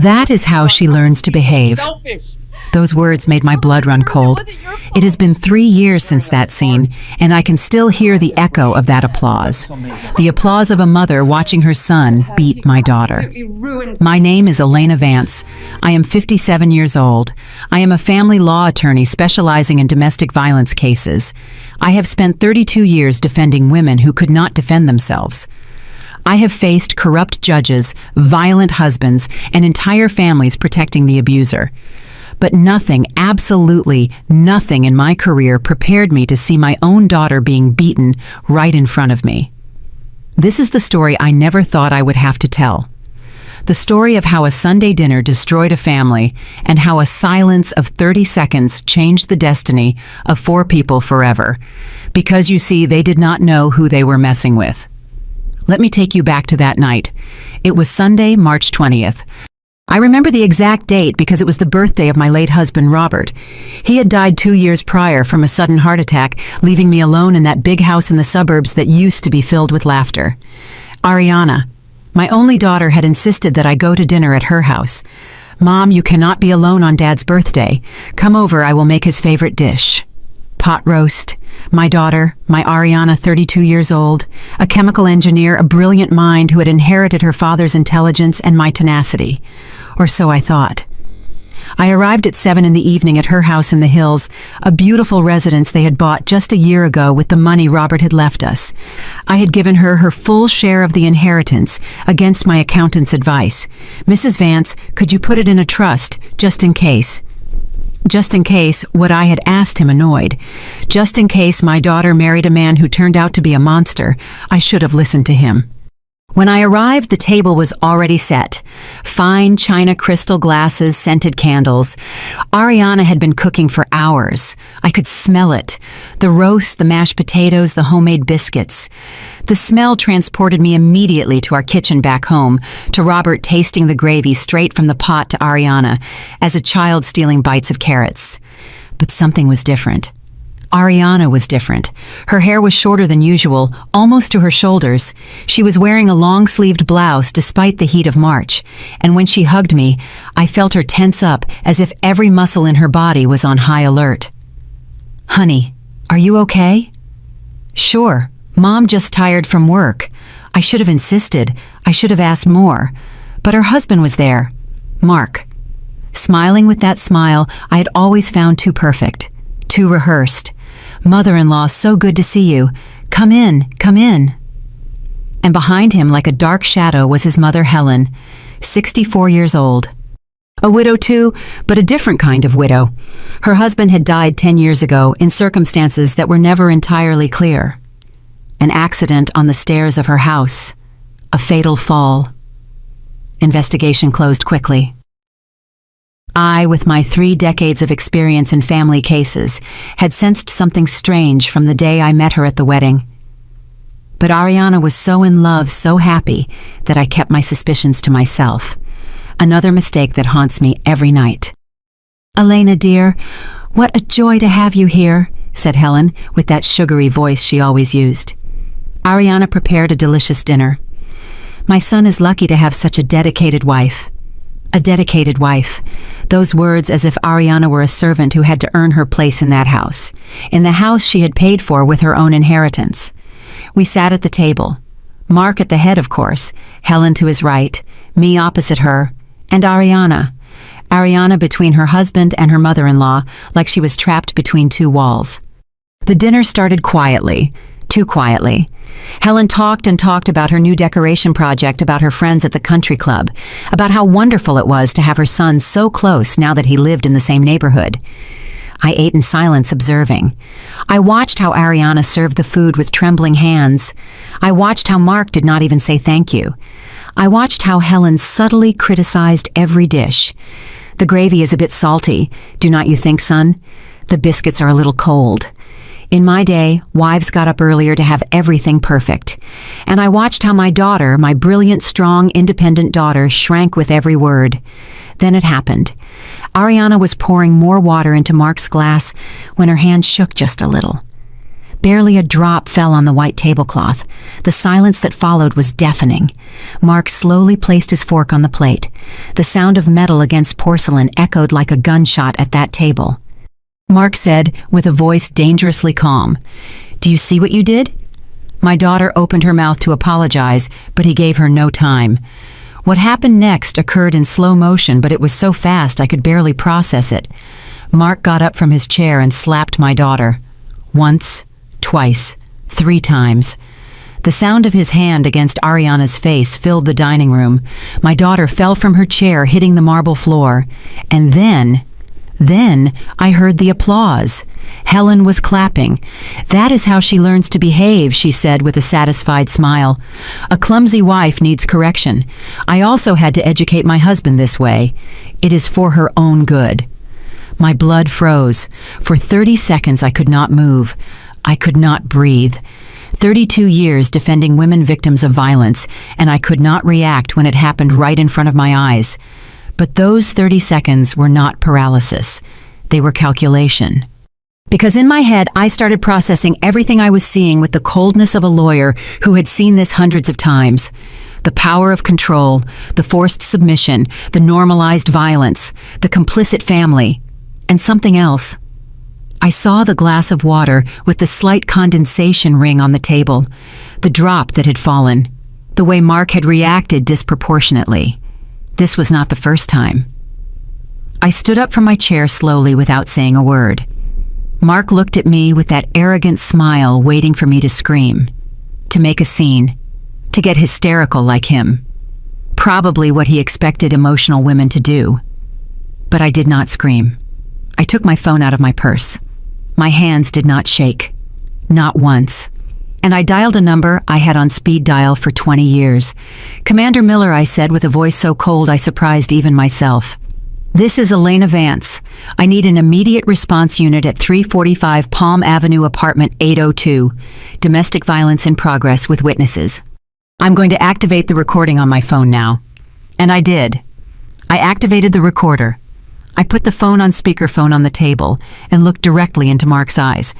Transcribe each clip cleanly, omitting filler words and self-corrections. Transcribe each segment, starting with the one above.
That is how she learns to behave. Those words made my blood run cold. It has been 3 years since that scene, and I can still hear the echo of that applause. The applause of a mother watching her son beat my daughter. My name is Elena Vance. I am 57 years old. I am a family law attorney specializing in domestic violence cases. I have spent 32 years defending women who could not defend themselves. I have faced corrupt judges, violent husbands, and entire families protecting the abuser. But nothing, absolutely nothing in my career prepared me to see my own daughter being beaten right in front of me. This is the story I never thought I would have to tell. The story of how a Sunday dinner destroyed a family and how a silence of 30 seconds changed the destiny of 4 people forever. Because you see, they did not know who they were messing with. Let me take you back to that night. It was Sunday, March 20th. I remember the exact date because it was the birthday of my late husband, Robert. He had died 2 years prior from a sudden heart attack, leaving me alone in that big house in the suburbs that used to be filled with laughter. Ariana, my only daughter, had insisted that I go to dinner at her house. "Mom, you cannot be alone on Dad's birthday. Come over, I will make his favorite dish." Pot roast. My daughter, my Ariana, 32 years old, a chemical engineer, a brilliant mind who had inherited her father's intelligence and my tenacity. Or so I thought. I arrived at 7 in the evening at her house in the hills, a beautiful residence they had bought just a year ago with the money Robert had left us. I had given her her full share of the inheritance against my accountant's advice. "Mrs. Vance, could you put it in a trust, just in case?" Just in case what I had asked him annoyed. Just in case my daughter married a man who turned out to be a monster, I should have listened to him. When I arrived, the table was already set. Fine china crystal glasses, scented candles. Ariana had been cooking for hours. I could smell it. The roast, the mashed potatoes, the homemade biscuits. The smell transported me immediately to our kitchen back home, to Robert tasting the gravy straight from the pot to Ariana, as a child stealing bites of carrots. But something was different. Ariana was different. Her hair was shorter than usual, almost to her shoulders. She was wearing a long-sleeved blouse despite the heat of March, and when she hugged me, I felt her tense up as if every muscle in her body was on high alert. "Honey, are you okay?" "Sure. Mom just tired from work." I should have insisted. I should have asked more. But her husband was there. Mark. Smiling with that smile I had always found too perfect, too rehearsed. "Mother-in-law, so good to see you. Come in, come in." And behind him, like a dark shadow, was his mother, Helen, 64 years old. A widow too, but a different kind of widow. Her husband had died 10 years ago in circumstances that were never entirely clear. An accident on the stairs of her house. A fatal fall. Investigation closed quickly. I, with my 3 decades of experience in family cases, had sensed something strange from the day I met her at the wedding. But Ariana was so in love, so happy, that I kept my suspicions to myself. Another mistake that haunts me every night. "Elena, dear, what a joy to have you here," said Helen, with that sugary voice she always used. Ariana prepared a delicious dinner. "My son is lucky to have such a dedicated wife." A dedicated wife. Those words as if Ariana were a servant who had to earn her place in that house, in the house she had paid for with her own inheritance. We sat at the table. Mark at the head, of course, Helen to his right, me opposite her, and Ariana. Ariana between her husband and her mother-in-law, like she was trapped between 2 walls. The dinner started quietly, too quietly. Helen talked and talked about her new decoration project, about her friends at the country club, about how wonderful it was to have her son so close now that he lived in the same neighborhood. I ate in silence, observing. I watched how Ariana served the food with trembling hands. I watched how Mark did not even say thank you. I watched how Helen subtly criticized every dish. "The gravy is a bit salty, do not you think, son? The biscuits are a little cold." In my day, wives got up earlier to have everything perfect. And I watched how my daughter, my brilliant, strong, independent daughter, shrank with every word. Then it happened. Ariana was pouring more water into Mark's glass when her hand shook just a little. Barely a drop fell on the white tablecloth. The silence that followed was deafening. Mark slowly placed his fork on the plate. The sound of metal against porcelain echoed like a gunshot at that table. Mark said, with a voice dangerously calm, "Do you see what you did?" My daughter opened her mouth to apologize, but he gave her no time. What happened next occurred in slow motion, but it was so fast I could barely process it. Mark got up from his chair and slapped my daughter. Once, twice, 3 times. The sound of his hand against Ariana's face filled the dining room. My daughter fell from her chair, hitting the marble floor. And then I heard the applause. Helen was clapping. "That is how she learns to behave," she said with a satisfied smile. "A clumsy wife needs correction. I also had to educate my husband this way. It is for her own good." My blood froze. For 30 seconds I could not move. I could not breathe. 32 years defending women victims of violence, and I could not react when it happened right in front of my eyes. But those 30 seconds were not paralysis. They were calculation. Because in my head, I started processing everything I was seeing with the coldness of a lawyer who had seen this hundreds of times. The power of control, the forced submission, the normalized violence, the complicit family, and something else. I saw the glass of water with the slight condensation ring on the table, the drop that had fallen, the way Mark had reacted disproportionately. This was not the first time. I stood up from my chair slowly without saying a word. Mark looked at me with that arrogant smile, waiting for me to scream, to make a scene, to get hysterical like him. Probably what he expected emotional women to do. But I did not scream. I took my phone out of my purse. My hands did not shake. Not once. And I dialed a number I had on speed dial for 20 years. "Commander Miller," I said with a voice so cold I surprised even myself. "This is Elena Vance. I need an immediate response unit at 345 Palm Avenue, apartment 802. Domestic violence in progress with witnesses." I'm going to activate the recording on my phone now. And I did. I activated the recorder. I put the phone on speakerphone on the table and looked directly into Mark's eyes.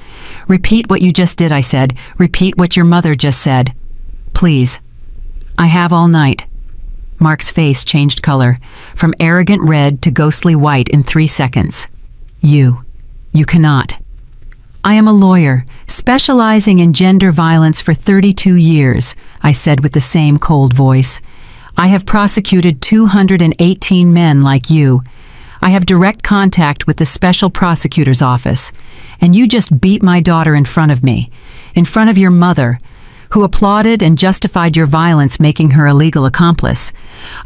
"Repeat what you just did," I said. "Repeat what your mother just said. Please." "I have all night." Mark's face changed color, from arrogant red to ghostly white in 3 seconds. You cannot." "I am a lawyer, specializing in gender violence for 32 years, I said with the same cold voice. "I have prosecuted 218 men like you. I have direct contact with the special prosecutor's office, and you just beat my daughter in front of me, in front of your mother, who applauded and justified your violence, making her a legal accomplice."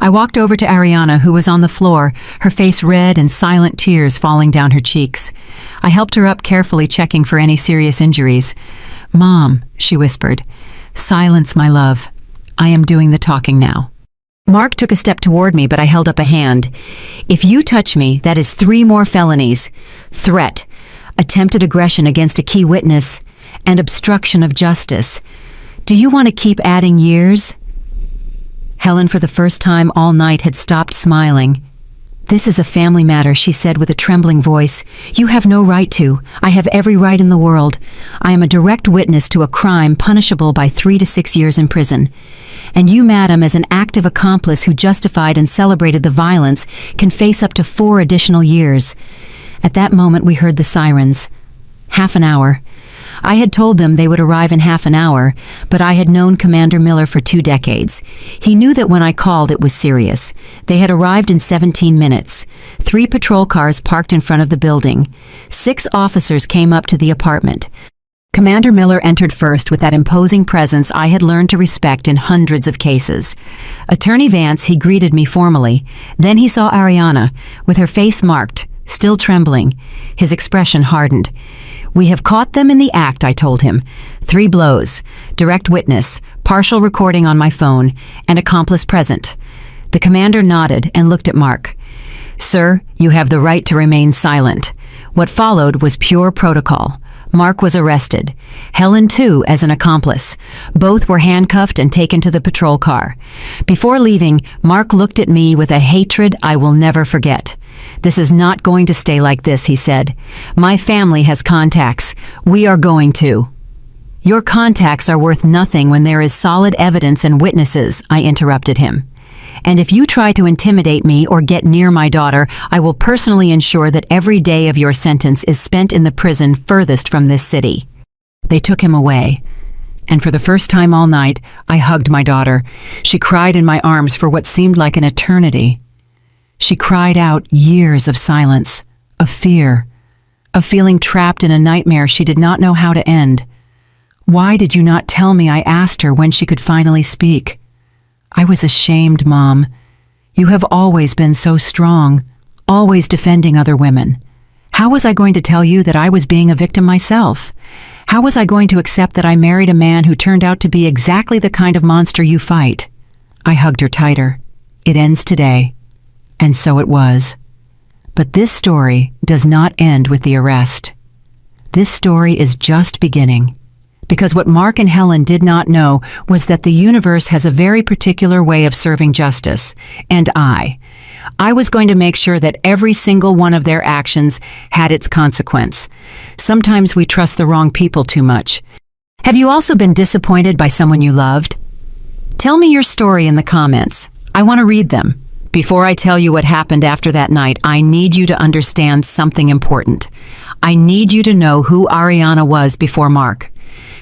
I walked over to Ariana, who was on the floor, her face red and silent tears falling down her cheeks. I helped her up carefully, checking for any serious injuries. "Mom," she whispered. "Silence, my love. I am doing the talking now." Mark took a step toward me, but I held up a hand. "If you touch me, that is 3 more felonies. Threat, attempted aggression against a key witness, and obstruction of justice. Do you want to keep adding years?" Helen, for the first time all night, had stopped smiling. "This is a family matter," she said with a trembling voice. "You have no right to. I have every right in the world. I am a direct witness to a crime punishable by 3 to 6 years in prison. And you, madam, as an active accomplice who justified and celebrated the violence, can face up to 4 additional years." At that moment we heard the sirens. Half an hour. I had told them they would arrive in half an hour, but I had known Commander Miller for 2 decades. He knew that when I called it was serious. They had arrived in 17 minutes. 3 patrol cars parked in front of the building. 6 officers came up to the apartment. Commander Miller entered first with that imposing presence I had learned to respect in hundreds of cases. Attorney Vance, he greeted me formally. Then he saw Ariana, with her face marked, still trembling. His expression hardened. "We have caught them in the act," I told him. 3 blows, direct witness, partial recording on my phone, and accomplice present. The commander nodded and looked at Mark. "Sir, you have the right to remain silent." What followed was pure protocol. Mark was arrested. Helen, too, as an accomplice. Both were handcuffed and taken to the patrol car. Before leaving, Mark looked at me with a hatred I will never forget. "This is not going to stay like this," he said. "My family has contacts. We are going to." Your contacts are worth nothing when there is solid evidence and witnesses, I interrupted him. And if you try to intimidate me or get near my daughter, I will personally ensure that every day of your sentence is spent in the prison furthest from this city. They took him away. And for the first time all night, I hugged my daughter. She cried in my arms for what seemed like an eternity. She cried out years of silence, of fear, of feeling trapped in a nightmare she did not know how to end. Why did you not tell me? I asked her when she could finally speak. I was ashamed, Mom. You have always been so strong, always defending other women. How was I going to tell you that I was being a victim myself? How was I going to accept that I married a man who turned out to be exactly the kind of monster you fight? I hugged her tighter. It ends today. And so it was. But this story does not end with the arrest. This story is just beginning. Because what Mark and Helen did not know was that the universe has a very particular way of serving justice, and I was going to make sure that every single one of their actions had its consequence. Sometimes we trust the wrong people too much. Have you also been disappointed by someone you loved? Tell me your story in the comments. I want to read them. Before I tell you what happened after that night, I need you to understand something important. I need you to know who Ariana was before Mark.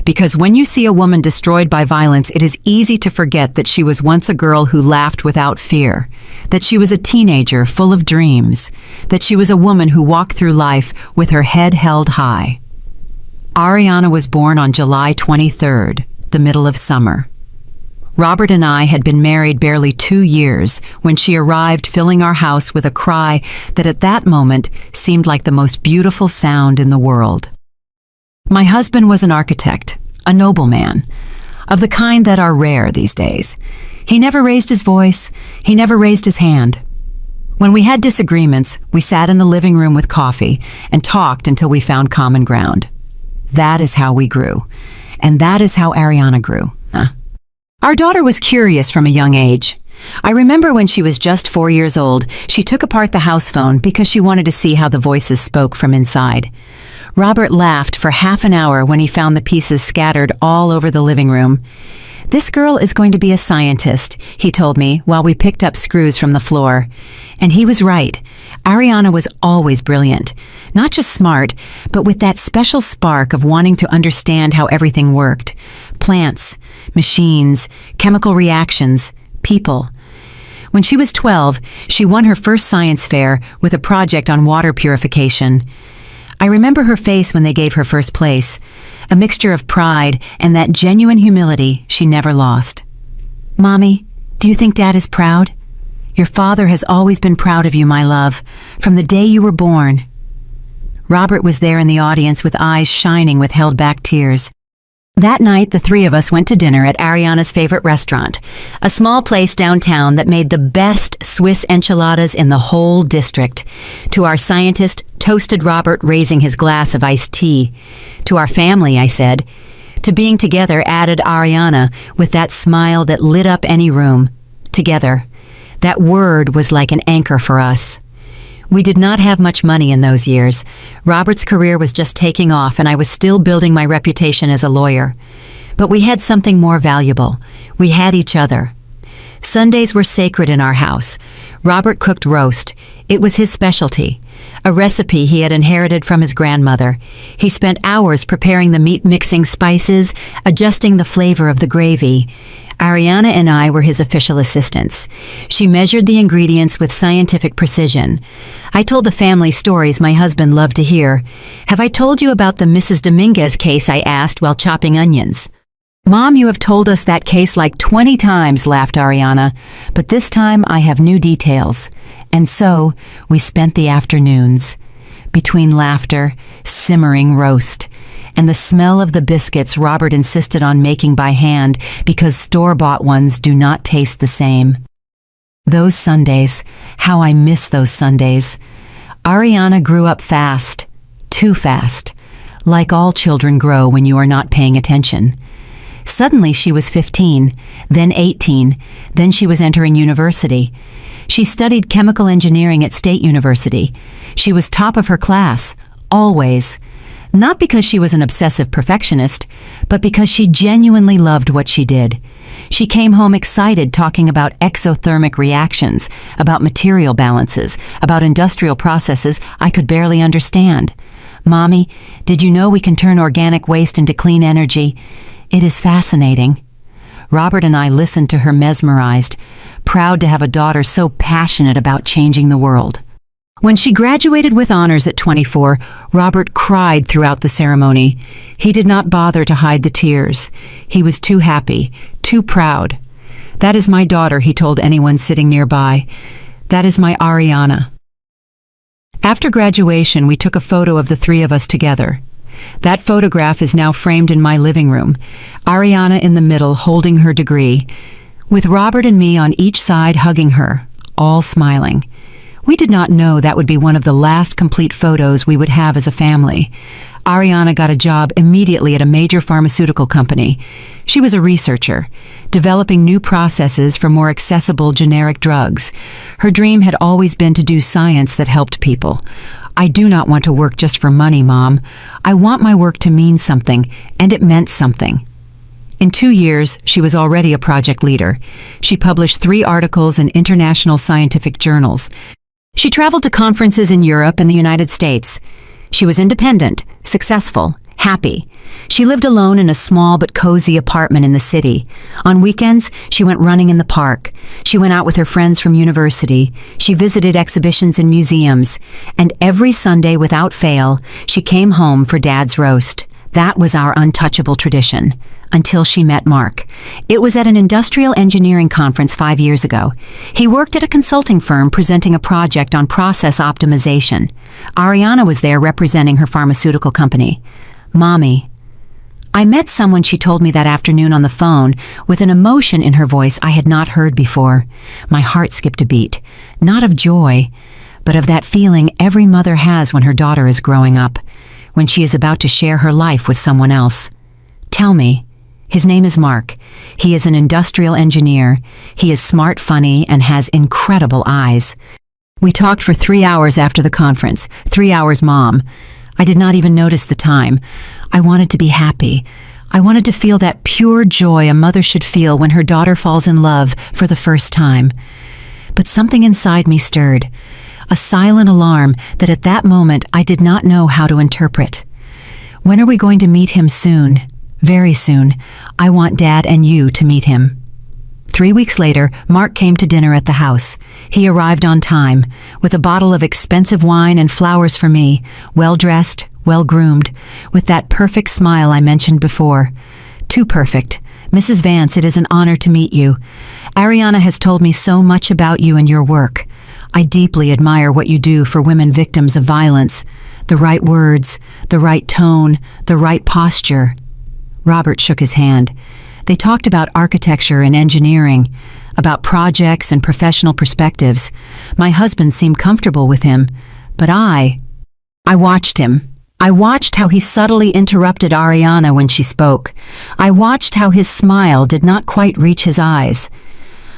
Because when you see a woman destroyed by violence, it is easy to forget that she was once a girl who laughed without fear, that she was a teenager full of dreams, that she was a woman who walked through life with her head held high. Ariana was born on July 23rd, the middle of summer. Robert and I had been married barely 2 years when she arrived, filling our house with a cry that at that moment seemed like the most beautiful sound in the world. My husband was an architect, a nobleman, of the kind that are rare these days. He never raised his voice, he never raised his hand. When we had disagreements, we sat in the living room with coffee and talked until we found common ground. That is how we grew, and that is how Ariana grew. Our daughter was curious from a young age. I remember when she was just 4 years old, she took apart the house phone because she wanted to see how the voices spoke from inside. Robert laughed for half an hour when he found the pieces scattered all over the living room. "This girl is going to be a scientist," he told me while we picked up screws from the floor. And he was right. Ariana was always brilliant. Not just smart, but with that special spark of wanting to understand how everything worked. Plants, machines, chemical reactions, people. When she was 12, she won her first science fair with a project on water purification. I remember her face when they gave her first place, a mixture of pride and that genuine humility she never lost. "Mommy, do you think Dad is proud? Your father has always been proud of you, my love, from the day you were born." Robert was there in the audience with eyes shining with held-back tears. That night, the three of us went to dinner at Ariana's favorite restaurant, a small place downtown that made the best Swiss enchiladas in the whole district. To our scientist, toasted Robert, raising his glass of iced tea. To our family, I said. To being together added Ariana with that smile that lit up any room. Together. That word was like an anchor for us. We did not have much money in those years. Robert's career was just taking off, and I was still building my reputation as a lawyer. But we had something more valuable. We had each other. Sundays were sacred in our house. Robert cooked roast. It was his specialty, a recipe he had inherited from his grandmother. He spent hours preparing the meat, mixing spices, adjusting the flavor of the gravy. Ariana and I were his official assistants. She measured the ingredients with scientific precision. I told the family stories my husband loved to hear. "Have I told you about the Mrs. Dominguez case?" I asked while chopping onions. "Mom, you have told us that case like 20 times, laughed Ariana. "But this time I have new details." And so we spent the afternoons. Between laughter, simmering roast, and the smell of the biscuits Robert insisted on making by hand because store-bought ones do not taste the same. Those Sundays, how I miss those Sundays. Ariana grew up fast, too fast, like all children grow when you are not paying attention. Suddenly she was 15, then 18, then she was entering university. She studied chemical engineering at State University. She was top of her class, always. Not because she was an obsessive perfectionist, but because she genuinely loved what she did. She came home excited, talking about exothermic reactions, about material balances, about industrial processes I could barely understand. "Mommy, did you know we can turn organic waste into clean energy? It is fascinating." Robert and I listened to her mesmerized, proud to have a daughter so passionate about changing the world. When she graduated with honors at 24, Robert cried throughout the ceremony. He did not bother to hide the tears. He was too happy, too proud. "That is my daughter," he told anyone sitting nearby. "That is my Ariana." After graduation, we took a photo of the three of us together. That photograph is now framed in my living room, Ariana in the middle holding her degree, with Robert and me on each side hugging her, all smiling. We did not know that would be one of the last complete photos we would have as a family. Ariana got a job immediately at a major pharmaceutical company. She was a researcher, developing new processes for more accessible generic drugs. Her dream had always been to do science that helped people. "I do not want to work just for money, Mom. I want my work to mean something," and it meant something. In 2 years, she was already a project leader. She published 3 articles in international scientific journals. She traveled to conferences in Europe and the United States. She was independent, successful, happy. She lived alone in a small but cozy apartment in the city. On weekends, she went running in the park. She went out with her friends from university. She visited exhibitions and museums. And every Sunday, without fail, she came home for Dad's roast. That was our untouchable tradition. Until she met Mark. It was at an industrial engineering conference 5 years ago. He worked at a consulting firm presenting a project on process optimization. Ariana was there representing her pharmaceutical company. "Mommy, I met someone," she told me that afternoon on the phone, with an emotion in her voice I had not heard before. My heart skipped a beat, not of joy, but of that feeling every mother has when her daughter is growing up, when she is about to share her life with someone else. "Tell me." His name is Mark. He is an industrial engineer. He is smart, funny, and has incredible eyes. We talked for 3 hours after the conference. 3 hours, Mom. I did not even notice the time. I wanted to be happy. I wanted to feel that pure joy a mother should feel when her daughter falls in love for the first time. But something inside me stirred, a silent alarm that at that moment I did not know how to interpret. "When are we going to meet him? Soon. Very soon. I want Dad and you to meet him." 3 weeks later, Mark came to dinner at the house. He arrived on time, with a bottle of expensive wine and flowers for me, well-dressed, well-groomed, with that perfect smile I mentioned before. Too perfect. "Mrs. Vance, it is an honor to meet you. Ariana has told me so much about you and your work. I deeply admire what you do for women victims of violence. The right words, the right tone, the right posture." Robert shook his hand. They talked about architecture and engineering, about projects and professional perspectives. My husband seemed comfortable with him, but I watched him. I watched how he subtly interrupted Ariana when she spoke. I watched how his smile did not quite reach his eyes.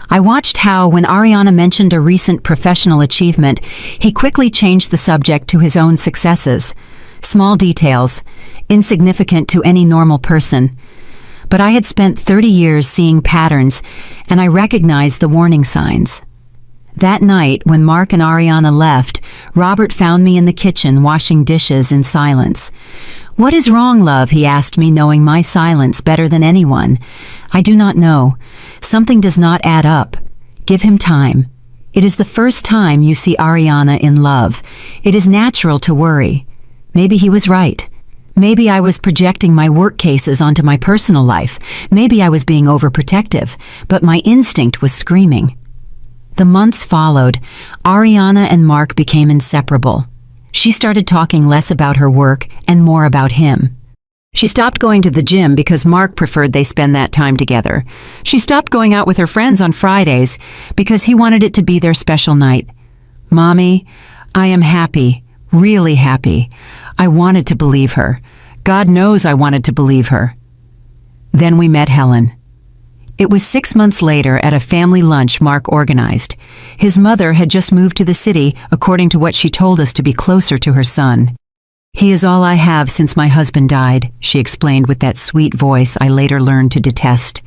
I watched how, when Ariana mentioned a recent professional achievement, he quickly changed the subject to his own successes. Small details, insignificant to any normal person. But I had spent 30 years seeing patterns, and I recognized the warning signs. That night, when Mark and Ariana left, Robert found me in the kitchen washing dishes in silence. "What is wrong, love?" he asked me, knowing my silence better than anyone. "I do not know. Something does not add up. Give him time. It is the first time you see Ariana in love. It is natural to worry." Maybe he was right. Maybe I was projecting my work cases onto my personal life. Maybe I was being overprotective, but my instinct was screaming. The months followed. Ariana and Mark became inseparable. She started talking less about her work and more about him. She stopped going to the gym because Mark preferred they spend that time together. She stopped going out with her friends on Fridays because he wanted it to be their special night. "Mommy, I am happy, really happy. I wanted to believe her. God knows I wanted to believe her." Then we met Helen. It was 6 months later at a family lunch Mark organized. His mother had just moved to the city, according to what she told us, to be closer to her son. "He is all I have since my husband died," she explained with that sweet voice I later learned to detest.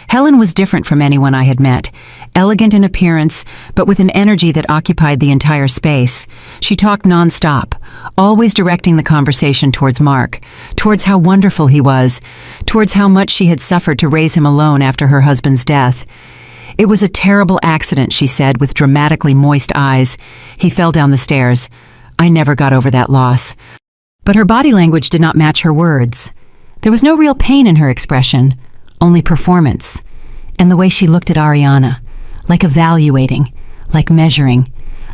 Helen was different from anyone I had met, elegant in appearance, but with an energy that occupied the entire space. She talked nonstop, always directing the conversation towards Mark, towards how wonderful he was, towards how much she had suffered to raise him alone after her husband's death. "It was a terrible accident," she said with dramatically moist eyes. "He fell down the stairs. I never got over that loss." But her body language did not match her words. There was no real pain in her expression, only performance, and the way she looked at Ariana, like evaluating, like measuring,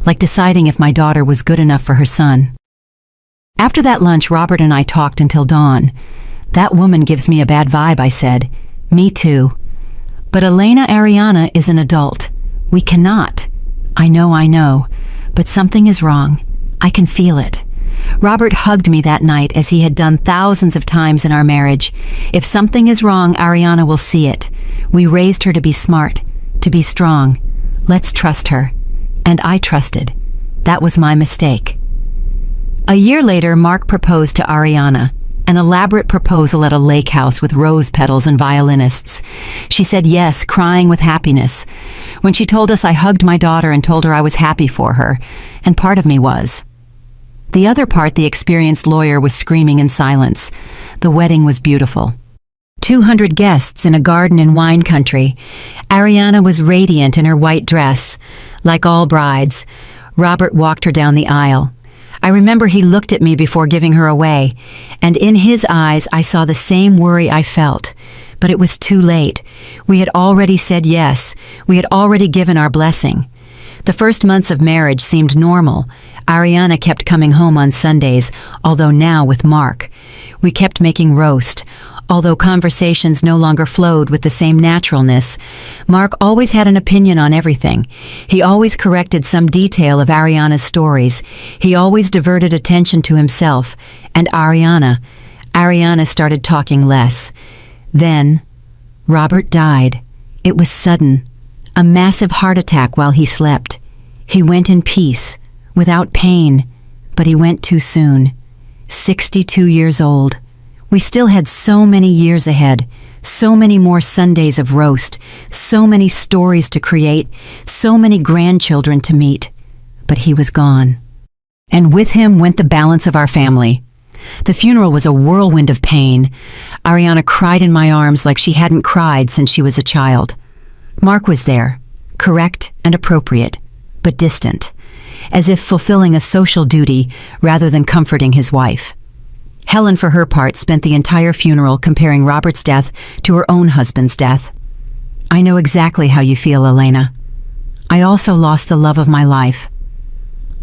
like deciding if my daughter was good enough for her son. After that lunch, Robert and I talked until dawn. "That woman gives me a bad vibe," I said. "Me too. But Elena Ariana is an adult. We cannot." I know, but something is wrong. I can feel it." Robert hugged me that night as he had done thousands of times in our marriage. "If something is wrong, Ariana will see it. We raised her to be smart, to be strong. Let's trust her." And I trusted. That was my mistake. A year later, Mark proposed to Ariana, an elaborate proposal at a lake house with rose petals and violinists. She said yes, crying with happiness. When she told us, I hugged my daughter and told her I was happy for her, and part of me was. The other part, the experienced lawyer, was screaming in silence. The wedding was beautiful. 200 guests in a garden in wine country. Ariana was radiant in her white dress. Like all brides, Robert walked her down the aisle. I remember he looked at me before giving her away, and in his eyes I saw the same worry I felt. But it was too late. We had already said yes. We had already given our blessing. The first months of marriage seemed normal. Ariana kept coming home on Sundays, although now with Mark. We kept making roast. Although conversations no longer flowed with the same naturalness, Mark always had an opinion on everything. He always corrected some detail of Ariana's stories. He always diverted attention to himself. And Ariana started talking less. Then, Robert died. It was sudden. A massive heart attack while he slept. He went in peace, without pain, but he went too soon. 62 years old. We still had so many years ahead, so many more Sundays of roast, so many stories to create, so many grandchildren to meet. But he was gone. And with him went the balance of our family. The funeral was a whirlwind of pain. Ariana cried in my arms like she hadn't cried since she was a child. Mark was there, correct and appropriate, but distant, as if fulfilling a social duty rather than comforting his wife. Helen, for her part, spent the entire funeral comparing Robert's death to her own husband's death. "I know exactly how you feel, Elena. I also lost the love of my life.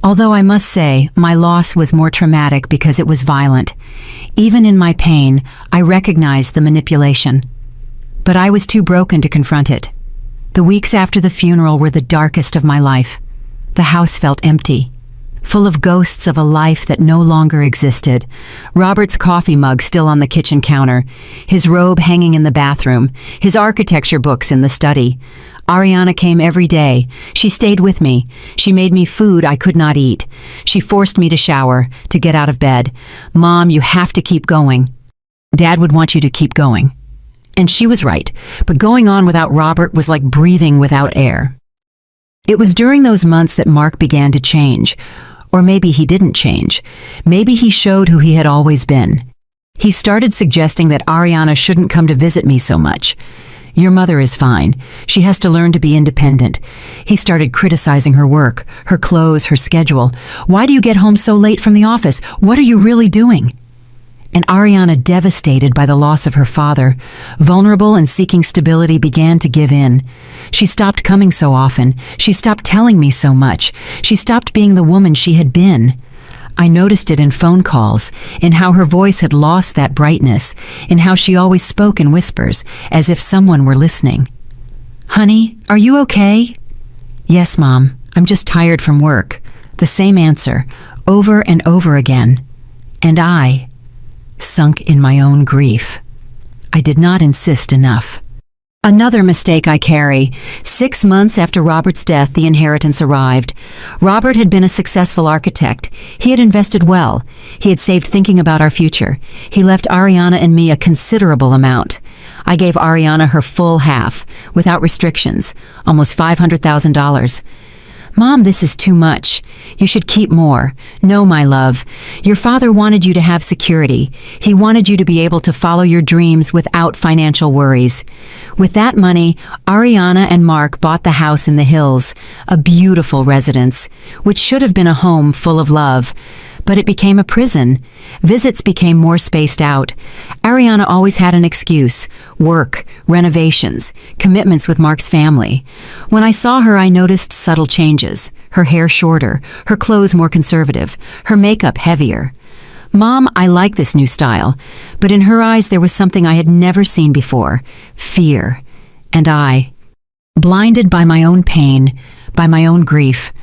Although I must say, my loss was more traumatic because it was violent. Even in my pain, I recognized the manipulation. But I was too broken to confront it. The weeks after the funeral were the darkest of my life. The house felt empty, full of ghosts of a life that no longer existed. Robert's coffee mug still on the kitchen counter, his robe hanging in the bathroom, his architecture books in the study. Ariana came every day. She stayed with me. She made me food I could not eat. She forced me to shower, to get out of bed. "Mom, you have to keep going. Dad would want you to keep going." And she was right, but going on without Robert was like breathing without air. It was during those months that Mark began to change. Or maybe he didn't change. Maybe he showed who he had always been. He started suggesting that Ariana shouldn't come to visit me so much. "Your mother is fine. She has to learn to be independent." He started criticizing her work, her clothes, her schedule. "Why do you get home so late from the office? What are you really doing?" And Ariana, devastated by the loss of her father, vulnerable and seeking stability, began to give in. She stopped coming so often. She stopped telling me so much. She stopped being the woman she had been. I noticed it in phone calls, in how her voice had lost that brightness, in how she always spoke in whispers, as if someone were listening. "Honey, are you okay?" "Yes, Mom, I'm just tired from work." The same answer, over and over again. And I sunk in my own grief. I did not insist enough. Another mistake I carry. 6 months after Robert's death, the inheritance arrived. Robert had been a successful architect. He had invested well. He had saved thinking about our future. He left Ariana and me a considerable amount. I gave Ariana her full half, without restrictions, almost $500,000. Mom, this is too much. You should keep more. No, my love. Your father wanted you to have security. He wanted you to be able to follow your dreams without financial worries. With that money, Ariana and Mark bought the house in the hills, a beautiful residence, which should have been a home full of love. But it became a prison. Visits became more spaced out. Ariana always had an excuse: work, renovations, commitments with Mark's family. When I saw her, I noticed subtle changes. Her hair shorter, her clothes more conservative, her makeup heavier. Mom, I like this new style, but in her eyes there was something I had never seen before: fear. And I, blinded by my own pain, by my own grief,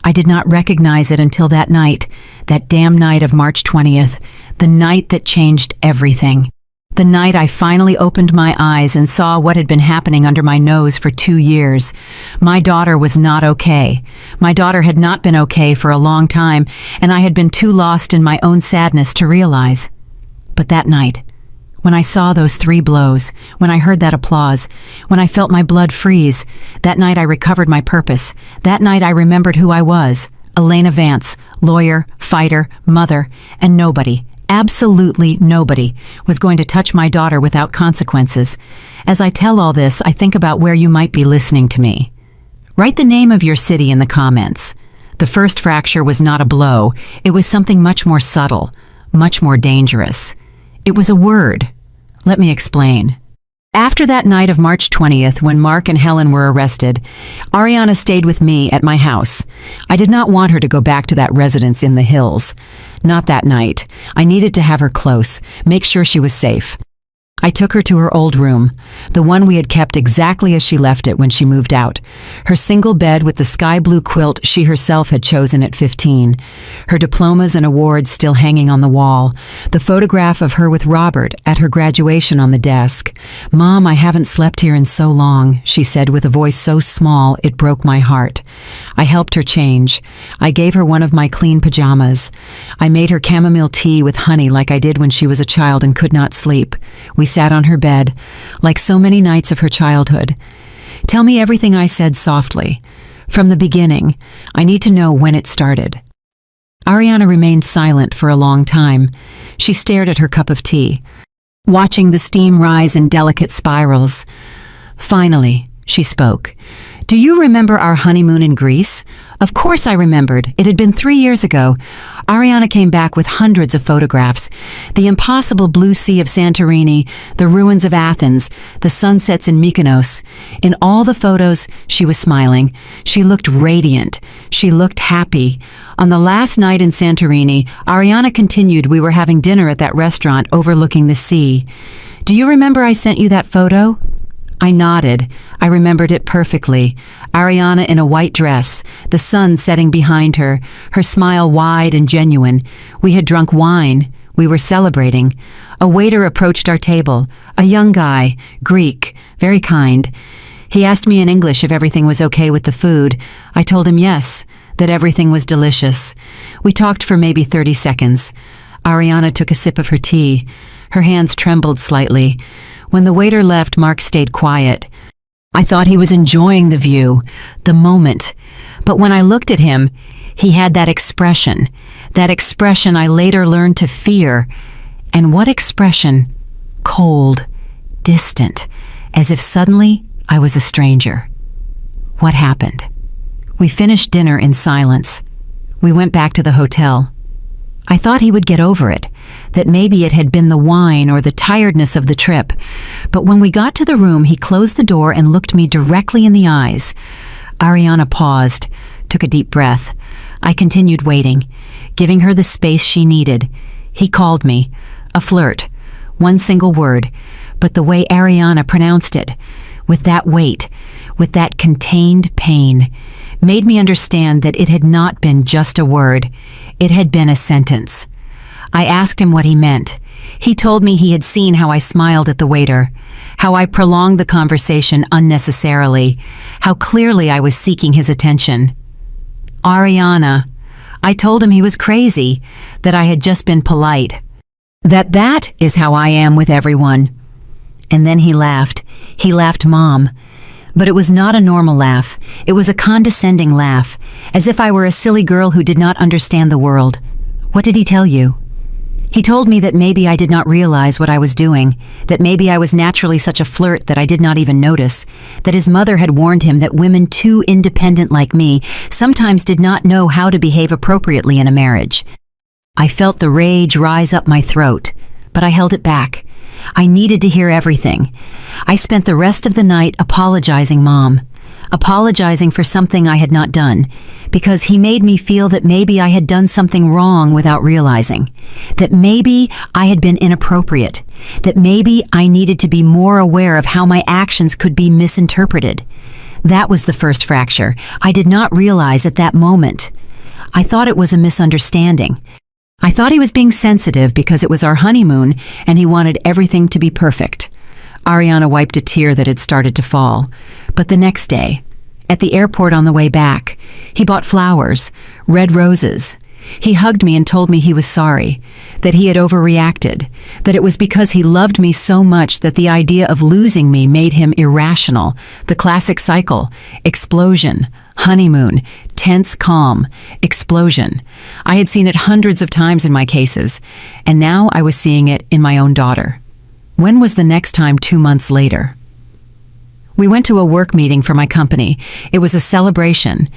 I did not recognize it until that night, that damn night of March 20th, the night that changed everything. The night I finally opened my eyes and saw what had been happening under my nose for 2 years. My daughter was not okay. My daughter had not been okay for a long time, and I had been too lost in my own sadness to realize. But that night, when I saw those 3 blows, when I heard that applause, when I felt my blood freeze, that night I recovered my purpose. That night I remembered who I was: Elena Vance, lawyer, fighter, mother, and nobody, absolutely nobody, was going to touch my daughter without consequences. As I tell all this, I think about where you might be listening to me. Write the name of your city in the comments. The first fracture was not a blow. It was something much more subtle, much more dangerous. It was a word. Let me explain. After that night of March 20th, when Mark and Helen were arrested, Ariana stayed with me at my house. I did not want her to go back to that residence in the hills. Not that night. I needed to have her close, make sure she was safe. I took her to her old room, the one we had kept exactly as she left it when she moved out. Her single bed with the sky blue quilt she herself had chosen at 15. Her diplomas and awards still hanging on the wall. The photograph of her with Robert at her graduation on the desk. "Mom, I haven't slept here in so long," she said with a voice so small it broke my heart. I helped her change. I gave her one of my clean pajamas. I made her chamomile tea with honey like I did when she was a child and could not sleep. We sat on her bed, like so many nights of her childhood. "Tell me everything," I said softly. "From the beginning. I need to know when it started." Ariana remained silent for a long time. She stared at her cup of tea, watching the steam rise in delicate spirals. Finally, she spoke. "Do you remember our honeymoon in Greece?" Of course I remembered. It had been 3 years ago. Ariana came back with hundreds of photographs. The impossible blue sea of Santorini, the ruins of Athens, the sunsets in Mykonos. In all the photos, she was smiling. She looked radiant. She looked happy. On the last night in Santorini, Ariana continued. We were having dinner at that restaurant overlooking the sea. "Do you remember I sent you that photo?" I nodded. I remembered it perfectly. Ariana in a white dress, the sun setting behind her, her smile wide and genuine. We had drunk wine. We were celebrating. A waiter approached our table, a young guy, Greek, very kind. He asked me in English if everything was okay with the food. I told him yes, that everything was delicious. We talked for maybe 30 seconds. Ariana took a sip of her tea. Her hands trembled slightly. When the waiter left, Mark stayed quiet. I thought he was enjoying the view, the moment. But when I looked at him, he had that expression I later learned to fear. And what expression? Cold, distant, as if suddenly I was a stranger. What happened? We finished dinner in silence. We went back to the hotel. I thought he would get over it, that maybe it had been the wine or the tiredness of the trip. But when we got to the room, he closed the door and looked me directly in the eyes. Ariana paused, took a deep breath. I continued waiting, giving her the space she needed. He called me, a flirt, one single word, but the way Ariana pronounced it, with that weight, with that contained pain, made me understand that it had not been just a word. It had been a sentence. I asked him what he meant. He told me he had seen how I smiled at the waiter, how I prolonged the conversation unnecessarily, how clearly I was seeking his attention. Ariana, I told him he was crazy, that I had just been polite. That is how I am with everyone. And then he laughed. He laughed, Mom. But it was not a normal laugh. It was a condescending laugh, as if I were a silly girl who did not understand the world. What did he tell you? He told me that maybe I did not realize what I was doing, that maybe I was naturally such a flirt that I did not even notice, that his mother had warned him that women too independent like me sometimes did not know how to behave appropriately in a marriage. I felt the rage rise up my throat, but I held it back. I needed to hear everything. I spent the rest of the night apologizing, Mom, apologizing for something I had not done, because he made me feel that maybe I had done something wrong without realizing, that maybe I had been inappropriate, that maybe I needed to be more aware of how my actions could be misinterpreted. That was the first fracture. I did not realize at that moment. I thought it was a misunderstanding. I thought he was being sensitive because it was our honeymoon and he wanted everything to be perfect. Ariana wiped a tear that had started to fall. But the next day, at the airport on the way back, he bought flowers, red roses. He hugged me and told me he was sorry, that he had overreacted, that it was because he loved me so much that the idea of losing me made him irrational. The classic cycle: explosion, honeymoon, tense calm, explosion. I had seen it hundreds of times in my cases, and now I was seeing it in my own daughter. When was the next time 2 months later? We went to a work meeting for my company. It was a celebration.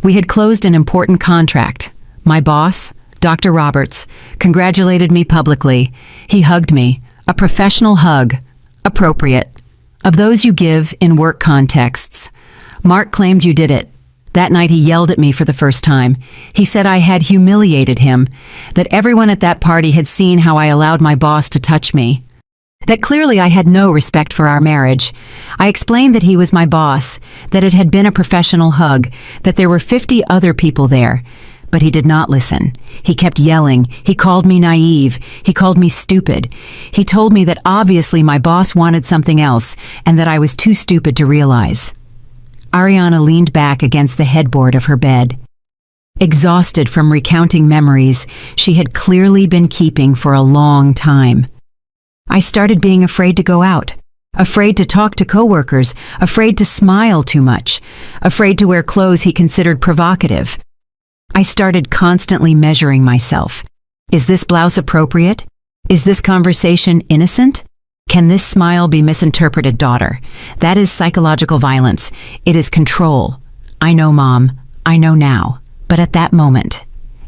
We had closed an important contract. My boss, Dr. Roberts, congratulated me publicly. He hugged me, a professional hug, appropriate, of those you give in work contexts. Mark claimed you did it. That night he yelled at me for the first time. He said I had humiliated him, that everyone at that party had seen how I allowed my boss to touch me, that clearly I had no respect for our marriage. I explained that he was my boss, that it had been a professional hug, that there were 50 other people there. But he did not listen. He kept yelling. He called me naive. He called me stupid. He told me that obviously my boss wanted something else and that I was too stupid to realize. Ariana leaned back against the headboard of her bed, exhausted from recounting memories she had clearly been keeping for a long time. I started being afraid to go out, afraid to talk to coworkers, afraid to smile too much, afraid to wear clothes he considered provocative. I started constantly measuring myself. Is this blouse appropriate? Is this conversation innocent? Can this smile be misinterpreted, daughter? That is psychological violence. It is control. I know, Mom. I know now. But at that moment,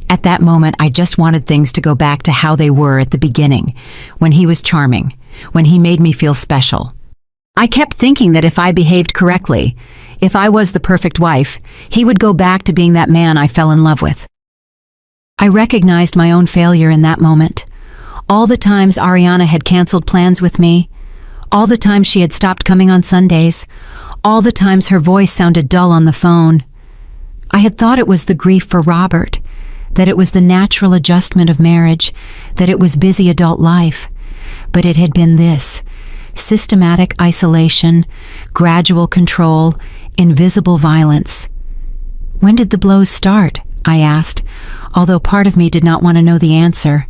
I just wanted things to go back to how they were at the beginning, when he was charming, when he made me feel special. I kept thinking that if I behaved correctly, if I was the perfect wife, he would go back to being that man I fell in love with. I recognized my own failure in that moment. All the times Ariana had canceled plans with me, all the times she had stopped coming on Sundays, all the times her voice sounded dull on the phone. I had thought it was the grief for Robert, that it was the natural adjustment of marriage, that it was busy adult life. But it had been this: systematic isolation, gradual control, invisible violence. When did the blows start? I asked, although part of me did not want to know the answer.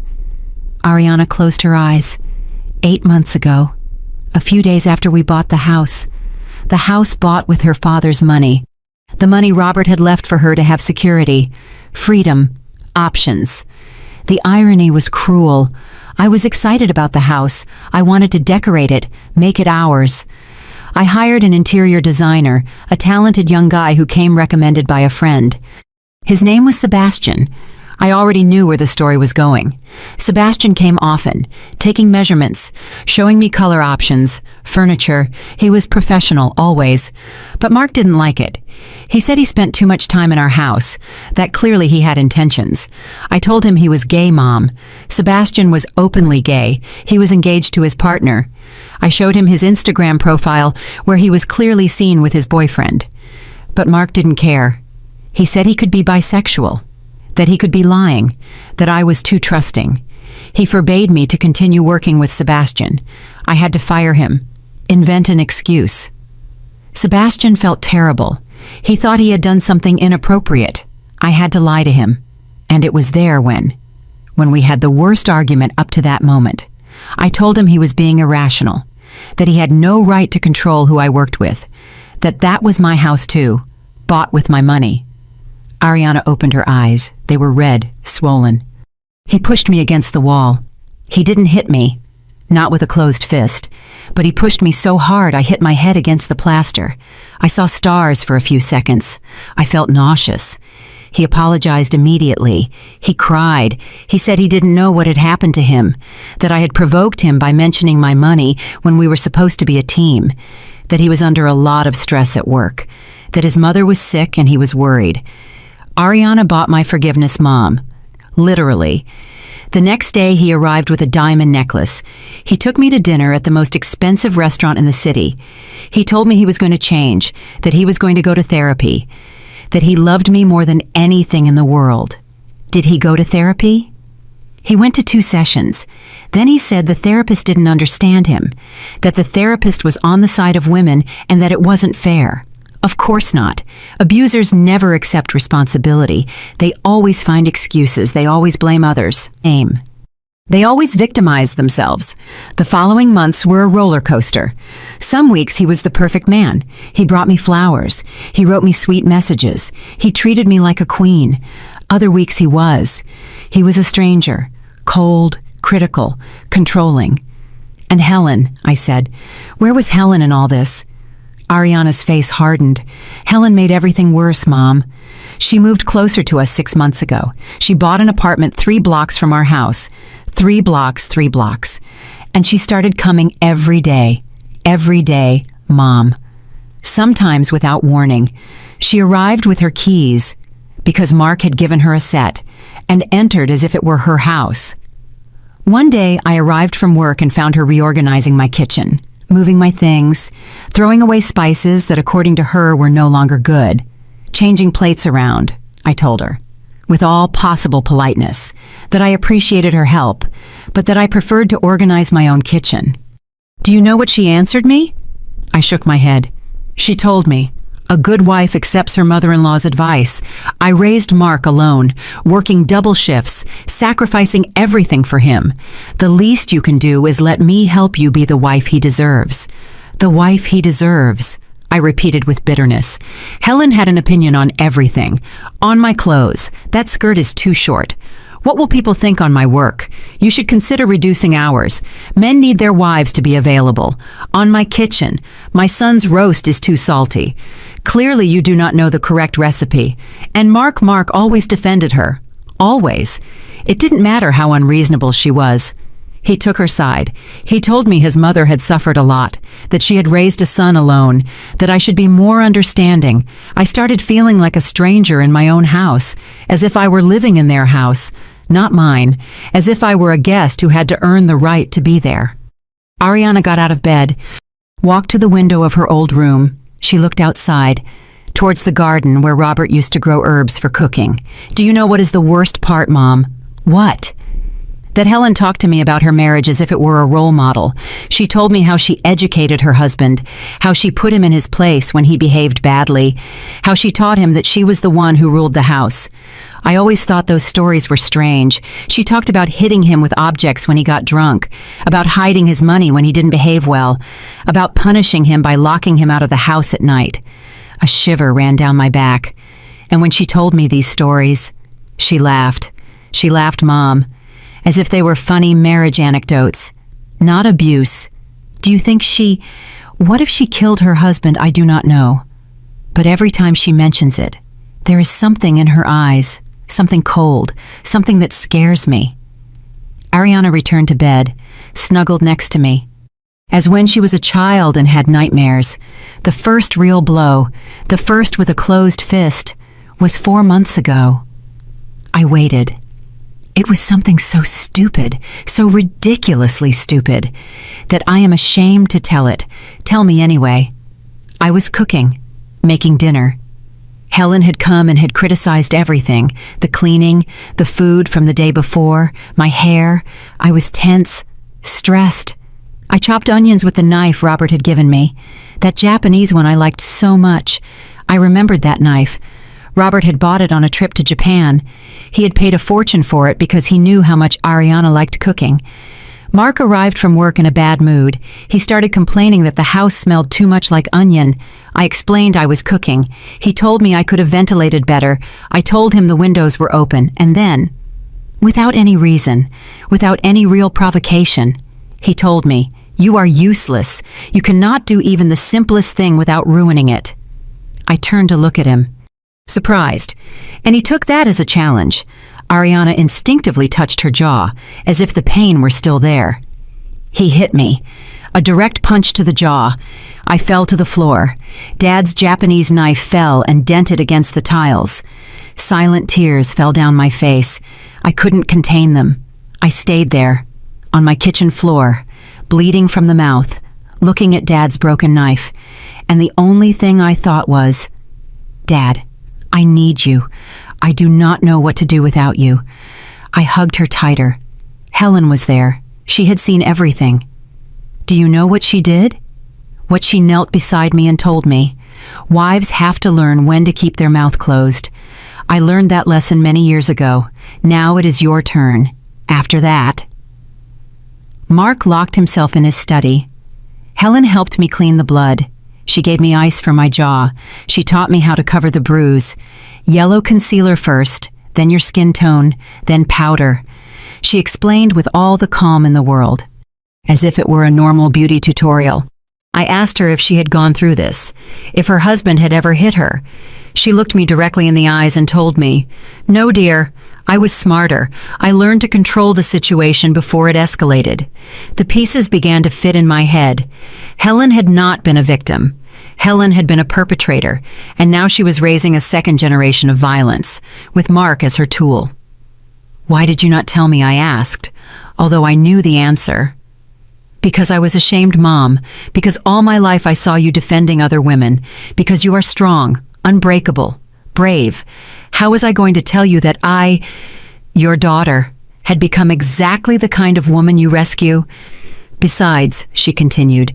Ariana closed her eyes. 8 months ago, a few days after we bought the house bought with her father's money, the money Robert had left for her to have security, freedom, options. The irony was cruel. I was excited about the house. I wanted to decorate it, make it ours. I hired an interior designer, a talented young guy who came recommended by a friend. His name was Sebastian. I already knew where the story was going. Sebastian came often, taking measurements, showing me color options, furniture. He was professional, always. But Mark didn't like it. He said he spent too much time in our house, that clearly he had intentions. I told him he was gay, Mom. Sebastian was openly gay. He was engaged to his partner. I showed him his Instagram profile where he was clearly seen with his boyfriend. But Mark didn't care. He said he could be bisexual, that he could be lying, that I was too trusting. He forbade me to continue working with Sebastian. I had to fire him, invent an excuse. Sebastian felt terrible. He thought he had done something inappropriate. I had to lie to him. And it was there when we had the worst argument up to that moment. I told him he was being irrational, that he had no right to control who I worked with, that was my house too, bought with my money. Ariana opened her eyes. They were red, swollen. He pushed me against the wall. He didn't hit me, not with a closed fist, but he pushed me so hard I hit my head against the plaster. I saw stars for a few seconds. I felt nauseous. He apologized immediately. He cried. He said he didn't know what had happened to him, that I had provoked him by mentioning my money when we were supposed to be a team, that he was under a lot of stress at work, that his mother was sick and he was worried. Ariana bought my forgiveness, Mom. Literally. The next day, he arrived with a diamond necklace. He took me to dinner at the most expensive restaurant in the city. He told me he was going to change, that he was going to go to therapy, that he loved me more than anything in the world. Did he go to therapy? He went to 2 sessions. Then he said the therapist didn't understand him, that the therapist was on the side of women and that it wasn't fair. Of course not. Abusers never accept responsibility. They always find excuses. They always blame others. They always victimize themselves. The following months were a roller coaster. Some weeks he was the perfect man. He brought me flowers. He wrote me sweet messages. He treated me like a queen. Other weeks he was a stranger, cold, critical, controlling. And Helen, I said, where was Helen in all this? Ariana's face hardened. Helen made everything worse, Mom. She moved closer to us 6 months ago. She bought an apartment 3 blocks from our house. 3 blocks, 3 blocks. And she started coming every day, Mom. Sometimes without warning. She arrived with her keys, because Mark had given her a set, and entered as if it were her house. One day, I arrived from work and found her reorganizing my kitchen, moving my things, throwing away spices that according to her were no longer good, changing plates around, I told her, with all possible politeness, that I appreciated her help, but that I preferred to organize my own kitchen. Do you know what she answered me? I shook my head. She told me, a good wife accepts her mother-in-law's advice. I raised Mark alone, working double shifts, sacrificing everything for him. The least you can do is let me help you be the wife he deserves. The wife he deserves, I repeated with bitterness. Helen had an opinion on everything. On my clothes. That skirt is too short. What will people think on my work? You should consider reducing hours. Men need their wives to be available. On my kitchen. My son's roast is too salty. Clearly you do not know the correct recipe. And Mark always defended her. Always. It didn't matter how unreasonable she was. He took her side. He told me his mother had suffered a lot, that she had raised a son alone, that I should be more understanding. I started feeling like a stranger in my own house, as if I were living in their house, not mine, as if I were a guest who had to earn the right to be there. Ariana got out of bed, walked to the window of her old room. She looked outside, towards the garden where Robert used to grow herbs for cooking. Do you know what is the worst part, Mom? What? That Helen talked to me about her marriage as if it were a role model. She told me how she educated her husband, how she put him in his place when he behaved badly, how she taught him that she was the one who ruled the house. I always thought those stories were strange. She talked about hitting him with objects when he got drunk, about hiding his money when he didn't behave well, about punishing him by locking him out of the house at night. A shiver ran down my back. And when she told me these stories, she laughed. She laughed, Mom, as if they were funny marriage anecdotes, not abuse. Do you think what if she killed her husband? I do not know. But every time she mentions it, there is something in her eyes, something cold, something that scares me. Ariana returned to bed, snuggled next to me. As when she was a child and had nightmares, the first real blow, the first with a closed fist, was 4 months ago. I waited. It was something so stupid, so ridiculously stupid, that I am ashamed to tell it. Tell me anyway. I was cooking, making dinner. Helen had come and had criticized everything, the cleaning, the food from the day before, my hair. I was tense, stressed. I chopped onions with the knife Robert had given me. That Japanese one I liked so much. I remembered that knife. Robert had bought it on a trip to Japan. He had paid a fortune for it because he knew how much Ariana liked cooking. Mark arrived from work in a bad mood. He started complaining that the house smelled too much like onion. I explained I was cooking. He told me I could have ventilated better. I told him the windows were open, and then, without any reason, without any real provocation, he told me, "You are useless. You cannot do even the simplest thing without ruining it." I turned to look at him, surprised, and he took that as a challenge. Ariana instinctively touched her jaw, as if the pain were still there. He hit me. A direct punch to the jaw. I fell to the floor. Dad's Japanese knife fell and dented against the tiles. Silent tears fell down my face. I couldn't contain them. I stayed there, on my kitchen floor, bleeding from the mouth, looking at Dad's broken knife, and the only thing I thought was, "Dad, I need you. I do not know what to do without you." I hugged her tighter. Helen was there. She had seen everything. Do you know what she did? What she knelt beside me and told me. Wives have to learn when to keep their mouth closed. I learned that lesson many years ago. Now it is your turn. After that. Mark locked himself in his study. Helen helped me clean the blood. She gave me ice for my jaw. She taught me how to cover the bruise. Yellow concealer first, then your skin tone, then powder. She explained with all the calm in the world, as if it were a normal beauty tutorial. I asked her if she had gone through this, if her husband had ever hit her. She looked me directly in the eyes and told me, "No, dear, I was smarter. I learned to control the situation before it escalated." The pieces began to fit in my head. Helen had not been a victim. Helen had been a perpetrator, and now she was raising a second generation of violence, with Mark as her tool. "Why did you not tell me?" I asked, although I knew the answer. "Because I was ashamed, Mom. Because all my life I saw you defending other women. Because you are strong, unbreakable, brave. How was I going to tell you that I, your daughter, had become exactly the kind of woman you rescue? Besides," she continued,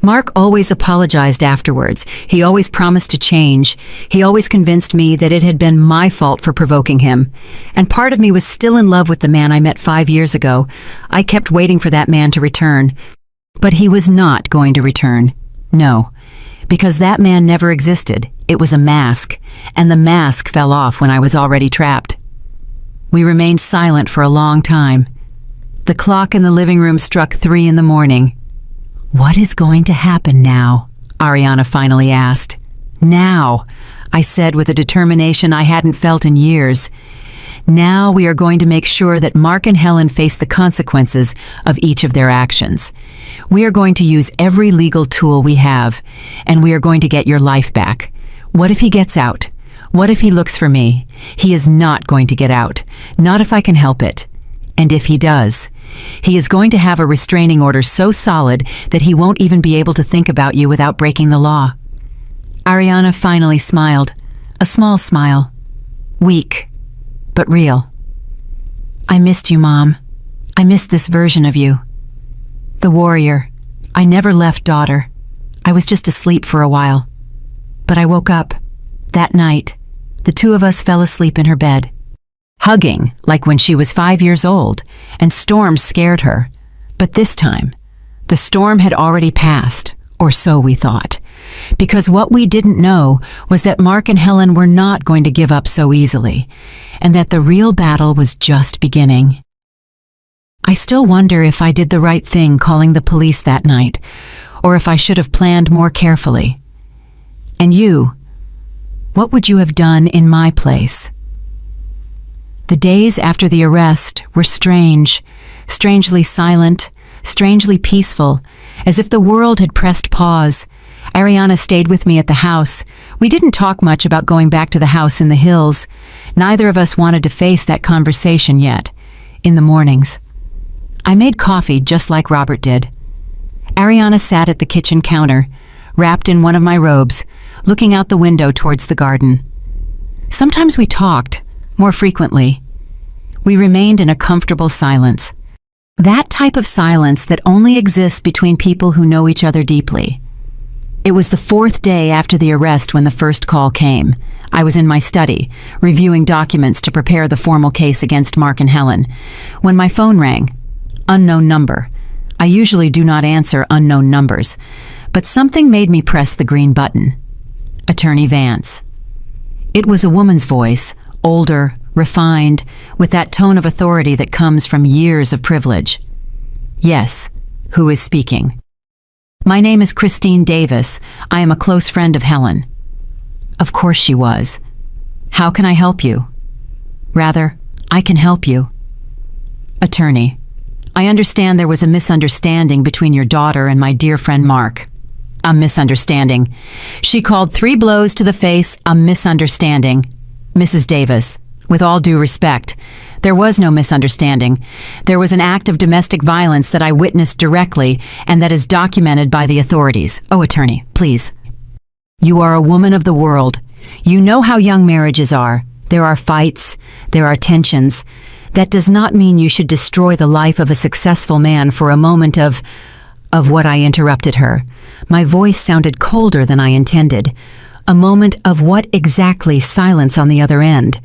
"Mark always apologized afterwards. He always promised to change. He always convinced me that it had been my fault for provoking him. And part of me was still in love with the man I met 5 years ago. I kept waiting for that man to return. But he was not going to return. No, because that man never existed. It was a mask, and the mask fell off when I was already trapped." We remained silent for a long time. The clock in the living room struck 3 in the morning. "What is going to happen now?" Ariana finally asked. "Now," I said with a determination I hadn't felt in years. "Now we are going to make sure that Mark and Helen face the consequences of each of their actions. We are going to use every legal tool we have, and we are going to get your life back. What if he gets out? What if he looks for me? He is not going to get out, not if I can help it. And if he does, he is going to have a restraining order so solid that he won't even be able to think about you without breaking the law." Ariana finally smiled, a small smile, weak, but real. "I missed you, Mom. I missed this version of you. The warrior. I never left daughter. I was just asleep for a while. But I woke up. That night, the two of us fell asleep in her bed, hugging like when she was 5 years old, and storms scared her. But this time, the storm had already passed, or so we thought, because what we didn't know was that Mark and Helen were not going to give up so easily, and that the real battle was just beginning. I still wonder if I did the right thing calling the police that night, or if I should have planned more carefully. And you, what would you have done in my place? The days after the arrest were strange, strangely silent, strangely peaceful, as if the world had pressed pause. Ariana stayed with me at the house. We didn't talk much about going back to the house in the hills. Neither of us wanted to face that conversation yet. In the mornings, I made coffee just like Robert did. Ariana sat at the kitchen counter, wrapped in one of my robes, looking out the window towards the garden. Sometimes we talked, more frequently. We remained in a comfortable silence. That type of silence that only exists between people who know each other deeply. It was the fourth day after the arrest when the first call came. I was in my study, reviewing documents to prepare the formal case against Mark and Helen, when my phone rang. Unknown number. I usually do not answer unknown numbers, but something made me press the green button. Attorney Vance. It was a woman's voice, older, refined, with that tone of authority that comes from years of privilege. Yes, who is speaking? My name is Christine Davis. I am a close friend of Helen. Of course she was. How can I help you? Rather, I can help you. Attorney, I understand there was a misunderstanding between your daughter and my dear friend Mark. A misunderstanding. She called 3 blows to the face a misunderstanding. Mrs. Davis, with all due respect, there was no misunderstanding. There was an act of domestic violence that I witnessed directly and that is documented by the authorities. Oh, attorney, please. You are a woman of the world. You know how young marriages are. There are fights. There are tensions. That does not mean you should destroy the life of a successful man for a moment of what. I interrupted her. My voice sounded colder than I intended. A moment of what exactly? Silence on the other end.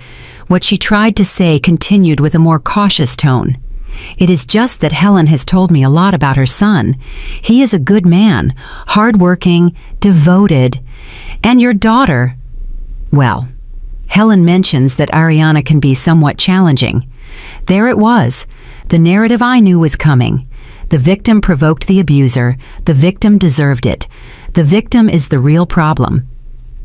What she tried to say continued with a more cautious tone. It is just that Helen has told me a lot about her son. He is a good man, hardworking, devoted. And your daughter, well, Helen mentions that Ariana can be somewhat challenging. There it was. The narrative I knew was coming. The victim provoked the abuser. The victim deserved it. The victim is the real problem.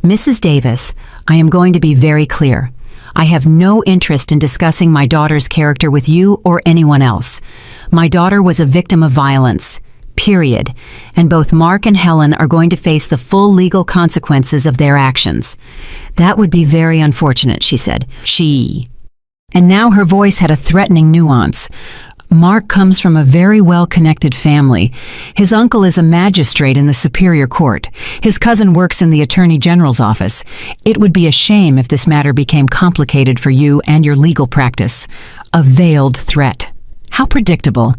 Mrs. Davis, I am going to be very clear. I have no interest in discussing my daughter's character with you or anyone else. My daughter was a victim of violence, period, and both Mark and Helen are going to face the full legal consequences of their actions. That would be very unfortunate, she said. And now her voice had a threatening nuance. Mark comes from a very well-connected family. His uncle is a magistrate in the Superior Court. His cousin works in the Attorney General's office. It would be a shame if this matter became complicated for you and your legal practice. A veiled threat. How predictable.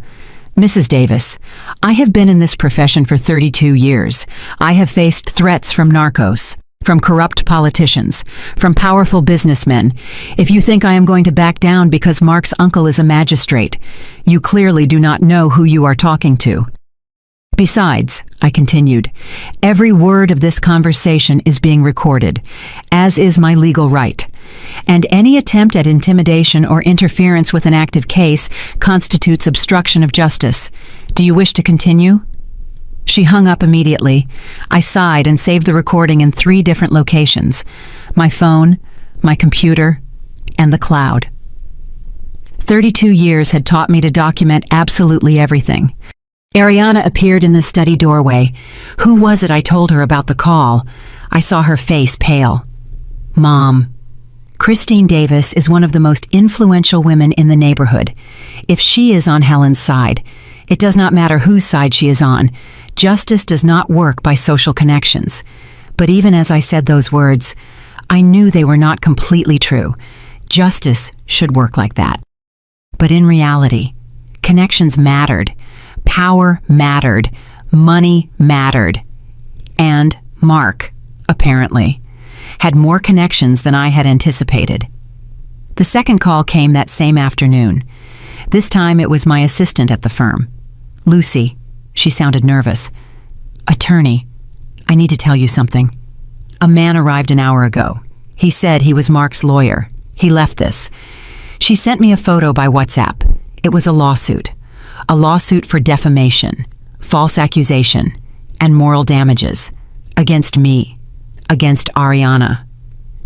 Mrs. Davis, I have been in this profession for 32 years. I have faced threats from narcos, from corrupt politicians, from powerful businessmen. If you think I am going to back down because Mark's uncle is a magistrate, you clearly do not know who you are talking to. Besides, I continued, every word of this conversation is being recorded, as is my legal right. And any attempt at intimidation or interference with an active case constitutes obstruction of justice. Do you wish to continue? She hung up immediately. I sighed and saved the recording in 3 different locations: my phone, my computer, and the cloud. 32 years had taught me to document absolutely everything. Ariana appeared in the study doorway. Who was it? I told her about the call. I saw her face pale. Mom. Christine Davis is one of the most influential women in the neighborhood. If she is on Helen's side, it does not matter whose side she is on. Justice does not work by social connections. But even as I said those words, I knew they were not completely true. Justice should work like that. But in reality, connections mattered. Power mattered. Money mattered. And Mark, apparently, had more connections than I had anticipated. The second call came that same afternoon. This time it was my assistant at the firm. Lucy. She sounded nervous. Attorney, I need to tell you something. A man arrived an hour ago. He said he was Mark's lawyer. He left this. She sent me a photo by WhatsApp. It was a lawsuit. A lawsuit for defamation, false accusation, and moral damages. Against me. Against Ariana.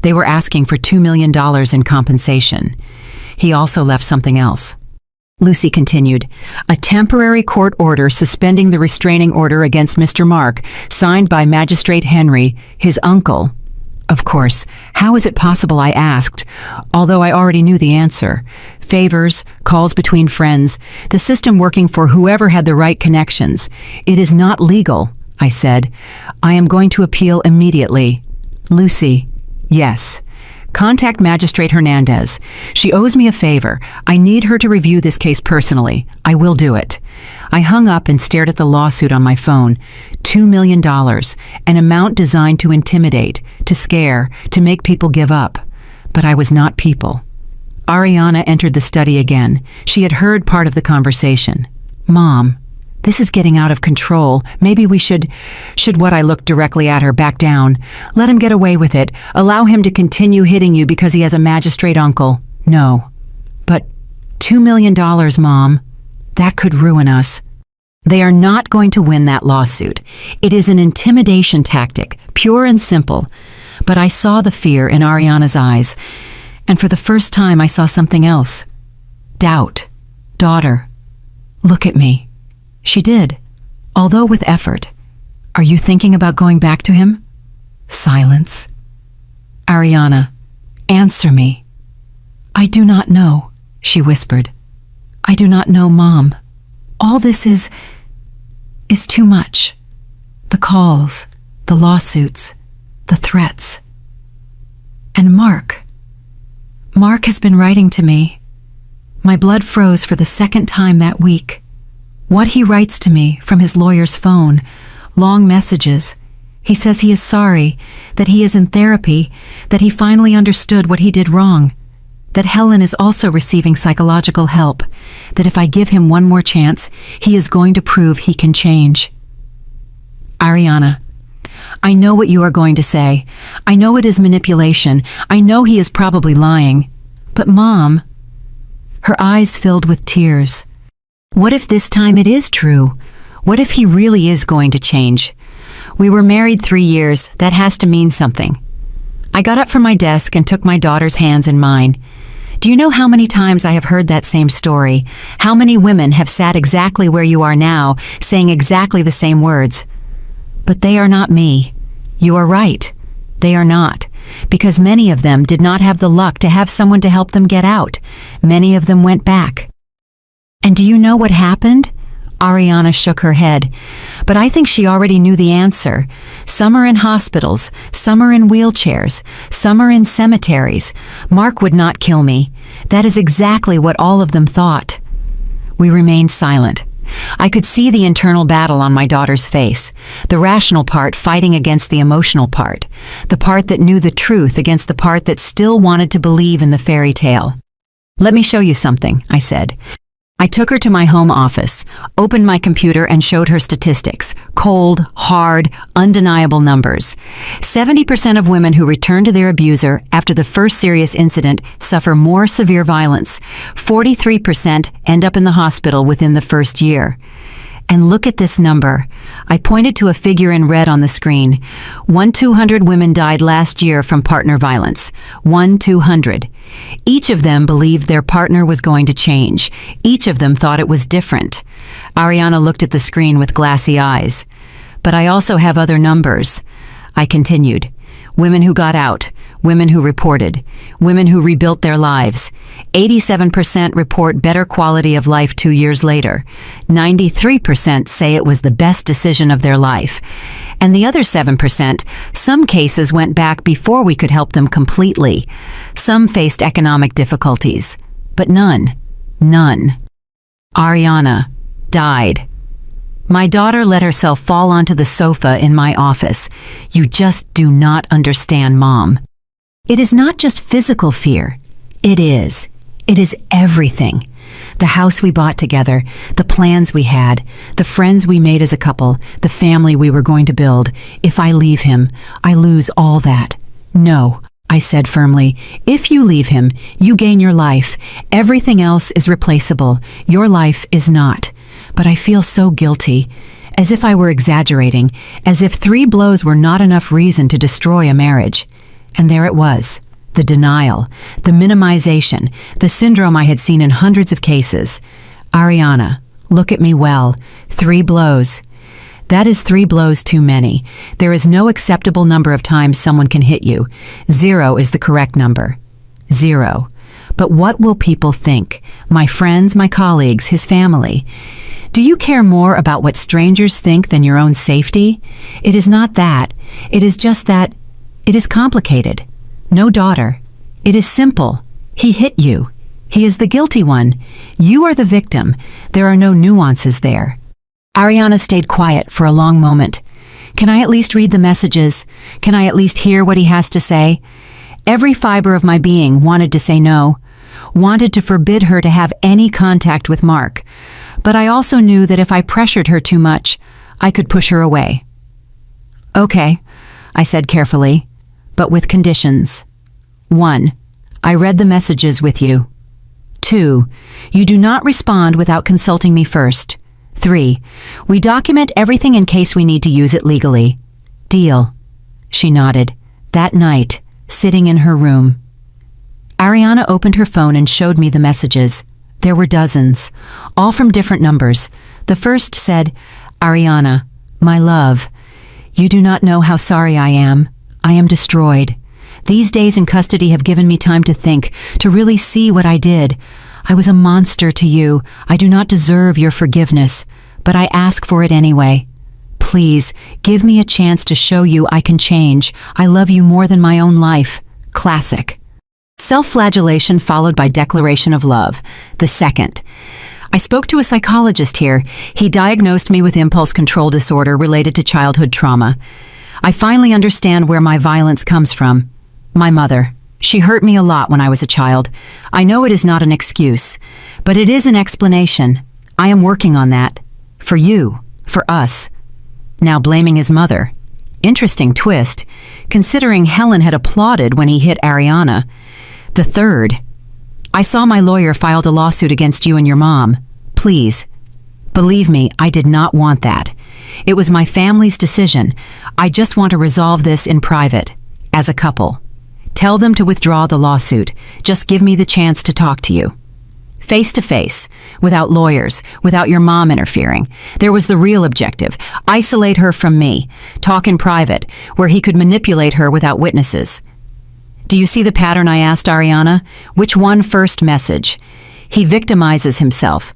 They were asking for $2 million in compensation. He also left something else. Lucy continued, a temporary court order suspending the restraining order against Mr. Mark, signed by Magistrate Henry, his uncle. Of course, how is it possible? I asked, although I already knew the answer. Favors, calls between friends, the system working for whoever had the right connections. It is not legal, I said. I am going to appeal immediately. Lucy, yes. Contact Magistrate Hernandez. She owes me a favor. I need her to review this case personally. I will do it." I hung up and stared at the lawsuit on my phone. $2 million, an amount designed to intimidate, to scare, to make people give up. But I was not people. Ariana entered the study again. She had heard part of the conversation. "Mom, this is getting out of control. Maybe we should what?" I looked directly at her, back down. "Let him get away with it. Allow him to continue hitting you because he has a magistrate uncle." "No." "But $2 million, Mom. That could ruin us." They are not going to win that lawsuit. It is an intimidation tactic, pure and simple. But I saw the fear in Ariana's eyes. And for the first time, I saw something else. Doubt. "Daughter, look at me." She did, although with effort. "Are you thinking about going back to him?" Silence. "Ariana, answer me." "I do not know," she whispered. "I do not know, Mom. All this is too much. The calls, the lawsuits, the threats. And Mark has been writing to me." My blood froze for the second time that week. What he writes to me from his lawyer's phone, long messages. He says he is sorry, that he is in therapy, that he finally understood what he did wrong, that Helen is also receiving psychological help, that if I give him one more chance, he is going to prove he can change. Ariana, I know what you are going to say. I know it is manipulation. I know he is probably lying. But Mom, her eyes filled with tears. What if this time it is true? What if he really is going to change? We were married 3 years. That has to mean something. I got up from my desk and took my daughter's hands in mine. Do you know how many times I have heard that same story? How many women have sat exactly where you are now, saying exactly the same words? But they are not me. You are right. They are not. Because many of them did not have the luck to have someone to help them get out. Many of them went back. And do you know what happened? Ariana shook her head. But I think she already knew the answer. Some are in hospitals, some are in wheelchairs, some are in cemeteries. Mark would not kill me. That is exactly what all of them thought. We remained silent. I could see the internal battle on my daughter's face, the rational part fighting against the emotional part, the part that knew the truth against the part that still wanted to believe in the fairy tale. Let me show you something, I said. I took her to my home office, opened my computer and showed her statistics. Cold, hard, undeniable numbers. 70% of women who return to their abuser after the first serious incident suffer more severe violence. 43% end up in the hospital within the first year. And look at this number. I pointed to a figure in red on the screen. 1-200 women died last year from partner violence. 1-200. Each of them believed their partner was going to change. Each of them thought it was different. Ariana looked at the screen with glassy eyes. But I also have other numbers. I continued. Women who got out, women who reported, women who rebuilt their lives. 87% report better quality of life 2 years later. 93% say it was the best decision of their life. And the other 7%, some cases went back before we could help them completely. Some faced economic difficulties, but none. Ariana died. My daughter let herself fall onto the sofa in my office. You just do not understand, Mom. It is not just physical fear. It is everything. The house we bought together, the plans we had, the friends we made as a couple, the family we were going to build. If I leave him, I lose all that. No, I said firmly. If you leave him, you gain your life. Everything else is replaceable. Your life is not. But I feel so guilty, as if I were exaggerating, as if 3 blows were not enough reason to destroy a marriage. And there it was, the denial, the minimization, the syndrome I had seen in hundreds of cases. Ariana, look at me well. 3 blows. That is 3 blows too many. There is no acceptable number of times someone can hit you. 0 is the correct number. 0. But what will people think? My friends, my colleagues, his family. Do you care more about what strangers think than your own safety? It is not that. It is just that it is complicated. No daughter. It is simple. He hit you. He is the guilty one. You are the victim. There are no nuances there. Ariana stayed quiet for a long moment. Can I at least read the messages? Can I at least hear what he has to say? Every fiber of my being wanted to say no, wanted to forbid her to have any contact with Mark. But I also knew that if I pressured her too much, I could push her away. Okay, I said carefully, but with conditions. 1. I read the messages with you. 2. You do not respond without consulting me first. 3. We document everything in case we need to use it legally. Deal. She nodded. That night, sitting in her room. Ariana opened her phone and showed me the messages. There were dozens, all from different numbers. The first said, Ariana, my love, you do not know how sorry I am. I am destroyed. These days in custody have given me time to think, to really see what I did. I was a monster to you. I do not deserve your forgiveness, but I ask for it anyway. Please, give me a chance to show you I can change. I love you more than my own life. Classic. Self-flagellation followed by declaration of love. The second. I spoke to a psychologist here. He diagnosed me with impulse control disorder related to childhood trauma. I finally understand where my violence comes from. My mother. She hurt me a lot when I was a child. I know it is not an excuse, but it is an explanation. I am working on that. For you. For us. Now blaming his mother. Interesting twist, considering Helen had applauded when he hit Ariana. The third. I saw my lawyer filed a lawsuit against you and your mom. Please. Believe me, I did not want that. It was my family's decision. I just want to resolve this in private, as a couple. Tell them to withdraw the lawsuit. Just give me the chance to talk to you. Face to face, without lawyers, without your mom interfering. There was the real objective. Isolate her from me. Talk in private, where he could manipulate her without witnesses. Do you see the pattern I asked Ariana? Which one first message? He victimizes himself.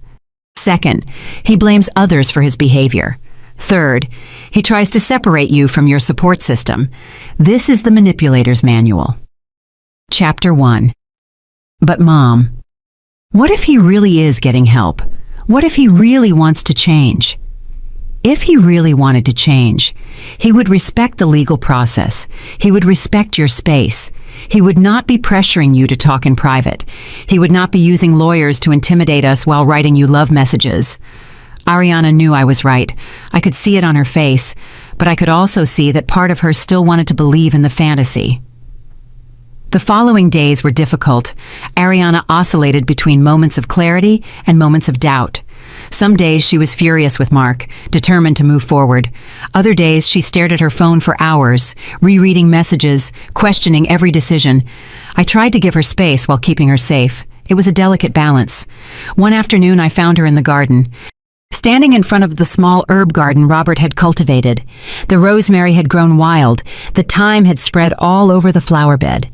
Second, he blames others for his behavior. Third, he tries to separate you from your support system. This is the manipulator's manual. Chapter 1. But Mom, what if he really is getting help? What if he really wants to change? If he really wanted to change, he would respect the legal process. He would respect your space. He would not be pressuring you to talk in private. He would not be using lawyers to intimidate us while writing you love messages. Ariana knew I was right. I could see it on her face, but I could also see that part of her still wanted to believe in the fantasy. The following days were difficult. Ariana oscillated between moments of clarity and moments of doubt. Some days she was furious with Mark, determined to move forward. Other days she stared at her phone for hours, rereading messages, questioning every decision. I tried to give her space while keeping her safe. It was a delicate balance. One afternoon I found her in the garden, standing in front of the small herb garden Robert had cultivated. The rosemary had grown wild. The thyme had spread all over the flower bed.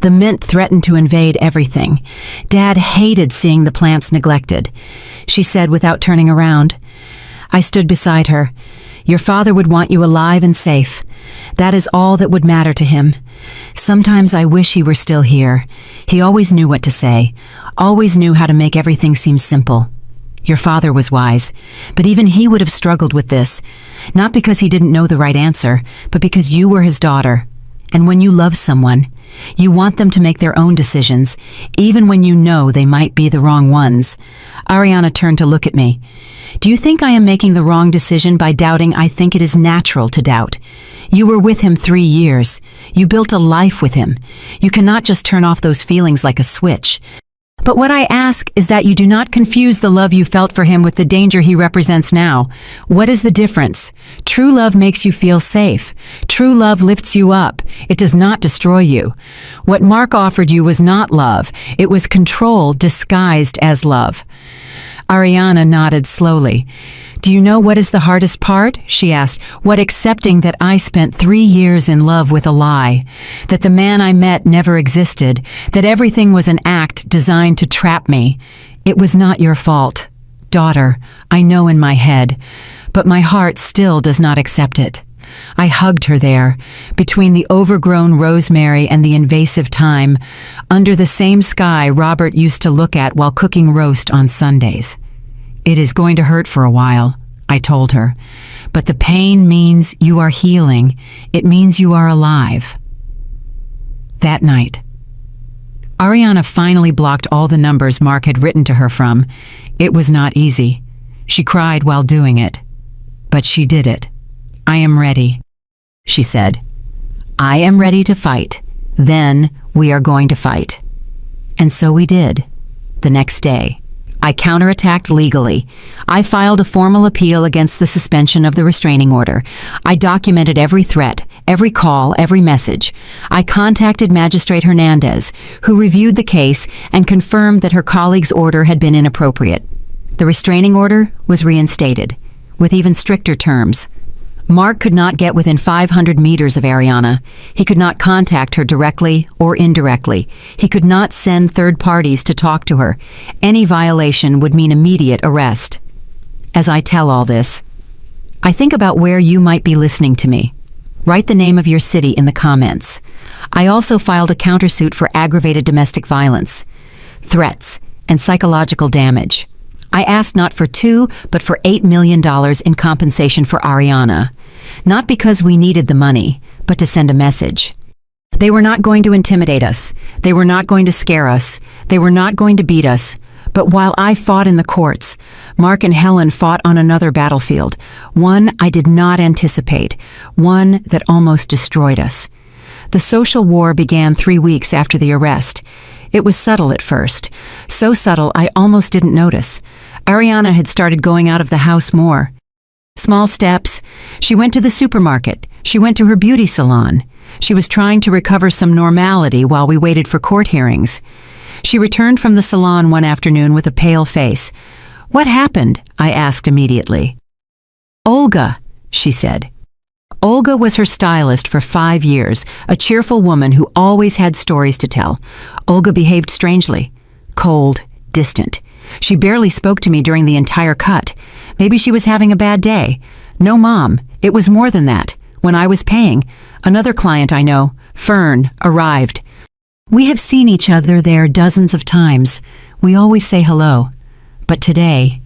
The mint threatened to invade everything. Dad hated seeing the plants neglected. She said without turning around. I stood beside her. Your father would want you alive and safe. That is all that would matter to him. Sometimes I wish he were still here. He always knew what to say, always knew how to make everything seem simple. Your father was wise, but even he would have struggled with this, not because he didn't know the right answer, but because you were his daughter. And when you love someone, you want them to make their own decisions, even when you know they might be the wrong ones. Ariana turned to look at me. Do you think I am making the wrong decision by doubting I think it is natural to doubt? You were with him 3 years. You built a life with him. You cannot just turn off those feelings like a switch. But what I ask is that you do not confuse the love you felt for him with the danger he represents now. What is the difference? True love makes you feel safe. True love lifts you up. It does not destroy you. What Mark offered you was not love. It was control disguised as love. Ariana nodded slowly. Do you know what is the hardest part? She asked. What accepting that I spent 3 years in love with a lie, that the man I met never existed, that everything was an act designed to trap me. It was not your fault. Daughter, I know in my head, but my heart still does not accept it. I hugged her there, between the overgrown rosemary and the invasive thyme, under the same sky Robert used to look at while cooking roast on Sundays. "It is going to hurt for a while," I told her, "but the pain means you are healing. It means you are alive." That night, Ariana finally blocked all the numbers Mark had written to her from. It was not easy. She cried while doing it. But she did it. "I am ready," she said. "I am ready to fight. Then we are going to fight." And so we did. The next day, I counterattacked legally. I filed a formal appeal against the suspension of the restraining order. I documented every threat, every call, every message. I contacted Magistrate Hernandez, who reviewed the case and confirmed that her colleague's order had been inappropriate. The restraining order was reinstated, with even stricter terms. Mark could not get within 500 meters of Ariana. He could not contact her directly or indirectly. He could not send third parties to talk to her. Any violation would mean immediate arrest. As I tell all this, I think about where you might be listening to me. Write the name of your city in the comments. I also filed a countersuit for aggravated domestic violence, threats, and psychological damage. I asked not for $2, but for $8 million in compensation for Ariana. Not because we needed the money, but to send a message. They were not going to intimidate us. They were not going to scare us. They were not going to beat us. But while I fought in the courts, Mark and Helen fought on another battlefield, one I did not anticipate, one that almost destroyed us. The social war began 3 weeks after the arrest. It was subtle at first, so subtle I almost didn't notice. Ariana had started going out of the house more. Small steps. She went to the supermarket. She went to her beauty salon. She was trying to recover some normality while we waited for court hearings. She returned from the salon one afternoon with a pale face. "What happened?" I asked immediately. "Olga," she said. Olga was her stylist for 5 years, a cheerful woman who always had stories to tell. Olga behaved strangely, cold, distant. She barely spoke to me during the entire cut. Maybe she was having a bad day. No, Mom, it was more than that. When I was paying, another client I know, Fern, arrived. We have seen each other there dozens of times. We always say hello. But today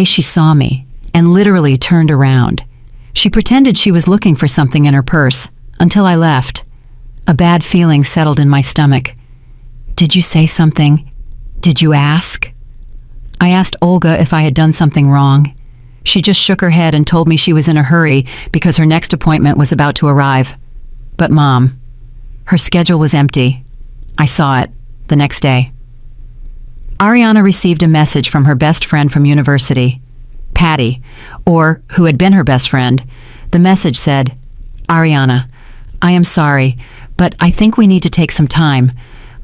she saw me and literally turned around. She pretended she was looking for something in her purse, until I left. A bad feeling settled in my stomach. "Did you say something? Did you ask?" I asked Olga if I had done something wrong. She just shook her head and told me she was in a hurry because her next appointment was about to arrive. But Mom, her schedule was empty. I saw it the next day. Ariana received a message from her best friend from university, Patty, or who had been her best friend. The message said, "Ariana, I am sorry, but I think we need to take some time.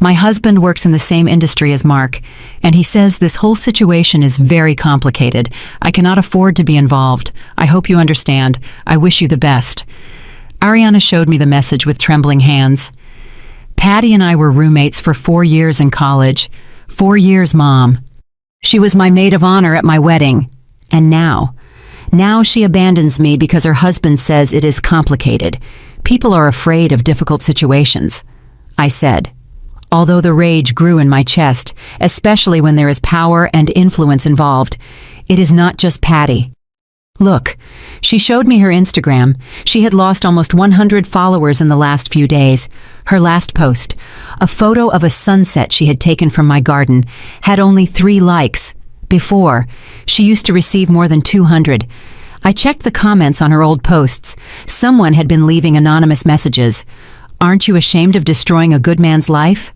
My husband works in the same industry as Mark, and he says this whole situation is very complicated. I cannot afford to be involved. I hope you understand. I wish you the best." Ariana showed me the message with trembling hands. Patty and I were roommates for 4 years in college. 4 years, Mom. She was my maid of honor at my wedding. And now she abandons me because her husband says it is complicated. People are afraid of difficult situations, I said, although the rage grew in my chest, especially when there is power and influence involved. It is not just Patty. Look, she showed me her Instagram. She had lost almost 100 followers in the last few days. Her last post, a photo of a sunset she had taken from my garden, had only 3 likes. Before, she used to receive more than 200. I checked the comments on her old posts. Someone had been leaving anonymous messages. "Aren't you ashamed of destroying a good man's life?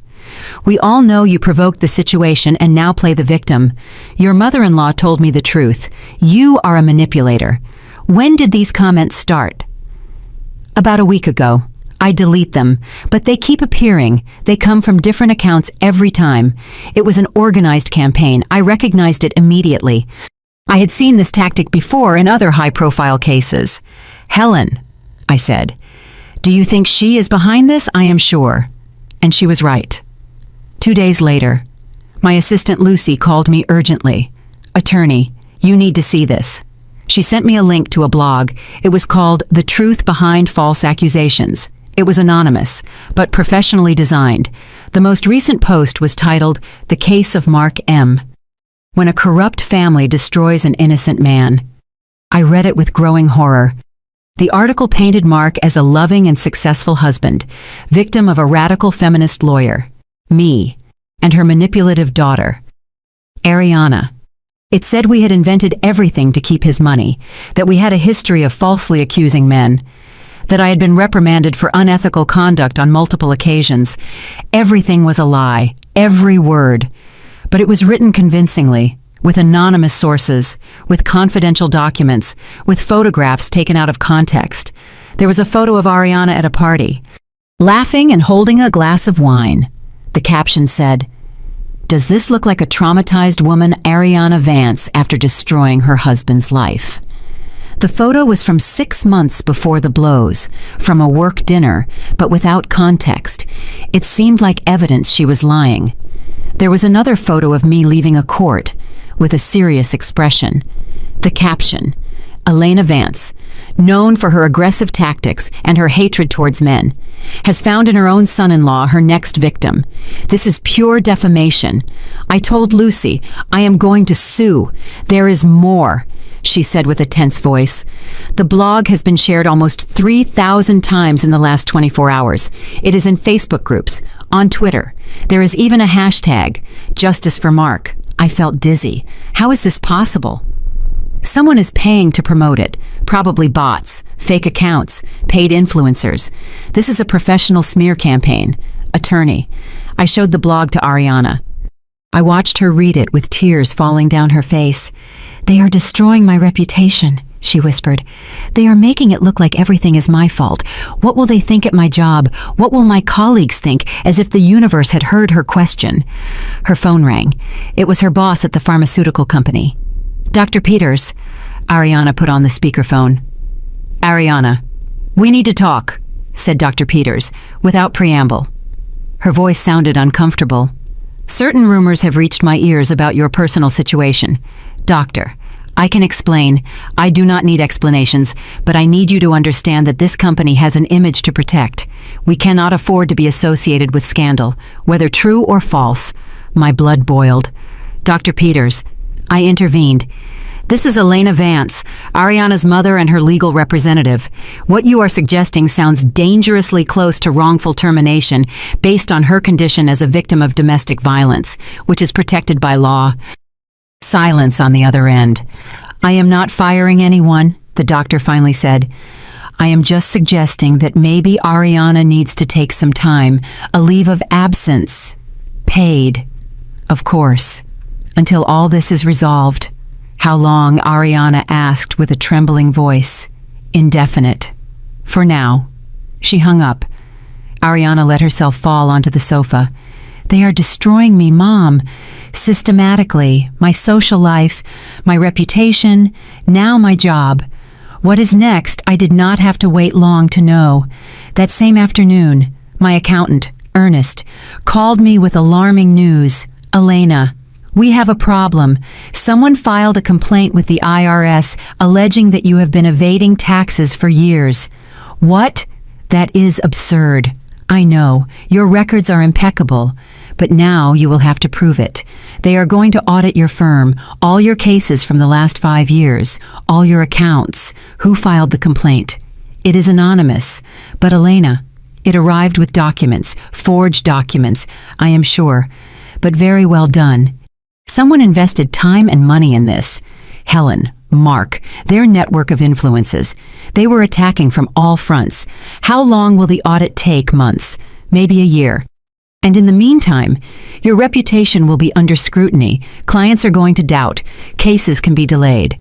We all know you provoked the situation and now play the victim. Your mother-in-law told me the truth. You are a manipulator. When did these comments start?" "About a week ago. I delete them, but they keep appearing. They come from different accounts every time. It was an organized campaign. I recognized it immediately. I had seen this tactic before in other high-profile cases. Helen," I said, "do you think she is behind this? I am sure." And she was right. 2 days later, my assistant Lucy called me urgently. "Attorney, you need to see this." She sent me a link to a blog. It was called The Truth Behind False Accusations. It was anonymous, but professionally designed. The most recent post was titled, The Case of Mark M. When a corrupt family destroys an innocent man. I read it with growing horror. The article painted Mark as a loving and successful husband, victim of a radical feminist lawyer, me, and her manipulative daughter, Ariana. It said we had invented everything to keep his money, that we had a history of falsely accusing men, that I had been reprimanded for unethical conduct on multiple occasions. Everything was a lie, every word. But it was written convincingly, with anonymous sources, with confidential documents, with photographs taken out of context. There was a photo of Ariana at a party, laughing and holding a glass of wine. The caption said, "Does this look like a traumatized woman, Ariana Vance, after destroying her husband's life?" The photo was from 6 months before the blows, from a work dinner, but without context. It seemed like evidence she was lying. There was another photo of me leaving a court, with a serious expression. The caption, Elena Vance, known for her aggressive tactics and her hatred towards men, has found in her own son-in-law her next victim. This is pure defamation. I told Lucy, I am going to sue. There is more, she said with a tense voice. The blog has been shared almost 3,000 times in the last 24 hours. It is in Facebook groups, on Twitter. There is even a hashtag, Justice for Mark. I felt dizzy. How is this possible? Someone is paying to promote it, probably bots, fake accounts, paid influencers. This is a professional smear campaign. Attorney. I showed the blog to Ariana. I watched her read it with tears falling down her face. "They are destroying my reputation," she whispered. "They are making it look like everything is my fault. What will they think at my job? What will my colleagues think?" As if the universe had heard her question. Her phone rang. It was her boss at the pharmaceutical company. "Dr. Peters," Ariana put on the speakerphone. "Ariana, we need to talk," said Dr. Peters, without preamble. Her voice sounded uncomfortable. "Certain rumors have reached my ears about your personal situation. Doctor, I can explain. I do not need explanations, but I need you to understand that this company has an image to protect. We cannot afford to be associated with scandal, whether true or false." My blood boiled. "Dr. Peters," I intervened. "This is Elena Vance, Ariana's mother and her legal representative. What you are suggesting sounds dangerously close to wrongful termination based on her condition as a victim of domestic violence, which is protected by law." Silence on the other end. "I am not firing anyone," the doctor finally said. "I am just suggesting that maybe Ariana needs to take some time, a leave of absence. Paid, of course, until all this is resolved." "How long?" Ariana asked with a trembling voice. "Indefinite. For now." She hung up. Ariana let herself fall onto the sofa. "They are destroying me, Mom. Systematically. My social life, my reputation, now my job. What is next, I did not have to wait long to know. That same afternoon, my accountant, Ernest, called me with alarming news. "Elena, we have a problem. Someone filed a complaint with the IRS alleging that you have been evading taxes for years." "What? That is absurd. I know, your records are impeccable, but now you will have to prove it. They are going to audit your firm, all your cases from the last 5 years, all your accounts. Who filed the complaint? It is anonymous. But Elena, it arrived with documents, forged documents, I am sure, but very well done. Someone invested time and money in this. Helen, Mark, their network of influences. They were attacking from all fronts. How long will the audit take? Months, maybe a year. And in the meantime, your reputation will be under scrutiny. Clients are going to doubt. Cases can be delayed."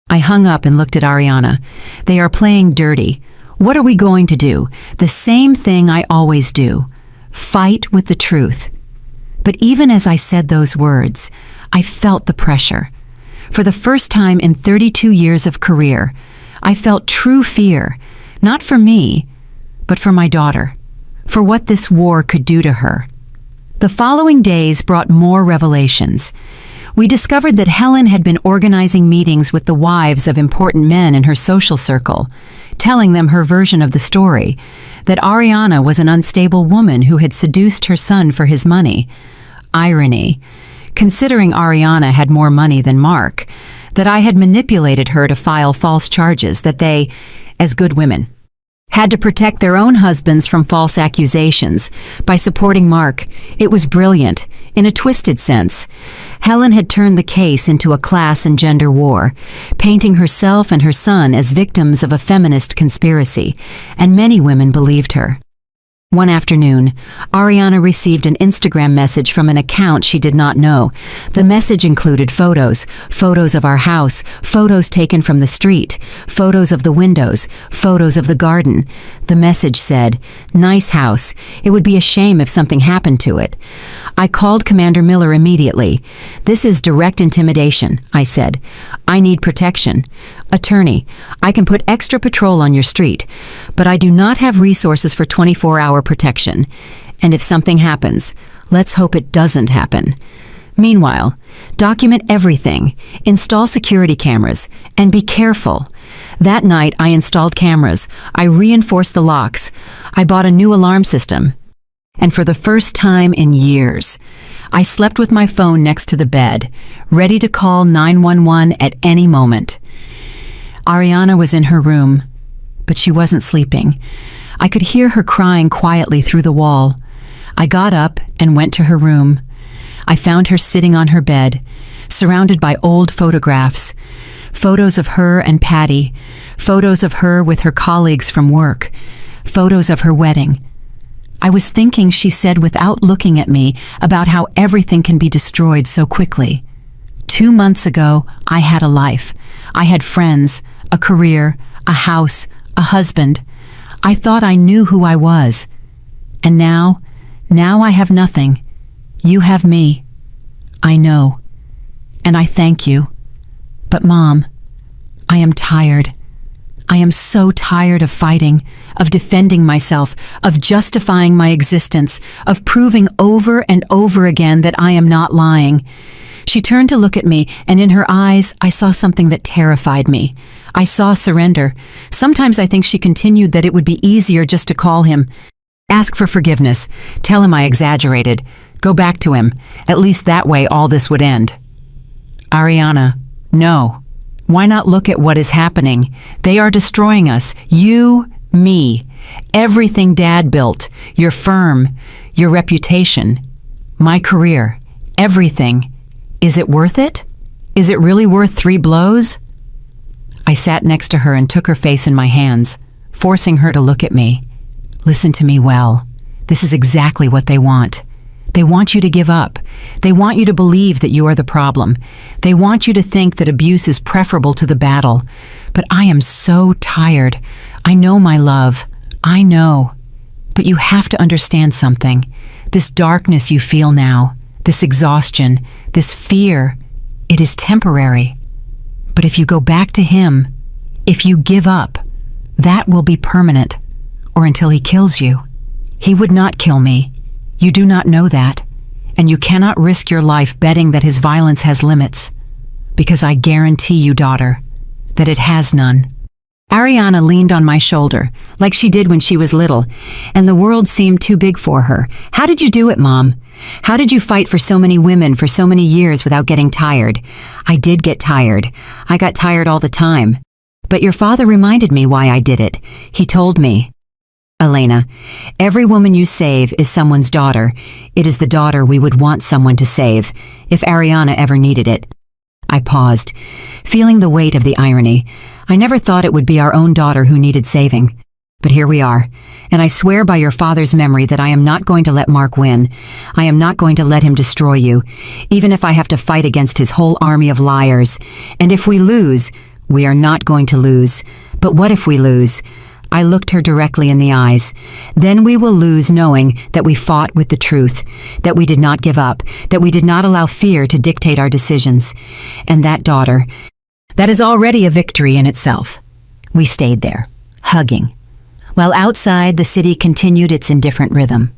I hung up and looked at Ariana. "They are playing dirty. What are we going to do? The same thing I always do. Fight with the truth." But even as I said those words, I felt the pressure. For the first time in 32 years of career, I felt true fear, not for me, but for my daughter, for what this war could do to her. The following days brought more revelations. We discovered that Helen had been organizing meetings with the wives of important men in her social circle, telling them her version of the story, that Ariana was an unstable woman who had seduced her son for his money. Irony, considering Ariana had more money than Mark, that I had manipulated her to file false charges, that they, as good women, had to protect their own husbands from false accusations by supporting Mark. It was brilliant, in a twisted sense. Helen had turned the case into a class and gender war, painting herself and her son as victims of a feminist conspiracy, and many women believed her. One afternoon, Ariana received an Instagram message from an account she did not know. The message included photos of our house, photos taken from the street, photos of the windows, photos of the garden. The message said, "Nice house. It would be a shame if something happened to it." I called Commander Miller immediately. "This is direct intimidation," I said. "I need protection. Attorney, I can put extra patrol on your street, but I do not have resources for 24-hour protection. And if something happens, let's hope it doesn't happen. Meanwhile, document everything, install security cameras, and be careful." That night, I installed cameras. I reinforced the locks. I bought a new alarm system. And for the first time in years, I slept with my phone next to the bed, ready to call 911 at any moment. Ariana was in her room, but she wasn't sleeping. I could hear her crying quietly through the wall. I got up and went to her room. I found her sitting on her bed, surrounded by old photographs. Photos of her and Patty, photos of her with her colleagues from work, photos of her wedding. I was thinking, she said without looking at me, about how everything can be destroyed so quickly. 2 months ago, I had a life. I had friends, a career, a house, a husband. I thought I knew who I was. And now I have nothing. You have me. I know. And I thank you. But Mom, I am tired. I am so tired of fighting, of defending myself, of justifying my existence, of proving over and over again that I am not lying. She turned to look at me, and in her eyes, I saw something that terrified me. I saw surrender. Sometimes I think she continued that it would be easier just to call him. Ask for forgiveness. Tell him I exaggerated. Go back to him. At least that way all this would end. Ariana, no. Why not look at what is happening? They are destroying us. You, me, everything Dad built, your firm, your reputation, my career, everything. Is it worth it? Is it really worth 3 blows? I sat next to her and took her face in my hands, forcing her to look at me. Listen to me well. This is exactly what they want. They want you to give up. They want you to believe that you are the problem. They want you to think that abuse is preferable to the battle. But I am so tired. I know, my love. I know. But you have to understand something. This darkness you feel now, this exhaustion, this fear, it is temporary. But if you go back to him, if you give up, that will be permanent, or until he kills you. He would not kill me. You do not know that, and you cannot risk your life betting that his violence has limits, because I guarantee you, daughter, that it has none. Ariana leaned on my shoulder, like she did when she was little, and the world seemed too big for her. How did you do it, Mom? How did you fight for so many women for so many years without getting tired? I did get tired. I got tired all the time. But your father reminded me why I did it. He told me, Elena, every woman you save is someone's daughter. It is the daughter we would want someone to save, if Ariana ever needed it. I paused, feeling the weight of the irony. I never thought it would be our own daughter who needed saving. But here we are, and I swear by your father's memory that I am not going to let Mark win. I am not going to let him destroy you, even if I have to fight against his whole army of liars. And if we lose, we are not going to lose. But what if we lose? I looked her directly in the eyes. Then we will lose knowing that we fought with the truth, that we did not give up, that we did not allow fear to dictate our decisions. And that, daughter, that is already a victory in itself. We stayed there, hugging, while outside the city continued its indifferent rhythm.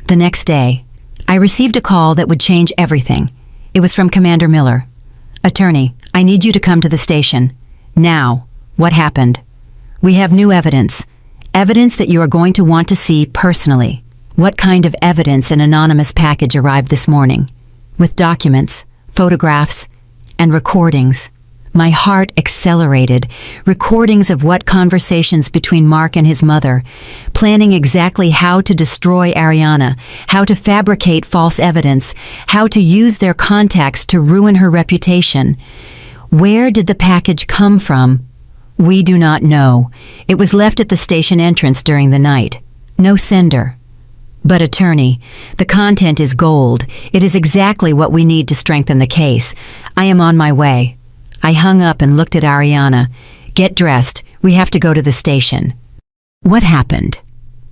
The next day, I received a call that would change everything. It was from Commander Miller. Attorney, I need you to come to the station. Now. What happened? We have new evidence. Evidence that you are going to want to see personally. What kind of evidence? An anonymous package arrived this morning, with documents, photographs, and recordings. My heart accelerated. Recordings of what conversations between Mark and his mother, planning exactly how to destroy Ariana, how to fabricate false evidence, how to use their contacts to ruin her reputation. Where did the package come from? We do not know. It was left at the station entrance during the night. No sender. But attorney, the content is gold. It is exactly what we need to strengthen the case. I am on my way. I hung up and looked at Ariana. Get dressed. We have to go to the station. What happened?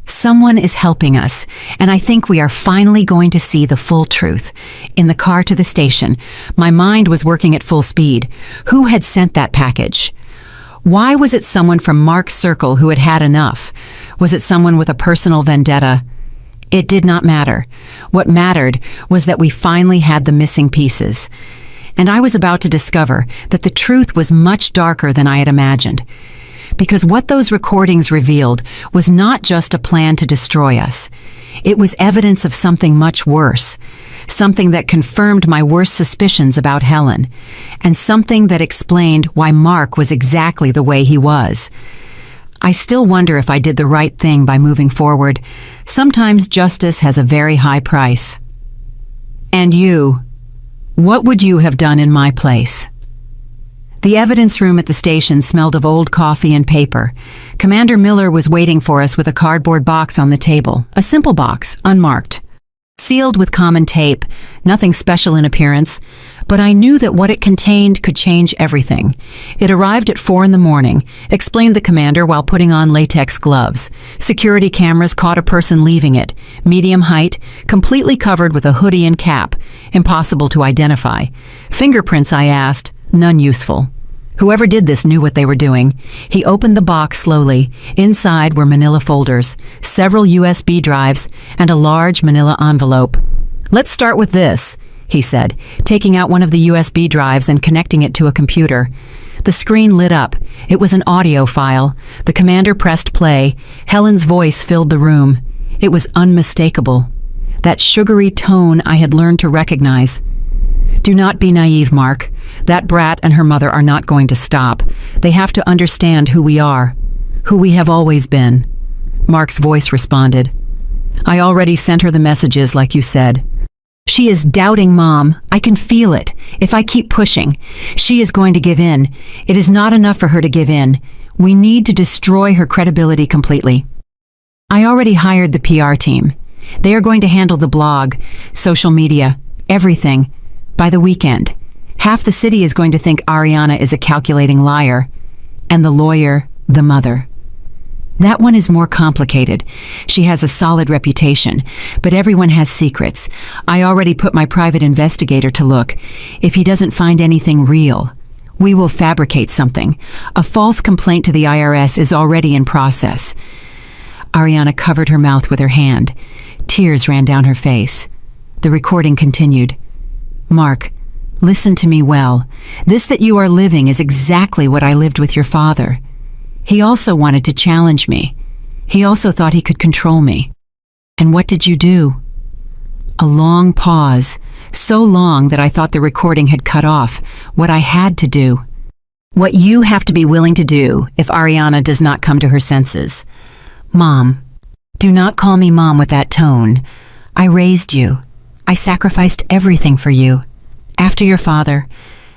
Someone is helping us, and I think we are finally going to see the full truth. In the car to the station, my mind was working at full speed. Who had sent that package? Why was it someone from Mark's circle who had had enough? Was it someone with a personal vendetta? It did not matter. What mattered was that we finally had the missing pieces. And I was about to discover that the truth was much darker than I had imagined. Because what those recordings revealed was not just a plan to destroy us. It was evidence of something much worse. Something that confirmed my worst suspicions about Helen. And something that explained why Mark was exactly the way he was. I still wonder if I did the right thing by moving forward. Sometimes justice has a very high price. And you, what would you have done in my place? The evidence room at the station smelled of old coffee and paper. Commander Miller was waiting for us with a cardboard box on the table, a simple box, unmarked. Sealed with common tape, nothing special in appearance, but I knew that what it contained could change everything. It arrived at 4 a.m, explained the commander while putting on latex gloves. Security cameras caught a person leaving it, medium height, completely covered with a hoodie and cap, impossible to identify. Fingerprints, I asked, none useful. Whoever did this knew what they were doing. He opened the box slowly. Inside were manila folders, several USB drives, and a large manila envelope. Let's start with this, he said, taking out one of the USB drives and connecting it to a computer. The screen lit up. It was an audio file. The commander pressed play. Helen's voice filled the room. It was unmistakable. That sugary tone I had learned to recognize. Do not be naive, Mark. That brat and her mother are not going to stop. They have to understand who we are, who we have always been. Mark's voice responded. I already sent her the messages like you said. She is doubting, Mom. I can feel it. If I keep pushing, she is going to give in. It is not enough for her to give in. We need to destroy her credibility completely. I already hired the PR team. They are going to handle the blog, social media, everything. By the weekend, half the city is going to think Ariana is a calculating liar, and the lawyer, the mother. That one is more complicated. She has a solid reputation, but everyone has secrets. I already put my private investigator to look. If he doesn't find anything real, we will fabricate something. A false complaint to the IRS is already in process. Ariana covered her mouth with her hand. Tears ran down her face. The recording continued. Mark, listen to me well. This that you are living is exactly what I lived with your father. He also wanted to challenge me. He also thought he could control me. And what did you do? A long pause, so long that I thought the recording had cut off. What I had to do. What you have to be willing to do if Ariana does not come to her senses. Mom, do not call me Mom with that tone. I raised you. I sacrificed everything for you. After your father,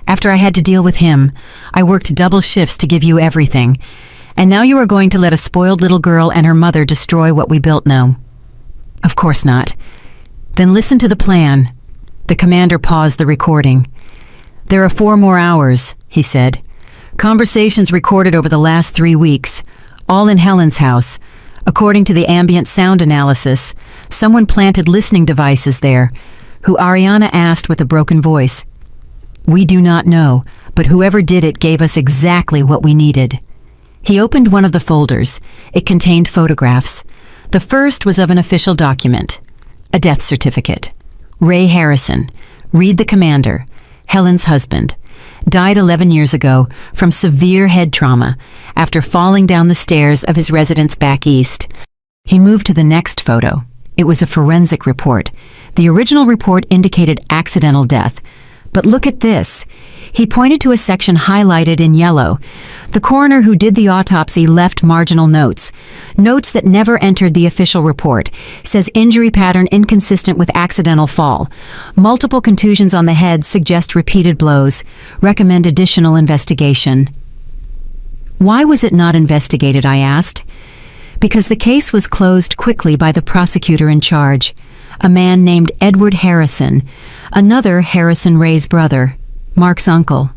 after I had to deal with him, I worked double shifts to give you everything. And now you are going to let a spoiled little girl and her mother destroy what we built now? Of course not. Then listen to the plan. The commander paused the recording. There are 4 more hours, he said. Conversations recorded over the last 3 weeks, all in Helen's house. According to the ambient sound analysis, someone planted listening devices there, who Ariana asked with a broken voice. We do not know, but whoever did it gave us exactly what we needed. He opened one of the folders. It contained photographs. The first was of an official document, a death certificate. Ray Harrison, Read the commander, Helen's husband, died 11 years ago from severe head trauma after falling down the stairs of his residence back east. He moved to the next photo. It was a forensic report. The original report indicated accidental death. But look at this. He pointed to a section highlighted in yellow. The coroner who did the autopsy left marginal notes. Notes that never entered the official report. Says injury pattern inconsistent with accidental fall. Multiple contusions on the head suggest repeated blows. Recommend additional investigation. Why was it not investigated, I asked. Because the case was closed quickly by the prosecutor in charge, a man named Edward Harrison, another Harrison Ray's brother, Mark's uncle.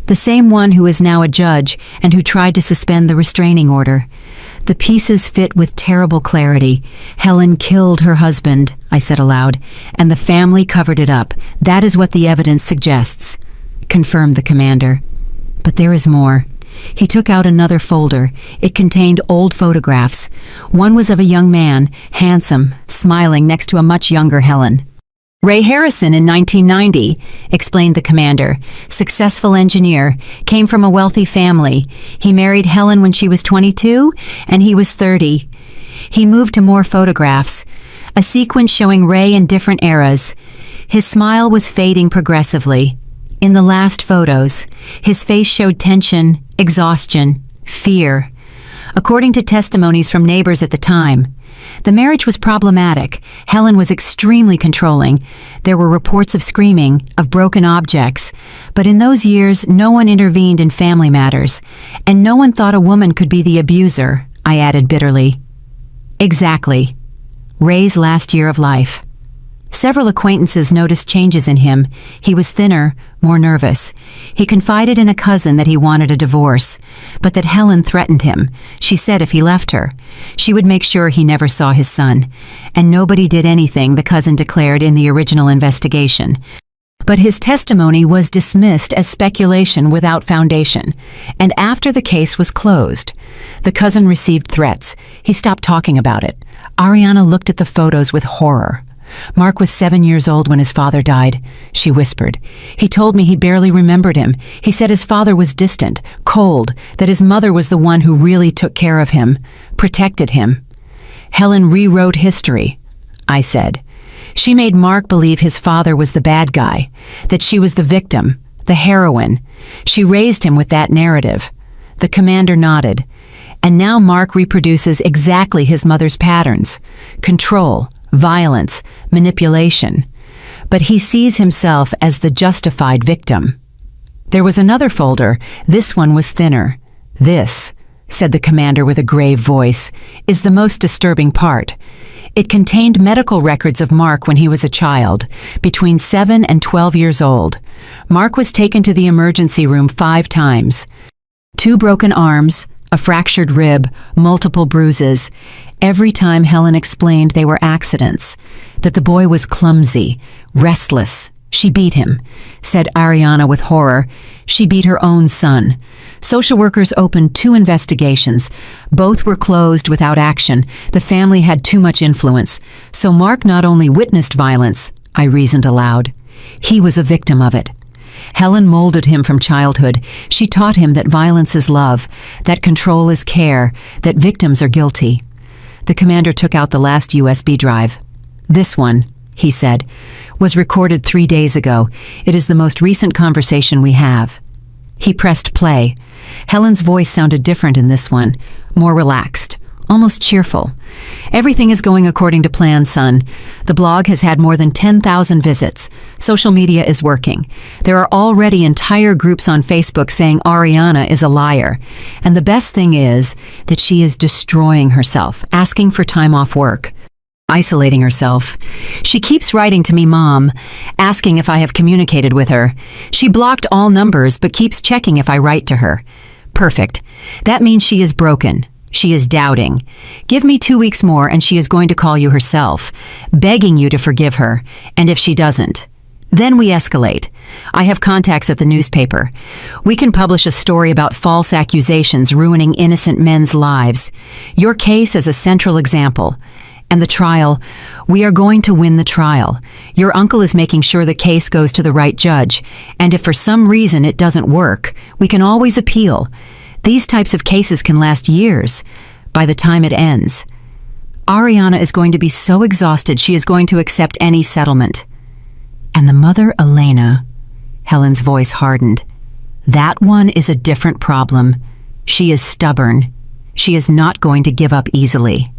The same one who is now a judge and who tried to suspend the restraining order. The pieces fit with terrible clarity. Helen killed her husband, I said aloud, and the family covered it up. That is what the evidence suggests, confirmed the commander. But there is more. He took out another folder. It contained old photographs. One was of a young man, handsome, smiling next to a much younger Helen. Ray Harrison in 1990, explained the commander, successful engineer, came from a wealthy family. He married Helen when she was 22 and he was 30. He moved to more photographs, a sequence showing Ray in different eras. His smile was fading progressively. In the last photos, his face showed tension, exhaustion, fear. According to testimonies from neighbors at the time, the marriage was problematic. Helen was extremely controlling. There were reports of screaming, of broken objects. But in those years, no one intervened in family matters. And no one thought a woman could be the abuser, I added bitterly. Exactly. Ray's last year of life. Several acquaintances noticed changes in him. He was thinner, more nervous. He confided in a cousin that he wanted a divorce, but that Helen threatened him. She said if he left her, she would make sure he never saw his son. And nobody did anything, the cousin declared in the original investigation. But his testimony was dismissed as speculation without foundation. And after the case was closed, the cousin received threats. He stopped talking about it. Ariana looked at the photos with horror. Mark was 7 years old when his father died, she whispered. He told me he barely remembered him. He said his father was distant, cold, that his mother was the one who really took care of him, protected him. Helen rewrote history, I said. She made Mark believe his father was the bad guy, that she was the victim, the heroine. She raised him with that narrative. The commander nodded. And now Mark reproduces exactly his mother's patterns. Control, violence, manipulation. But he sees himself as the justified victim. There was another folder. This one was thinner. This, said the commander with a grave voice, is the most disturbing part. It contained medical records of Mark when he was a child, between 7 and 12 years old. Mark was taken to the emergency room 5 times. 2 broken arms, a fractured rib, multiple bruises. Every time Helen explained they were accidents, that the boy was clumsy, restless. She beat him, said Ariana with horror. She beat her own son. Social workers opened 2 investigations. Both were closed without action. The family had too much influence. So Mark not only witnessed violence, I reasoned aloud, he was a victim of it. Helen molded him from childhood. She taught him that violence is love, that control is care, that victims are guilty. The commander took out the last USB drive. This one, he said, was recorded 3 days ago. It is the most recent conversation we have. He pressed play. Helen's voice sounded different in this one, more relaxed, almost cheerful. Everything is going according to plan, son. The blog has had more than 10,000 visits. Social media is working. There are already entire groups on Facebook saying Ariana is a liar. And the best thing is that she is destroying herself, asking for time off work, isolating herself. She keeps writing to me, Mom, asking if I have communicated with her. She blocked all numbers but keeps checking if I write to her. Perfect. That means she is broken. She is doubting. Give me 2 weeks more and she is going to call you herself, begging you to forgive her. And if she doesn't, then we escalate. I have contacts at the newspaper. We can publish a story about false accusations ruining innocent men's lives. Your case is a central example. And the trial, we are going to win the trial. Your uncle is making sure the case goes to the right judge, and if for some reason it doesn't work, we can always appeal. These types of cases can last years by the time it ends. Ariana is going to be so exhausted she is going to accept any settlement. And the mother, Elena, Helen's voice hardened. That one is a different problem. She is stubborn. She is not going to give up easily.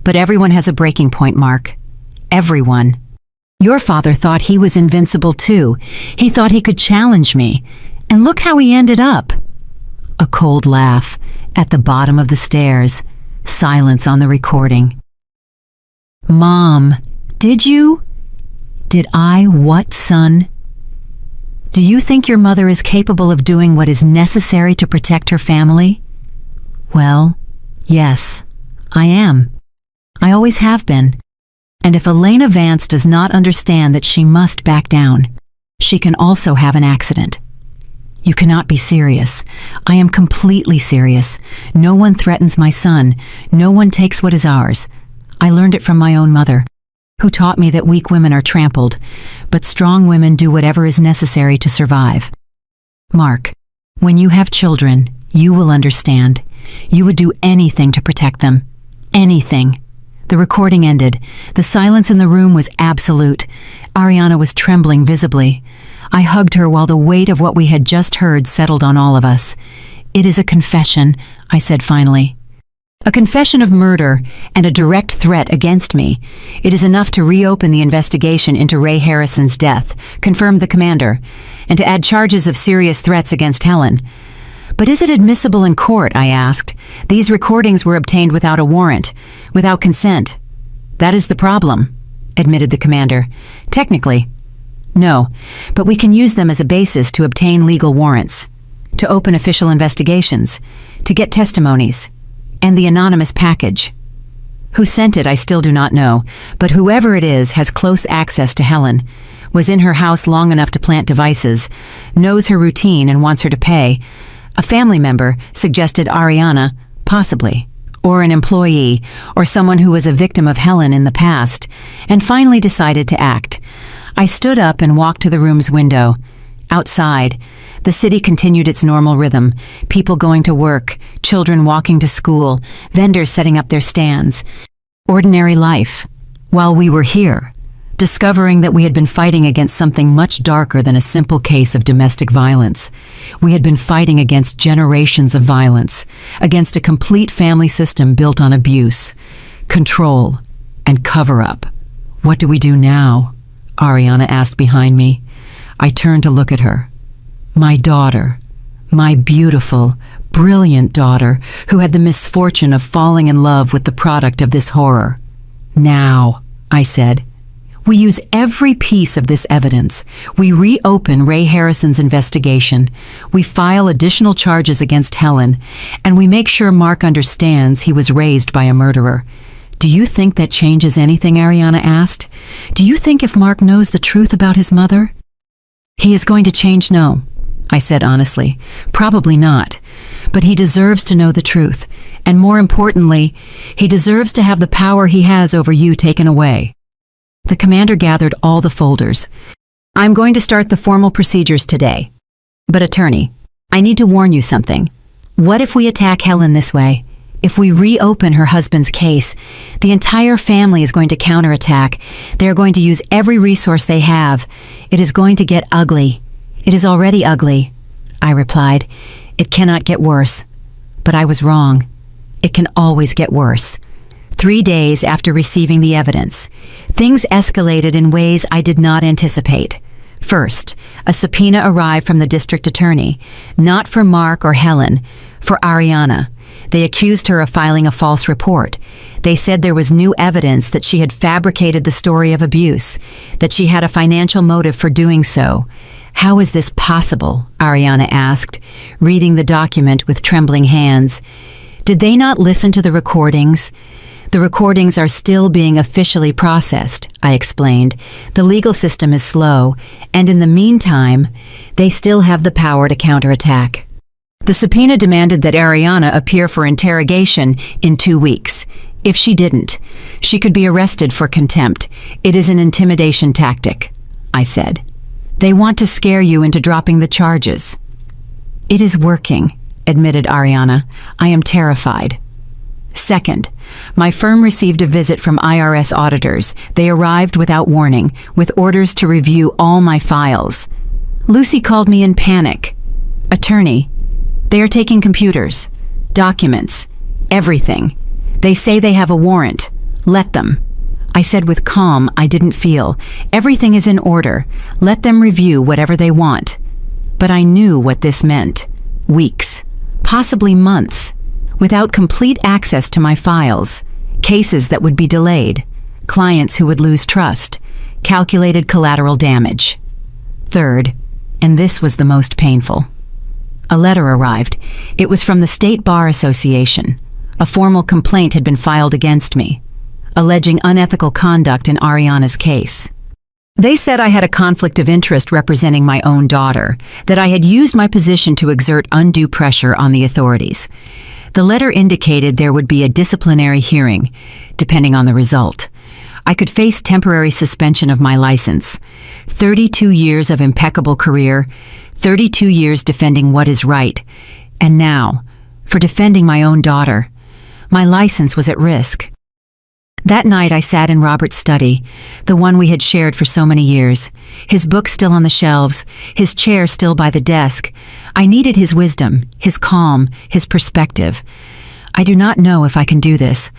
But everyone has a breaking point, Mark. Everyone. Your father thought he was invincible too. He thought he could challenge me. And look how he ended up. A cold laugh at the bottom of the stairs. Silence on the recording. Mom, did you? Did I what, son? Do you think your mother is capable of doing what is necessary to protect her family? Well, yes, I am. I always have been. And if Elena Vance does not understand that she must back down, she can also have an accident. You cannot be serious. I am completely serious. No one threatens my son. No one takes what is ours. I learned it from my own mother, who taught me that weak women are trampled, but strong women do whatever is necessary to survive. Mark, when you have children, you will understand. You would do anything to protect them. Anything. The recording ended. The silence in the room was absolute. Ariana was trembling visibly. I hugged her while the weight of what we had just heard settled on all of us. It is a confession, I said finally. A confession of murder and a direct threat against me. It is enough to reopen the investigation into Ray Harrison's death, confirmed the commander, and to add charges of serious threats against Helen. But is it admissible in court, I asked. These recordings were obtained without a warrant, without consent. That is the problem, admitted the commander. Technically, no, but we can use them as a basis to obtain legal warrants, to open official investigations, to get testimonies, and the anonymous package. Who sent it I still do not know, but whoever it is has close access to Helen, was in her house long enough to plant devices, knows her routine and wants her to pay. A family member suggested Ariana, possibly, or an employee, or someone who was a victim of Helen in the past, and finally decided to act. I stood up and walked to the room's window. Outside, the city continued its normal rhythm, people going to work, children walking to school, vendors setting up their stands. Ordinary life. While we were here, discovering that we had been fighting against something much darker than a simple case of domestic violence. We had been fighting against generations of violence, against a complete family system built on abuse, control, and cover-up. What do we do now? Ariana asked behind me. I turned to look at her. My daughter, my beautiful, brilliant daughter, who had the misfortune of falling in love with the product of this horror. Now, I said, we use every piece of this evidence. We reopen Ray Harrison's investigation. We file additional charges against Helen, and we make sure Mark understands he was raised by a murderer. Do you think that changes anything, Ariana asked? Do you think if Mark knows the truth about his mother? He is going to change, no, I said honestly. Probably not. But he deserves to know the truth. And more importantly, he deserves to have the power he has over you taken away. The commander gathered all the folders. I'm going to start the formal procedures today. But attorney, I need to warn you something. What if we attack Helen this way? If we reopen her husband's case, the entire family is going to counterattack. They are going to use every resource they have. It is going to get ugly. It is already ugly, I replied. It cannot get worse. But I was wrong. It can always get worse. 3 days after receiving the evidence, things escalated in ways I did not anticipate. First, a subpoena arrived from the district attorney, not for Mark or Helen, for Ariana. They accused her of filing a false report. They said there was new evidence that she had fabricated the story of abuse, that she had a financial motive for doing so. How is this possible? Ariana asked, reading the document with trembling hands. Did they not listen to the recordings? The recordings are still being officially processed, I explained. The legal system is slow, and in the meantime, they still have the power to counterattack. The subpoena demanded that Ariana appear for interrogation in 2 weeks. If she didn't, she could be arrested for contempt. It is an intimidation tactic, I said. They want to scare you into dropping the charges. It is working, admitted Ariana. I am terrified. Second, my firm received a visit from IRS auditors. They arrived without warning, with orders to review all my files. Lucy called me in panic. Attorney, they are taking computers, documents, everything. They say they have a warrant. Let them. I said with calm I didn't feel. Everything is in order. Let them review whatever they want. But I knew what this meant. Weeks, possibly months, without complete access to my files, cases that would be delayed, clients who would lose trust, calculated collateral damage. Third, and this was the most painful. A letter arrived. It was from the State Bar Association. A formal complaint had been filed against me, alleging unethical conduct in Ariana's case. They said I had a conflict of interest representing my own daughter, that I had used my position to exert undue pressure on the authorities. The letter indicated there would be a disciplinary hearing, depending on the result. I could face temporary suspension of my license. 32 years of impeccable career, 32 years defending what is right, and now, for defending my own daughter, my license was at risk. That night I sat in Robert's study, the one we had shared for so many years, his books still on the shelves, his chair still by the desk. I needed his wisdom, his calm, his perspective. I do not know if I can do this.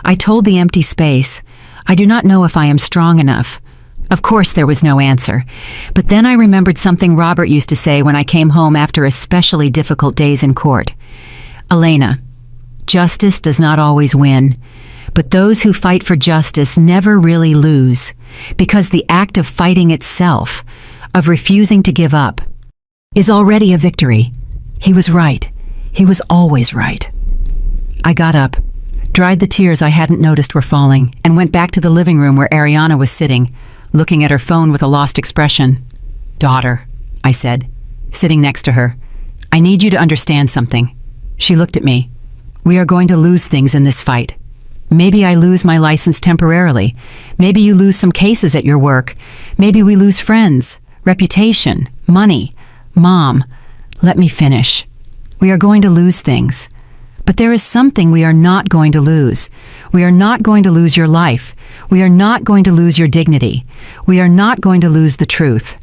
I told the empty space, I do not know if I am strong enough. Of course there was no answer, but then I remembered something Robert used to say when I came home after especially difficult days in court. Elena, justice does not always win, but those who fight for justice never really lose, because the act of fighting itself, of refusing to give up, is already a victory. He was right. He was always right. I got up, dried the tears I hadn't noticed were falling, and went back to the living room where Ariana was sitting, looking at her phone with a lost expression. Daughter, I said, sitting next to her, I need you to understand something. She looked at me. We are going to lose things in this fight. Maybe I lose my license temporarily. Maybe you lose some cases at your work. Maybe we lose friends, reputation, money. Mom, let me finish. We are going to lose things. But there is something we are not going to lose. We are not going to lose your life. We are not going to lose your dignity. We are not going to lose the truth.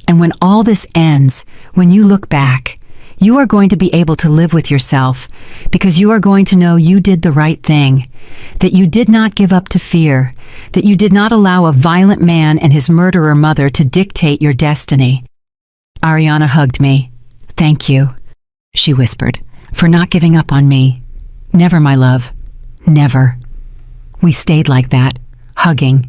And when all this ends, when you look back, you are going to be able to live with yourself, because you are going to know you did the right thing, that you did not give up to fear, that you did not allow a violent man and his murderer mother to dictate your destiny. Ariana hugged me. Thank you, she whispered, for not giving up on me. Never, my love. Never. We stayed like that, hugging,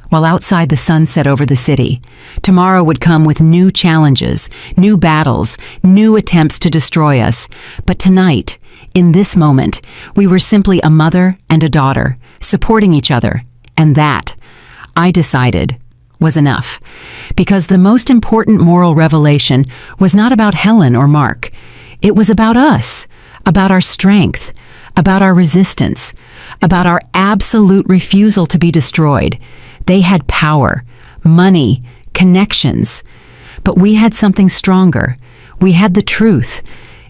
while outside the sun set over the city. Tomorrow would come with new challenges, new battles, new attempts to destroy us. But tonight, in this moment, we were simply a mother and a daughter, supporting each other. And that, I decided, was enough. Because the most important moral revelation was not about Helen or Mark. It was about us, about our strength, about our resistance, about our absolute refusal to be destroyed. They had power, money, connections, but we had something stronger. We had the truth,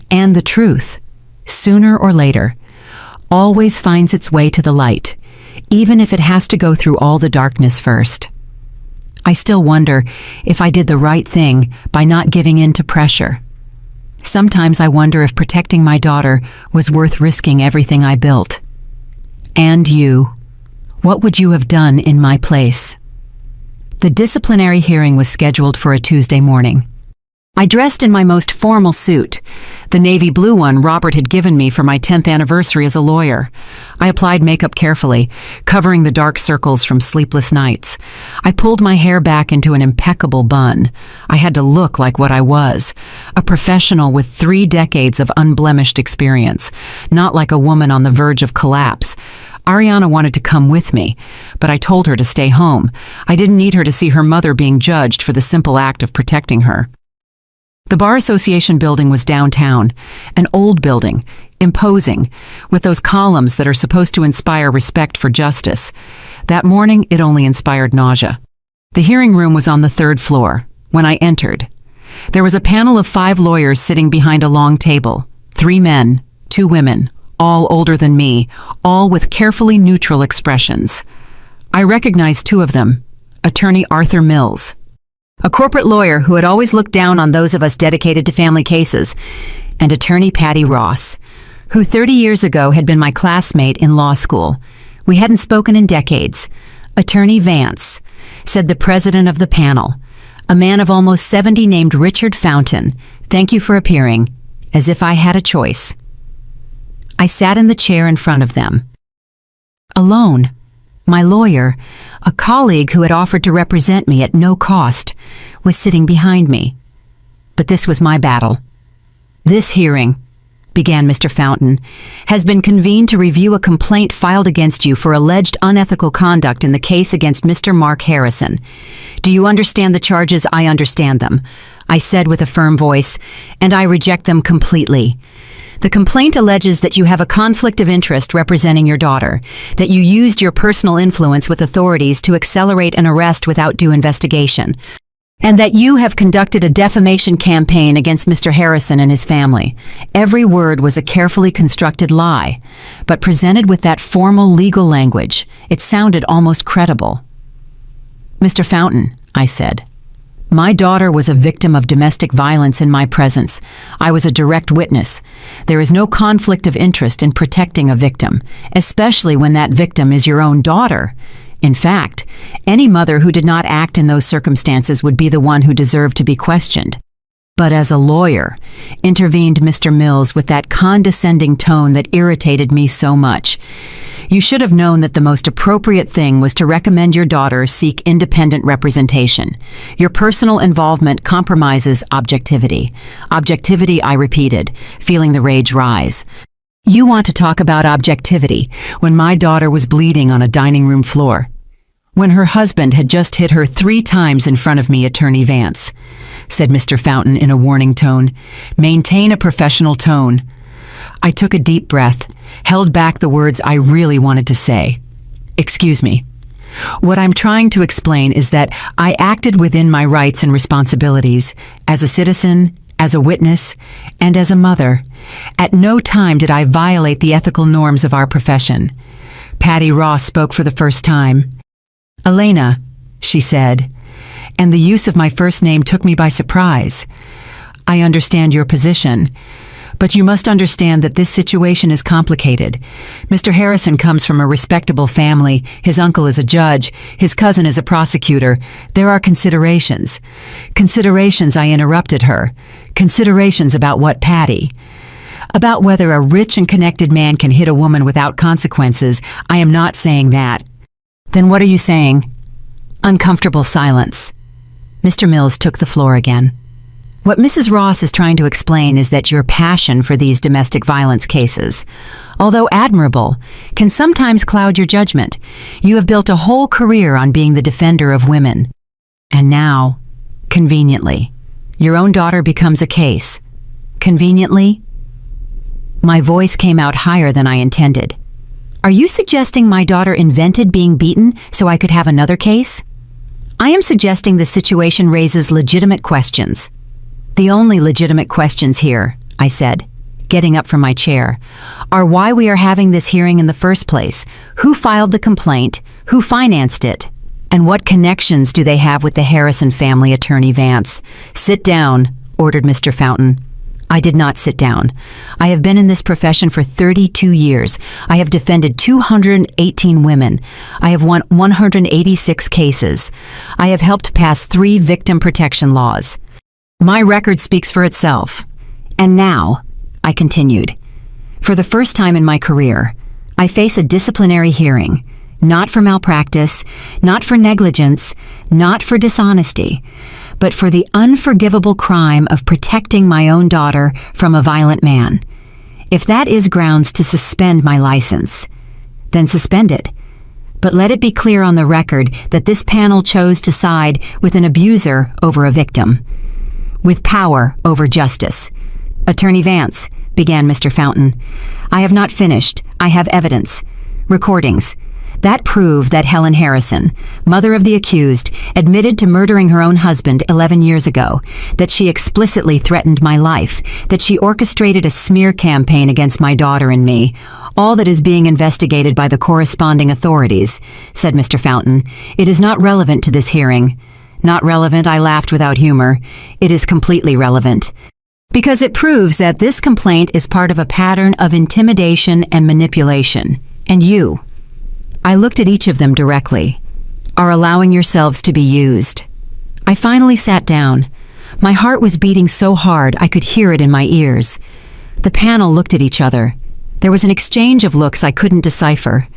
and the truth, sooner or later, always finds its way to the light, even if it has to go through all the darkness first. I still wonder if I did the right thing by not giving in to pressure. Sometimes I wonder if protecting my daughter was worth risking everything I built. And you. What would you have done in my place? The disciplinary hearing was scheduled for a Tuesday morning. I dressed in my most formal suit, the navy blue one Robert had given me for my 10th anniversary as a lawyer. I applied makeup carefully, covering the dark circles from sleepless nights. I pulled my hair back into an impeccable bun. I had to look like what I was, a professional with 3 decades of unblemished experience, not like a woman on the verge of collapse. Ariana wanted to come with me, but I told her to stay home. I didn't need her to see her mother being judged for the simple act of protecting her. The Bar Association building was downtown, an old building, imposing, with those columns that are supposed to inspire respect for justice. That morning, it only inspired nausea. The hearing room was on the third floor. When I entered, there was a panel of 5 lawyers sitting behind a long table. 3 men, 2 women, all older than me, all with carefully neutral expressions. I recognized 2 of them, Attorney Arthur Mills, a corporate lawyer who had always looked down on those of us dedicated to family cases, and Attorney Patty Ross, who 30 years ago had been my classmate in law school. We hadn't spoken in decades. Attorney Vance, said the president of the panel, a man of almost 70 named Richard Fountain, "Thank you for appearing," as if I had a choice. I sat in the chair in front of them. Alone. My lawyer, a colleague who had offered to represent me at no cost, was sitting behind me. But this was my battle. "This hearing," began Mr. Fountain, "has been convened to review a complaint filed against you for alleged unethical conduct in the case against Mr. Mark Harrison. Do you understand the charges? I understand them," I said with a firm voice, "and I reject them completely. The complaint alleges that you have a conflict of interest representing your daughter, that you used your personal influence with authorities to accelerate an arrest without due investigation, and that you have conducted a defamation campaign against Mr. Harrison and his family." Every word was a carefully constructed lie, but presented with that formal legal language, it sounded almost credible. "Mr. Fountain," I said, "my daughter was a victim of domestic violence in my presence. I was a direct witness. There is no conflict of interest in protecting a victim, especially when that victim is your own daughter. In fact, any mother who did not act in those circumstances would be the one who deserved to be questioned." "But as a lawyer," intervened Mr. Mills with that condescending tone that irritated me so much, "you should have known that the most appropriate thing was to recommend your daughter seek independent representation. Your personal involvement compromises objectivity." "Objectivity," I repeated, feeling the rage rise. "You want to talk about objectivity when my daughter was bleeding on a dining room floor, when her husband had just hit her 3 times in front of me, Attorney Vance," said Mr. Fountain in a warning tone. "Maintain a professional tone." I took a deep breath, held back the words I really wanted to say. "Excuse me. What I'm trying to explain is that I acted within my rights and responsibilities as a citizen, as a witness, and as a mother. At no time did I violate the ethical norms of our profession." Patty Ross spoke for the first time. "Elena," she said, and the use of my first name took me by surprise. "I understand your position, but you must understand that this situation is complicated. Mr. Harrison comes from a respectable family. His uncle is a judge. His cousin is a prosecutor. There are considerations." "Considerations," I interrupted her. "Considerations about what, Patty?" "About whether a rich and connected man can hit a woman without consequences. I am not saying that." "Then what are you saying?" Uncomfortable silence. Mr. Mills took the floor again. "What Mrs. Ross is trying to explain is that your passion for these domestic violence cases, although admirable, can sometimes cloud your judgment. You have built a whole career on being the defender of women. And now, conveniently, your own daughter becomes a case. Conveniently?" My voice came out higher than I intended. "Are you suggesting my daughter invented being beaten so I could have another case?" "I am suggesting the situation raises legitimate questions." "The only legitimate questions here," I said, getting up from my chair, "are why we are having this hearing in the first place, who filed the complaint, who financed it, and what connections do they have with the Harrison family." Attorney Vance. "Sit down," ordered Mr. Fountain. I did not sit down. I have been in this profession for 32 years. I have defended 218 women. I have won 186 cases. I have helped pass 3 victim protection laws. My record speaks for itself. And now, I continued, for the first time in my career, I face a disciplinary hearing, not for malpractice, not for negligence, not for dishonesty, but for the unforgivable crime of protecting my own daughter from a violent man. If that is grounds to suspend my license, then suspend it. But let it be clear on the record that this panel chose to side with an abuser over a victim. with power over justice. Attorney Vance, began Mr. Fountain. I have not finished. I have evidence. Recordings. That proved that Helen Harrison, mother of the accused, admitted to murdering her own husband 11 years ago, that she explicitly threatened my life, that she orchestrated a smear campaign against my daughter and me. All that is being investigated by the corresponding authorities, said Mr. Fountain. It is not relevant to this hearing. Not relevant, I laughed without humor. It is completely relevant. Because it proves that this complaint is part of a pattern of intimidation and manipulation. And you, I looked at each of them directly, are allowing yourselves to be used. I finally sat down. My heart was beating so hard I could hear it in my ears. The panel looked at each other. There was an exchange of looks I couldn't decipher.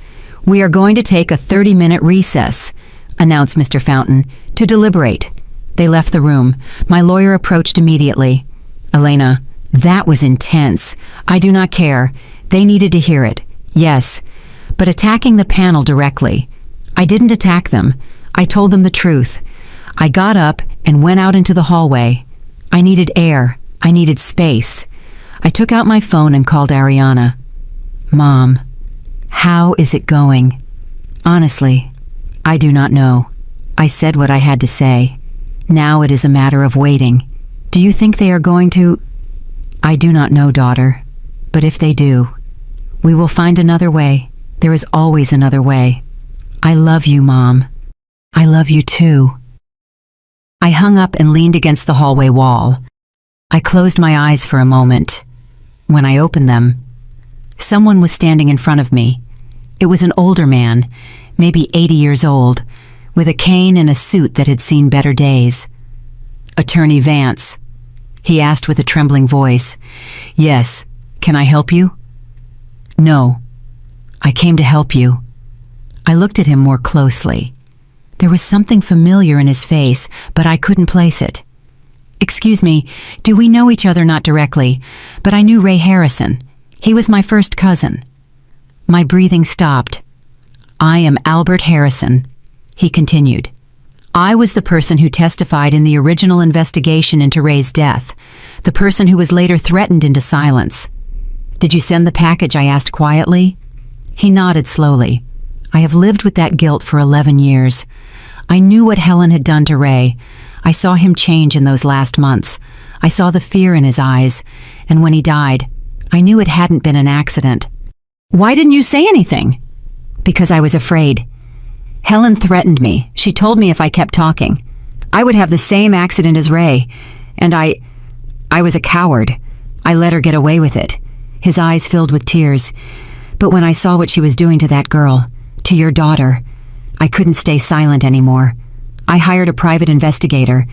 We are going to take a 30-minute recess, announced Mr. Fountain, to deliberate. They left the room. My lawyer approached immediately. Elena, that was intense. I do not care. They needed to hear it. Yes. But attacking the panel directly. I didn't attack them. I told them the truth. I got up and went out into the hallway. I needed air. I needed space. I took out my phone and called Ariana. Mom, how is it going? Honestly, I do not know. I said what I had to say. Now it is a matter of waiting. Do you think they are going to? I do not know, daughter. But if they do, we will find another way. There is always another way. I love you, Mom. I love you too. I hung up and leaned against the hallway wall. I closed my eyes for a moment. When I opened them, someone was standing in front of me. It was an older man, maybe 80 years old, with a cane and a suit that had seen better days. Attorney Vance, he asked with a trembling voice. Yes, can I help you? No. I came to help you. I looked at him more closely. There was something familiar in his face, but I couldn't place it. Excuse me, do we know each other? Not directly, but I knew Ray Harrison. He was my first cousin. My breathing stopped. I am Albert Harrison, he continued. I was the person who testified in the original investigation into Ray's death, the person who was later threatened into silence. Did you send the package? I asked quietly. He nodded slowly. I have lived with that guilt for 11 years. I knew what Helen had done to Ray. I saw him change in those last months. I saw the fear in his eyes. And when he died, I knew it hadn't been an accident. Why didn't you say anything? Because I was afraid. Helen threatened me. She told me if I kept talking, I would have the same accident as Ray. And I was a coward. I let her get away with it. His eyes filled with tears. But when I saw what she was doing to that girl, to your daughter, I couldn't stay silent anymore. I hired a private investigator.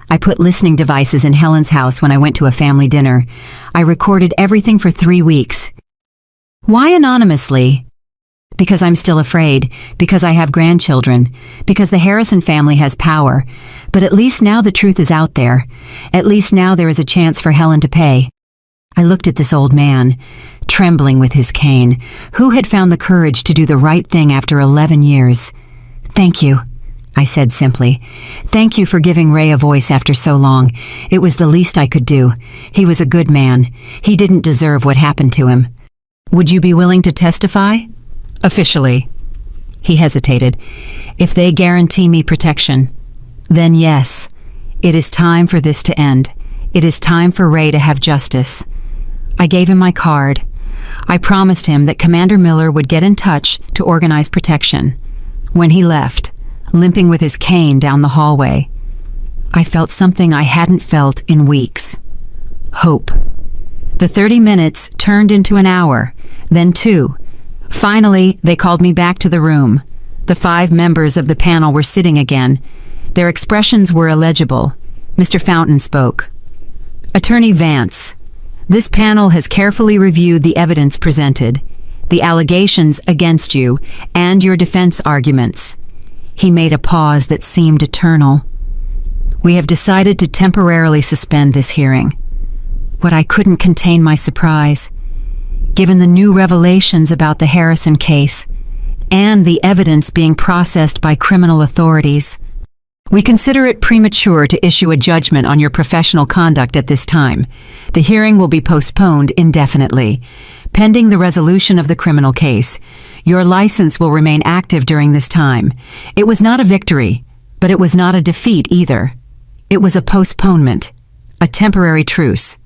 I put listening devices in Helen's house when I went to a family dinner. I recorded everything for 3 weeks. Why anonymously? Because I'm still afraid, because I have grandchildren, because the Harrison family has power. But at least now the truth is out there. At least now there is a chance for Helen to pay. I looked at this old man, trembling with his cane, who had found the courage to do the right thing after 11 years. Thank you, I said simply. Thank you for giving Ray a voice after so long. It was the least I could do. He was a good man. He didn't deserve what happened to him. Would you be willing to testify? Officially. He hesitated. If they guarantee me protection, then yes. It is time for this to end. It is time for Ray to have justice. I gave him my card. I promised him that Commander Miller would get in touch to organize protection. When he left, limping with his cane down the hallway, I felt something I hadn't felt in weeks. Hope. The 30 minutes turned into an hour, then 2. Finally, they called me back to the room. The 5 members of the panel were sitting again. Their expressions were illegible. Mr. Fountain spoke. Attorney Vance, this panel has carefully reviewed the evidence presented, the allegations against you, and your defense arguments. He made a pause that seemed eternal. We have decided to temporarily suspend this hearing. But I couldn't contain my surprise. Given the new revelations about the Harrison case, and the evidence being processed by criminal authorities, We consider it premature to issue a judgment on your professional conduct at this time. The hearing will be postponed indefinitely. Pending the resolution of the criminal case, your license will remain active during this time. It was not a victory, but it was not a defeat either. It was a postponement, a temporary truce.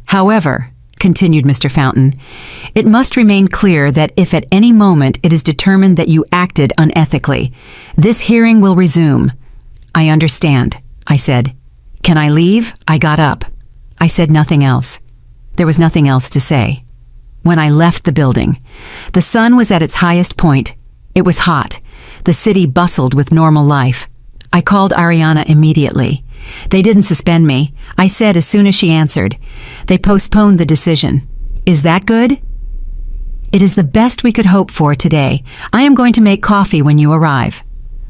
However, continued Mr. Fountain, it must remain clear that if at any moment it is determined that you acted unethically, this hearing will resume. I understand, I said. Can I leave? I got up. I said nothing else. There was nothing else to say. When I left the building, the sun was at its highest point. It was hot. The city bustled with normal life. I called Ariana immediately. They didn't suspend me, I said as soon as she answered. They postponed the decision. Is that good? It is the best we could hope for today. I am going to make coffee when you arrive.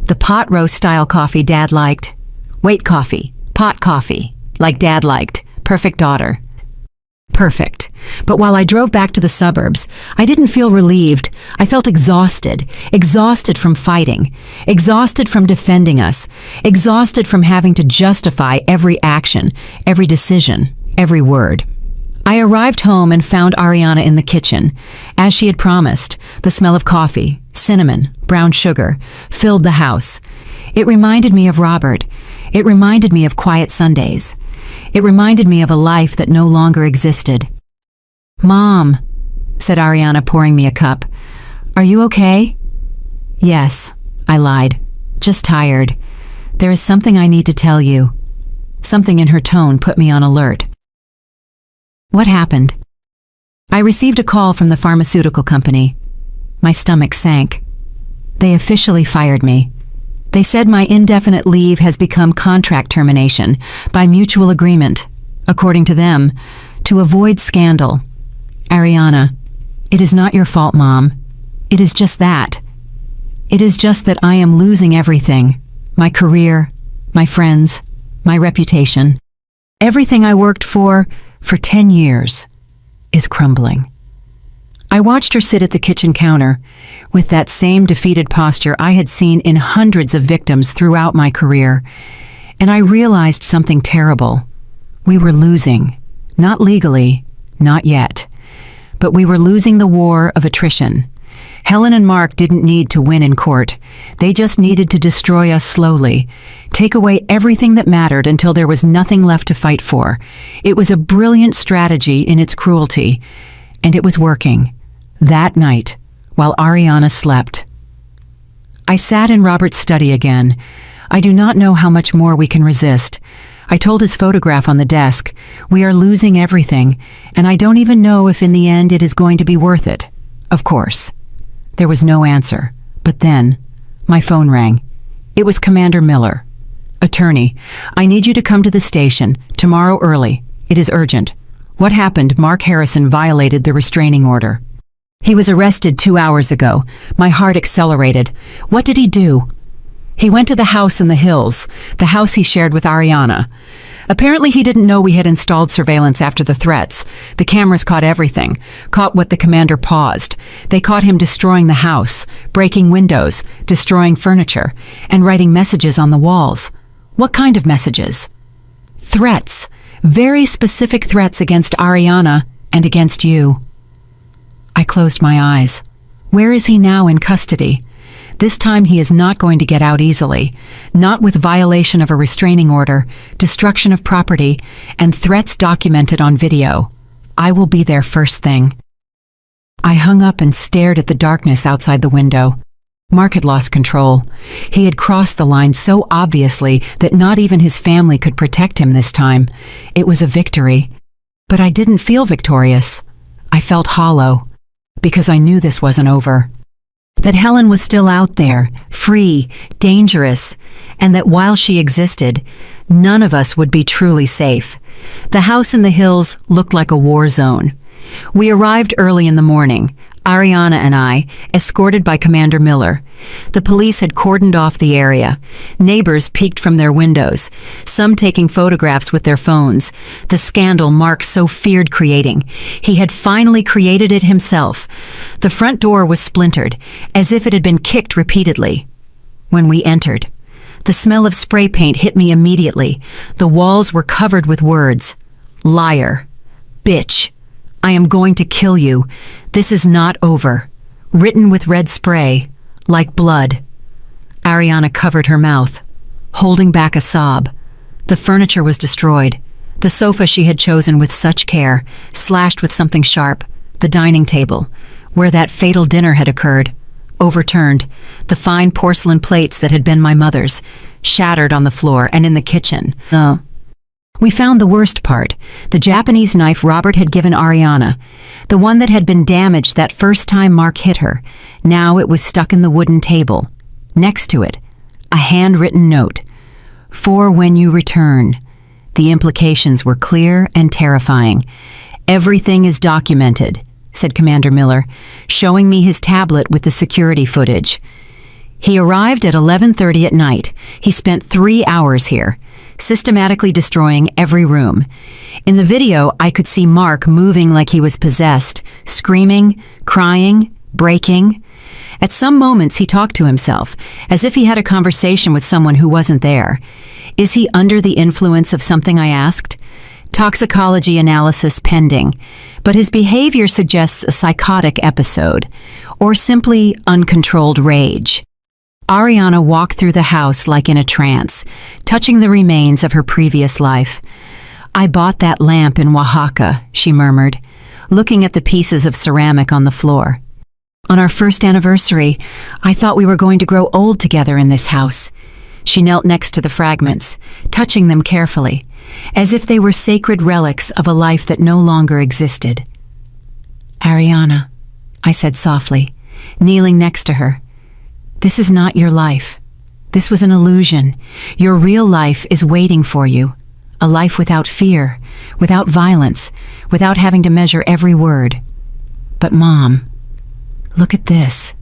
The pot roast style coffee Dad liked. Wait, coffee. Pot coffee. Like Dad liked. Perfect daughter. Perfect. But while I drove back to the suburbs, I didn't feel relieved. I felt exhausted. Exhausted from fighting. Exhausted from defending us. Exhausted from having to justify every action, every decision, every word. I arrived home and found Ariana in the kitchen. As she had promised, the smell of coffee, cinnamon, brown sugar, filled the house. It reminded me of Robert. It reminded me of quiet Sundays. It reminded me of a life that no longer existed. Mom, said Ariana, pouring me a cup. Are you okay? Yes, I lied. Just tired. There is something I need to tell you. Something in her tone put me on alert. What happened? I received a call from the pharmaceutical company. My stomach sank. They officially fired me. They said my indefinite leave has become contract termination by mutual agreement, according to them, to avoid scandal. Ariana, it is not your fault, Mom. It is just that. It is just that I am losing everything. My career, my friends, my reputation. Everything I worked for 10 years, is crumbling. I watched her sit at the kitchen counter with that same defeated posture I had seen in hundreds of victims throughout my career, and I realized something terrible. We were losing, not legally, not yet, but we were losing the war of attrition. Helen and Mark didn't need to win in court. They just needed to destroy us slowly, take away everything that mattered until there was nothing left to fight for. It was a brilliant strategy in its cruelty, and it was working. That night, while Ariana slept. I sat in Robert's study again. I do not know how much more we can resist. I told his photograph on the desk, we are losing everything, and I don't even know if in the end it is going to be worth it. Of course. There was no answer. But then, my phone rang. It was Commander Miller. Attorney, I need you to come to the station, tomorrow early. It is urgent. What happened? Mark Harrison violated the restraining order. He was arrested 2 hours ago. My heart accelerated. What did he do? He went to the house in the hills, the house he shared with Ariana. Apparently he didn't know we had installed surveillance after the threats. The cameras caught everything, caught what the commander paused. They caught him destroying the house, breaking windows, destroying furniture, and writing messages on the walls. What kind of messages? Threats. Very specific threats against Ariana and against you. I closed my eyes. Where is he now in custody? This time he is not going to get out easily, not with violation of a restraining order, destruction of property, and threats documented on video. I will be there first thing. I hung up and stared at the darkness outside the window. Mark had lost control. He had crossed the line so obviously that not even his family could protect him this time. It was a victory. But I didn't feel victorious. I felt hollow, because I knew this wasn't over. That Helen was still out there, free, dangerous, and that while she existed, none of us would be truly safe. The house in the hills looked like a war zone. We arrived early in the morning, Ariana and I, escorted by Commander Miller. The police had cordoned off the area. Neighbors peeked from their windows, some taking photographs with their phones. The scandal Mark so feared creating. He had finally created it himself. The front door was splintered, as if it had been kicked repeatedly. When we entered, The smell of spray paint hit me immediately. The walls were covered with words. Liar. Bitch. I am going to kill you. This is not over. Written with red spray, like blood. Ariana covered her mouth, holding back a sob. The furniture was destroyed. The sofa she had chosen with such care, slashed with something sharp. The dining table, where that fatal dinner had occurred, overturned. The fine porcelain plates that had been my mother's, shattered on the floor and in the kitchen. We found the worst part, the Japanese knife Robert had given Ariana, the one that had been damaged that first time Mark hit her. Now it was stuck in the wooden table. Next to it, a handwritten note. For when you return. The implications were clear and terrifying. Everything is documented, said Commander Miller, showing me his tablet with the security footage. He arrived at 11:30 at night. He spent 3 hours here, systematically destroying every room. In the video, I could see Mark moving like he was possessed, screaming, crying, breaking. At some moments, he talked to himself, as if he had a conversation with someone who wasn't there. Is he under the influence of something, I asked? Toxicology analysis pending, but his behavior suggests a psychotic episode, or simply uncontrolled rage. Ariana walked through the house like in a trance, touching the remains of her previous life. I bought that lamp in Oaxaca, she murmured, looking at the pieces of ceramic on the floor. On our first anniversary, I thought we were going to grow old together in this house. She knelt next to the fragments, touching them carefully, as if they were sacred relics of a life that no longer existed. Ariana, I said softly, kneeling next to her. This is not your life. This was an illusion. Your real life is waiting for you. A life without fear, without violence, without having to measure every word. But Mom, look at this.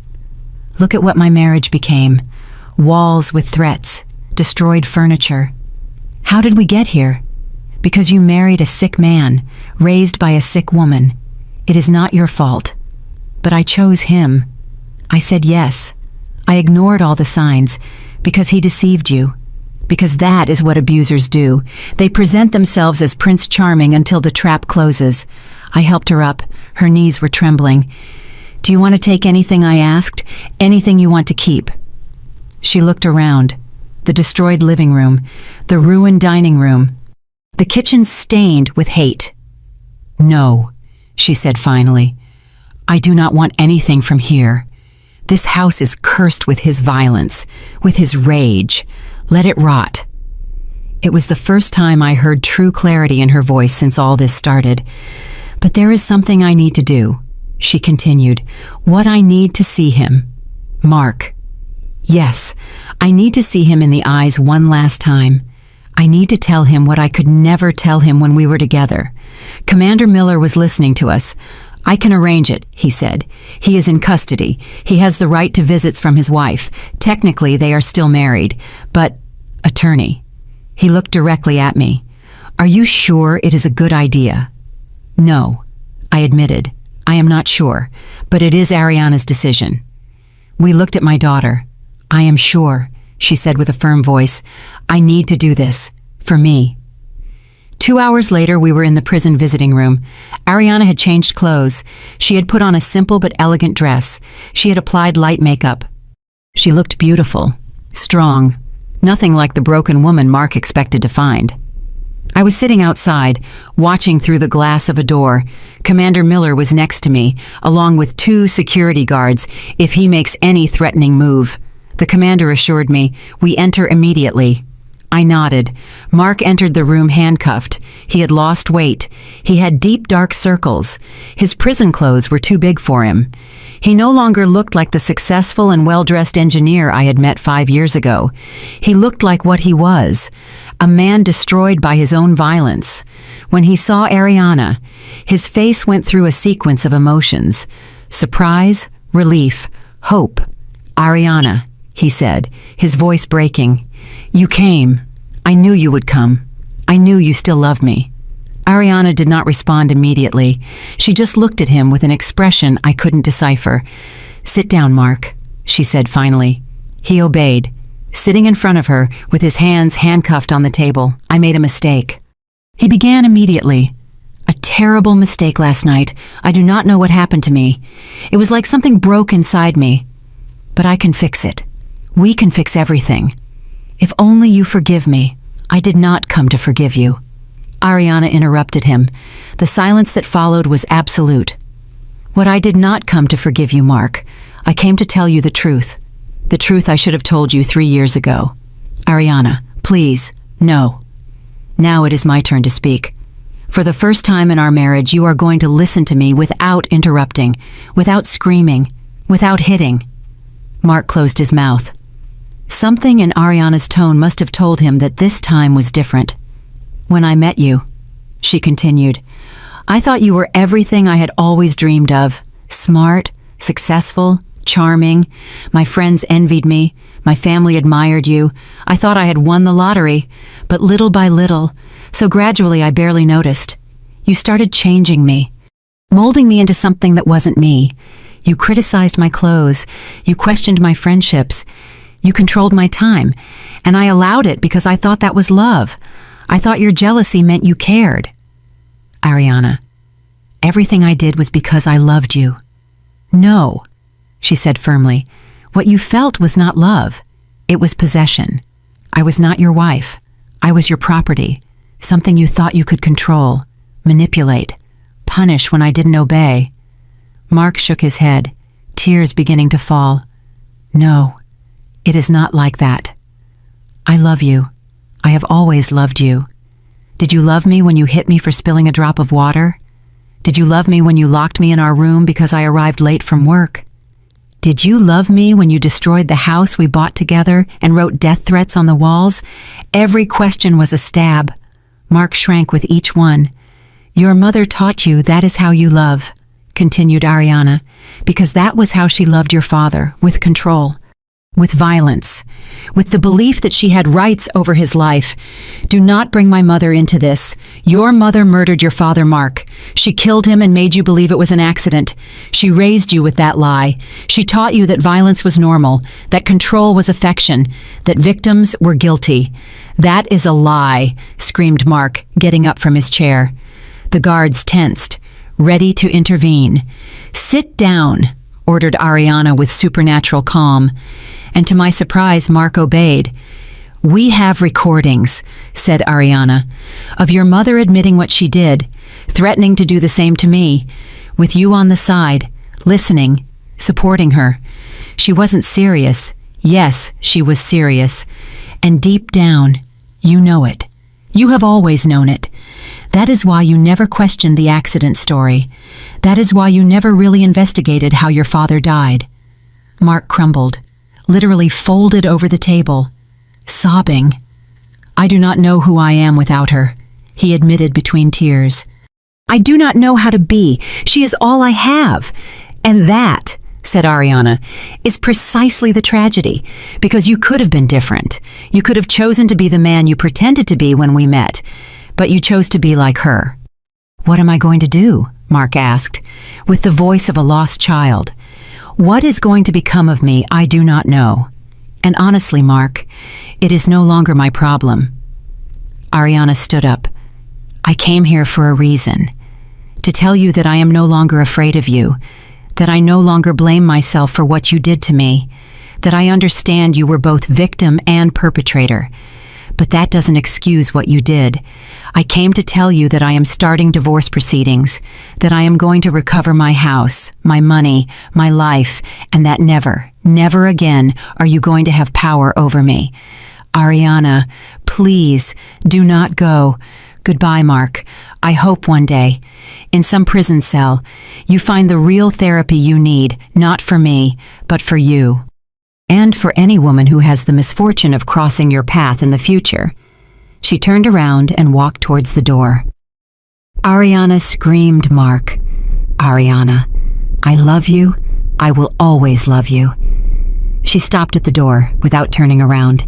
Look at what my marriage became. Walls with threats, destroyed furniture. How did we get here? Because you married a sick man, raised by a sick woman. It is not your fault. But I chose him. I said yes. I ignored all the signs, because he deceived you. Because that is what abusers do. They present themselves as Prince Charming until the trap closes. I helped her up. Her knees were trembling. Do you want to take anything, I asked? Anything you want to keep? She looked around. The destroyed living room, the ruined dining room, the kitchen stained with hate. No, she said finally. I do not want anything from here. This house is cursed with his violence, with his rage. Let it rot. It was the first time I heard true clarity in her voice since all this started. But there is something I need to do, she continued. What I need to see him. Mark. Yes, I need to see him in the eyes one last time. I need to tell him what I could never tell him when we were together. Commander Miller was listening to us. I can arrange it, he said. He is in custody. He has the right to visits from his wife. Technically, they are still married, but... Attorney. He looked directly at me. Are you sure it is a good idea? No, I admitted. I am not sure, but it is Ariana's decision. We looked at my daughter. I am sure, she said with a firm voice. I need to do this. For me. 2 hours later, we were in the prison visiting room. Ariana had changed clothes. She had put on a simple but elegant dress. She had applied light makeup. She looked beautiful, strong, nothing like the broken woman Mark expected to find. I was sitting outside, watching through the glass of a door. Commander Miller was next to me, along with 2 security guards, if he makes any threatening move. The commander assured me, we enter immediately. I nodded. Mark entered the room handcuffed. He had lost weight. He had deep dark circles. His prison clothes were too big for him. He no longer looked like the successful and well-dressed engineer I had met 5 years ago. He looked like what he was, a man destroyed by his own violence. When he saw Ariana, his face went through a sequence of emotions. Surprise, relief, hope. Ariana, he said, his voice breaking. You came. I knew you would come. I knew you still love me. Ariana did not respond immediately. She just looked at him with an expression I couldn't decipher. Sit down, Mark, she said finally. He obeyed. Sitting in front of her, with his hands handcuffed on the table, I made a mistake. He began immediately. A terrible mistake last night. I do not know what happened to me. It was like something broke inside me. But I can fix it. We can fix everything. If only you forgive me. I did not come to forgive you. Ariana interrupted him. The silence that followed was absolute. What I did not come to forgive you, Mark. I came to tell you the truth. The truth I should have told you 3 years ago. Ariana, please, no. Now it is my turn to speak. For the first time in our marriage, you are going to listen to me without interrupting, without screaming, without hitting. Mark closed his mouth. Something in Ariana's tone must have told him that this time was different. When I met you, she continued, I thought you were everything I had always dreamed of. Smart, successful, charming. My friends envied me. My family admired you. I thought I had won the lottery. But little by little, so gradually I barely noticed, you started changing me, molding me into something that wasn't me. You criticized my clothes. You questioned my friendships. You controlled my time. And I allowed it because I thought that was love. I thought your jealousy meant you cared. Ariana, everything I did was because I loved you. No, she said firmly. What you felt was not love. It was possession. I was not your wife. I was your property, something you thought you could control, manipulate, punish when I didn't obey. Mark shook his head, tears beginning to fall. No, it is not like that. I love you. I have always loved you. Did you love me when you hit me for spilling a drop of water? Did you love me when you locked me in our room because I arrived late from work? Did you love me when you destroyed the house we bought together and wrote death threats on the walls? Every question was a stab. Mark shrank with each one. Your mother taught you that is how you love, continued Ariana, because that was how she loved your father, with control, with violence, with the belief that she had rights over his life. Do not bring my mother into this. Your mother murdered your father, Mark. She killed him and made you believe it was an accident. She raised you with that lie. She taught you that violence was normal, that control was affection, that victims were guilty. That is a lie, screamed Mark, getting up from his chair. The guards tensed, ready to intervene. Sit down, ordered Ariana with supernatural calm. And to my surprise, Mark obeyed. We have recordings, said Ariana, of your mother admitting what she did, threatening to do the same to me, with you on the side, listening, supporting her. She wasn't serious. Yes, she was serious. And deep down, you know it. You have always known it. That is why you never questioned the accident story. That is why you never really investigated how your father died. Mark crumbled, literally folded over the table, sobbing. I do not know who I am without her, he admitted between tears. I do not know how to be. She is all I have. And that, said Ariana, is precisely the tragedy, because you could have been different. You could have chosen to be the man you pretended to be when we met, but you chose to be like her. What am I going to do? Mark asked, with the voice of a lost child. What is going to become of me, I do not know. And honestly, Mark, it is no longer my problem. Ariana stood up. I came here for a reason. To tell you that I am no longer afraid of you, that I no longer blame myself for what you did to me, that I understand you were both victim and perpetrator. But that doesn't excuse what you did. I came to tell you that I am starting divorce proceedings, that I am going to recover my house, my money, my life, and that never, never again are you going to have power over me. Ariana, please, do not go. Goodbye, Mark. I hope one day, in some prison cell, you find the real therapy you need, not for me, but for you. And for any woman who has the misfortune of crossing your path in the future. She turned around and walked towards the door. Ariana screamed, Mark. Ariana, I love you. I will always love you. She stopped at the door without turning around.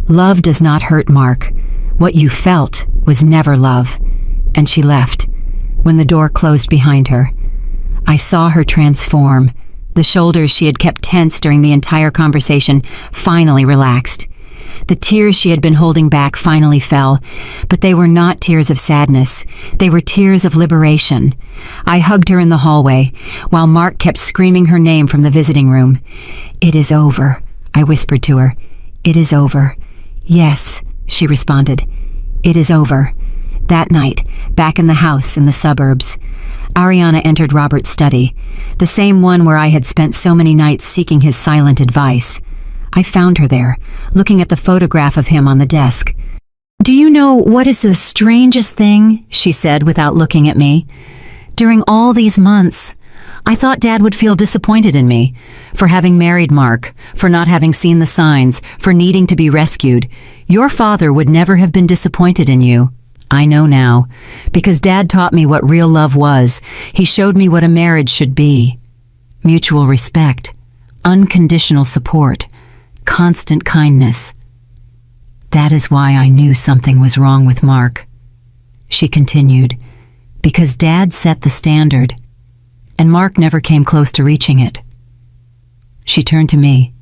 Love does not hurt, Mark. What you felt was never love. And she left. When the door closed behind her, I saw her transform. The shoulders she had kept tense during the entire conversation finally relaxed. The tears she had been holding back finally fell, but they were not tears of sadness. They were tears of liberation. I hugged her in the hallway, while Mark kept screaming her name from the visiting room. "It is over," I whispered to her. "It is over." "Yes," she responded. "It is over." That night, back in the house in the suburbs, Ariana entered Robert's study, the same one where I had spent so many nights seeking his silent advice. I found her there, looking at the photograph of him on the desk. "Do you know what is the strangest thing?" she said without looking at me. "During all these months, I thought Dad would feel disappointed in me, for having married Mark, for not having seen the signs, for needing to be rescued. Your father would never have been disappointed in you. I know now, because Dad taught me what real love was. He showed me what a marriage should be. Mutual respect, unconditional support, constant kindness. That is why I knew something was wrong with Mark," she continued, "because Dad set the standard, and Mark never came close to reaching it." She turned to me.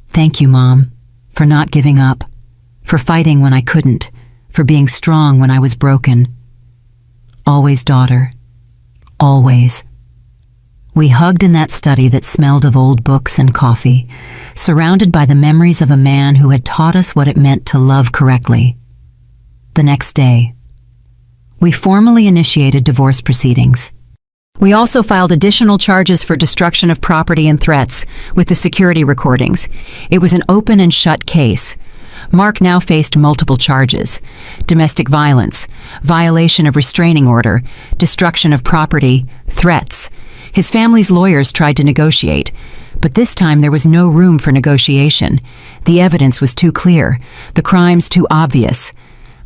"Thank you, Mom, for not giving up, for fighting when I couldn't, for being strong when I was broken. Always, daughter. Always." We hugged in that study that smelled of old books and coffee, surrounded by the memories of a man who had taught us what it meant to love correctly. The next day, we formally initiated divorce proceedings. We also filed additional charges for destruction of property and threats with the security recordings. It was an open and shut case. Mark now faced multiple charges: domestic violence, violation of restraining order, destruction of property, threats. His family's lawyers tried to negotiate, but this time there was no room for negotiation. The evidence was too clear, the crimes too obvious.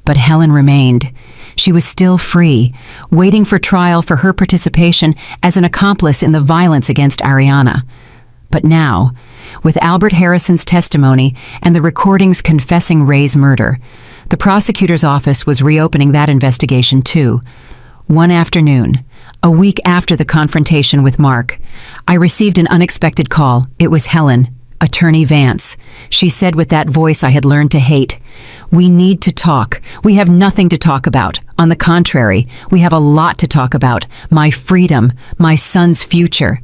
But Helen remained. She was still free, waiting for trial for her participation as an accomplice in the violence against Ariana. But now, with Albert Harrison's testimony and the recordings confessing Ray's murder, the prosecutor's office was reopening that investigation too. One afternoon, a week after the confrontation with Mark, I received an unexpected call. It was Helen, Attorney Vance. She said with that voice I had learned to hate, "We need to talk. We have nothing to talk about. On the contrary, we have a lot to talk about. My freedom, my son's future,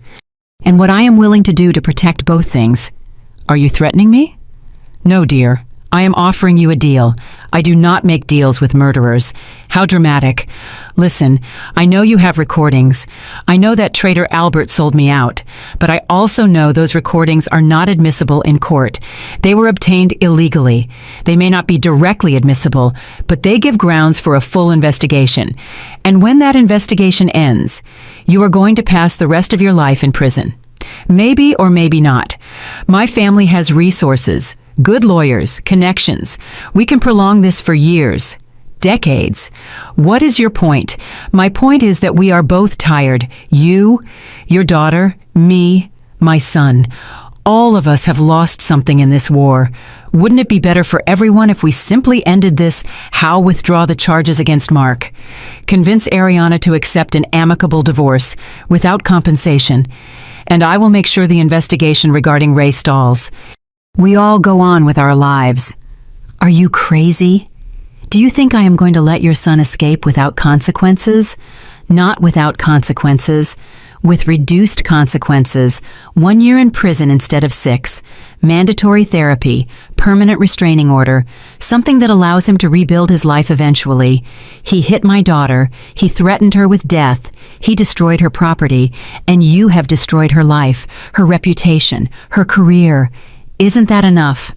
and what I am willing to do to protect both things." "Are you threatening me?" "No, dear. I am offering you a deal. I do not make deals with murderers." "How dramatic. Listen, I know you have recordings. I know that traitor Albert sold me out, but I also know those recordings are not admissible in court. They were obtained illegally. They may not be directly admissible, but they give grounds for a full investigation. And when that investigation ends, you are going to pass the rest of your life in prison. Maybe or maybe not. My family has resources, good lawyers, connections. We can prolong this for years, decades. What is your point? My point is that we are both tired. You, your daughter, me, my son. All of us have lost something in this war. Wouldn't it be better for everyone if we simply ended this? How withdraw the charges against Mark? Convince Ariana to accept an amicable divorce without compensation. And I will make sure the investigation regarding Ray stalls. We all go on with our lives." "Are you crazy? Do you think I am going to let your son escape without consequences?" "Not without consequences. With reduced consequences. 1 year in prison instead of 6. Mandatory therapy, permanent restraining order, something that allows him to rebuild his life eventually. He hit my daughter. He threatened her with death. He destroyed her property. And you have destroyed her life, her reputation, her career. Isn't that enough?"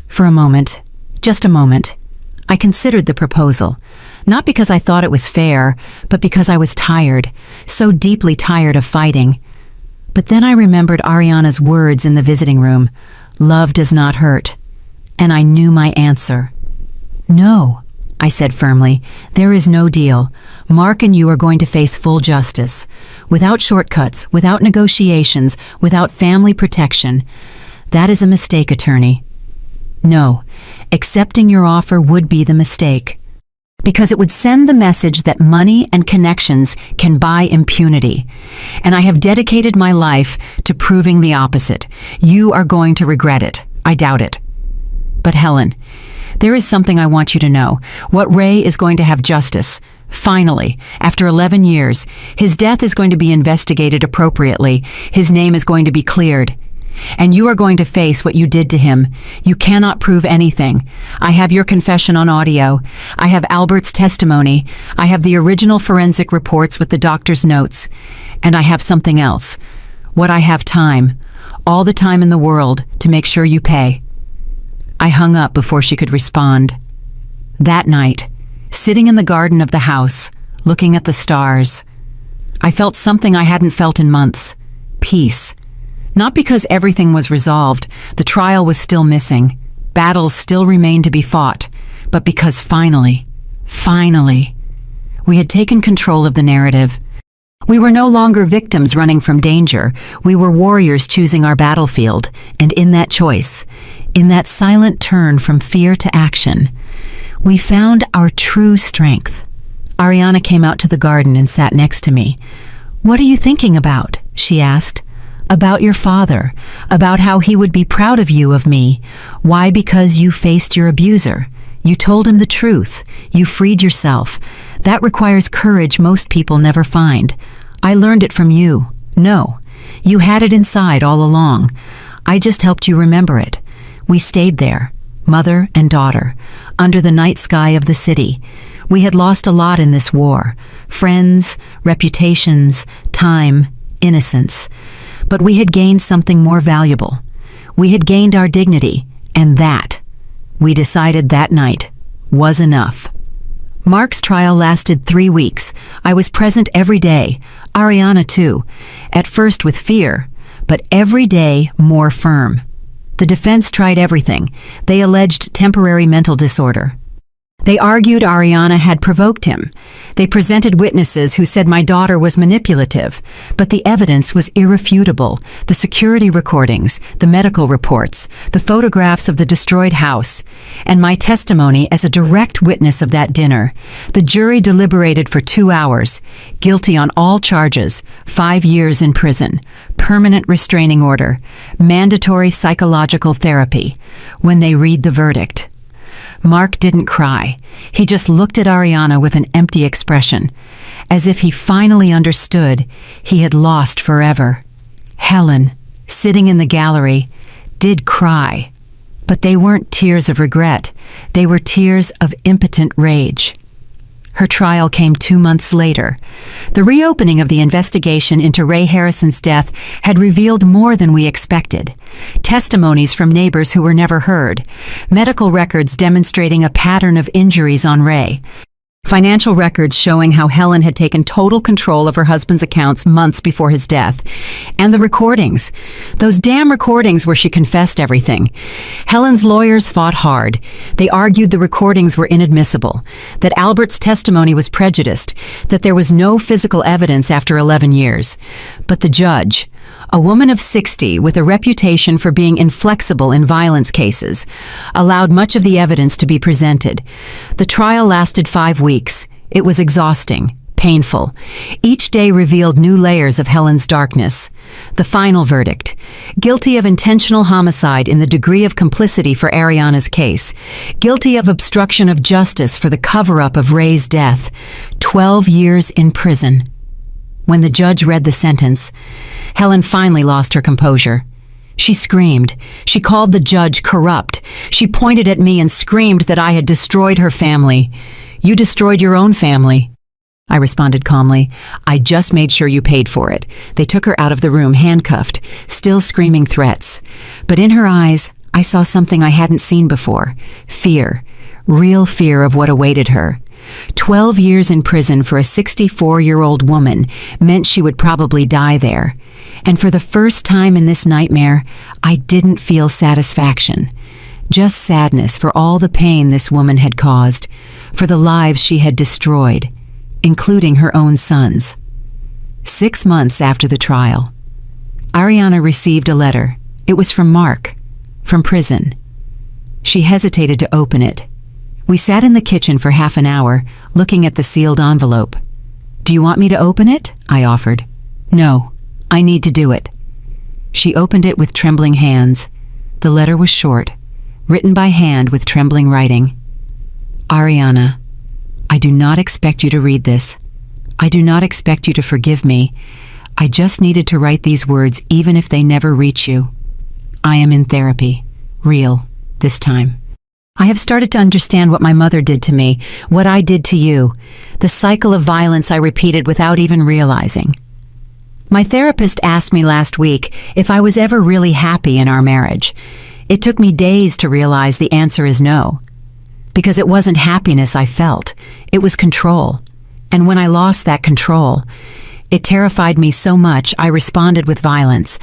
For a moment, just a moment, I considered the proposal, not because I thought it was fair, but because I was tired, so deeply tired of fighting. But then I remembered Ariana's words in the visiting room, "Love does not hurt," and I knew my answer. "No," I said firmly, "there is no deal. Mark and you are going to face full justice, without shortcuts, without negotiations, without family protection. That is a mistake, attorney." "No, accepting your offer would be the mistake, because it would send the message that money and connections can buy impunity. And I have dedicated my life to proving the opposite. You are going to regret it. I doubt it. But Helen, there is something I want you to know. What Ray is going to have justice. Finally, after 11 years, his death is going to be investigated appropriately. His name is going to be cleared. And you are going to face what you did to him. You cannot prove anything. I have your confession on audio. I have Albert's testimony. I have the original forensic reports with the doctor's notes. And I have something else. What I have time, all the time in the world, to make sure you pay. I hung up before she could respond. That night, sitting in the garden of the house, looking at the stars, I felt something I hadn't felt in months. Peace. Not because everything was resolved, the trial was still missing, battles still remained to be fought, but because finally, we had taken control of the narrative. We were no longer victims running from danger. We were warriors choosing our battlefield, and in that choice, in that silent turn from fear to action, we found our true strength. Ariana came out to the garden and sat next to me. "What are you thinking about?" she asked. "About your father, about how he would be proud of you, of me. Why? Because you faced your abuser. You told him the truth. You freed yourself. That requires courage most people never find. I learned it from you. No, you had it inside all along. I just helped you remember it. We stayed there, mother and daughter, under the night sky of the city. We had lost a lot in this war. Friends, reputations, time, innocence. But we had gained something more valuable. We had gained our dignity, and that, we decided that night, was enough." Mark's trial lasted 3 weeks. I was present every day, Ariana too, at first with fear, but every day more firm. The defense tried everything. They alleged temporary mental disorder. They argued Ariana had provoked him. They presented witnesses who said my daughter was manipulative, but the evidence was irrefutable. The security recordings, the medical reports, the photographs of the destroyed house, and my testimony as a direct witness of that dinner. The jury deliberated for 2 hours, guilty on all charges, 5 years in prison, permanent restraining order, mandatory psychological therapy. When they read the verdict, Mark didn't cry. He just looked at Ariana with an empty expression, as if he finally understood he had lost forever. Helen, sitting in the gallery, did cry, but they weren't tears of regret. They were tears of impotent rage. Her trial came 2 months later. The reopening of the investigation into Ray Harrison's death had revealed more than we expected. Testimonies from neighbors who were never heard. Medical records demonstrating a pattern of injuries on Ray. Financial records showing how Helen had taken total control of her husband's accounts months before his death. And the recordings. Those damn recordings where she confessed everything. Helen's lawyers fought hard. They argued the recordings were inadmissible, that Albert's testimony was prejudiced, that there was no physical evidence after 11 years. But the judge, a woman of 60 with a reputation for being inflexible in violence cases, allowed much of the evidence to be presented. The trial lasted 5 weeks. It was exhausting, painful. Each day revealed new layers of Helen's darkness. The final verdict: guilty of intentional homicide in the degree of complicity for Ariana's case. Guilty of obstruction of justice for the cover-up of Ray's death. 12 years in prison. When the judge read the sentence, Helen finally lost her composure. She screamed. She called the judge corrupt. She pointed at me and screamed that I had destroyed her family. "You destroyed your own family." I responded calmly. "I just made sure you paid for it." They took her out of the room, handcuffed, still screaming threats. But in her eyes, I saw something I hadn't seen before. Fear. Real fear of what awaited her. 12 years in prison for a 64-year-old woman meant she would probably die there. And for the first time in this nightmare, I didn't feel satisfaction. Just sadness for all the pain this woman had caused, for the lives she had destroyed, including her own sons. 6 months after the trial, Ariana received a letter. It was from Mark, from prison. She hesitated to open it. We sat in the kitchen for half an hour, looking at the sealed envelope. "Do you want me to open it?" I offered. "No, I need to do it." She opened it with trembling hands. The letter was short, written by hand with trembling writing. Ariana, I do not expect you to read this. I do not expect you to forgive me. I just needed to write these words even if they never reach you. I am in therapy. Real. This time. I have started to understand what my mother did to me, what I did to you, the cycle of violence I repeated without even realizing. My therapist asked me last week if I was ever really happy in our marriage. It took me days to realize the answer is no. Because it wasn't happiness I felt, it was control. And when I lost that control, it terrified me so much I responded with violence.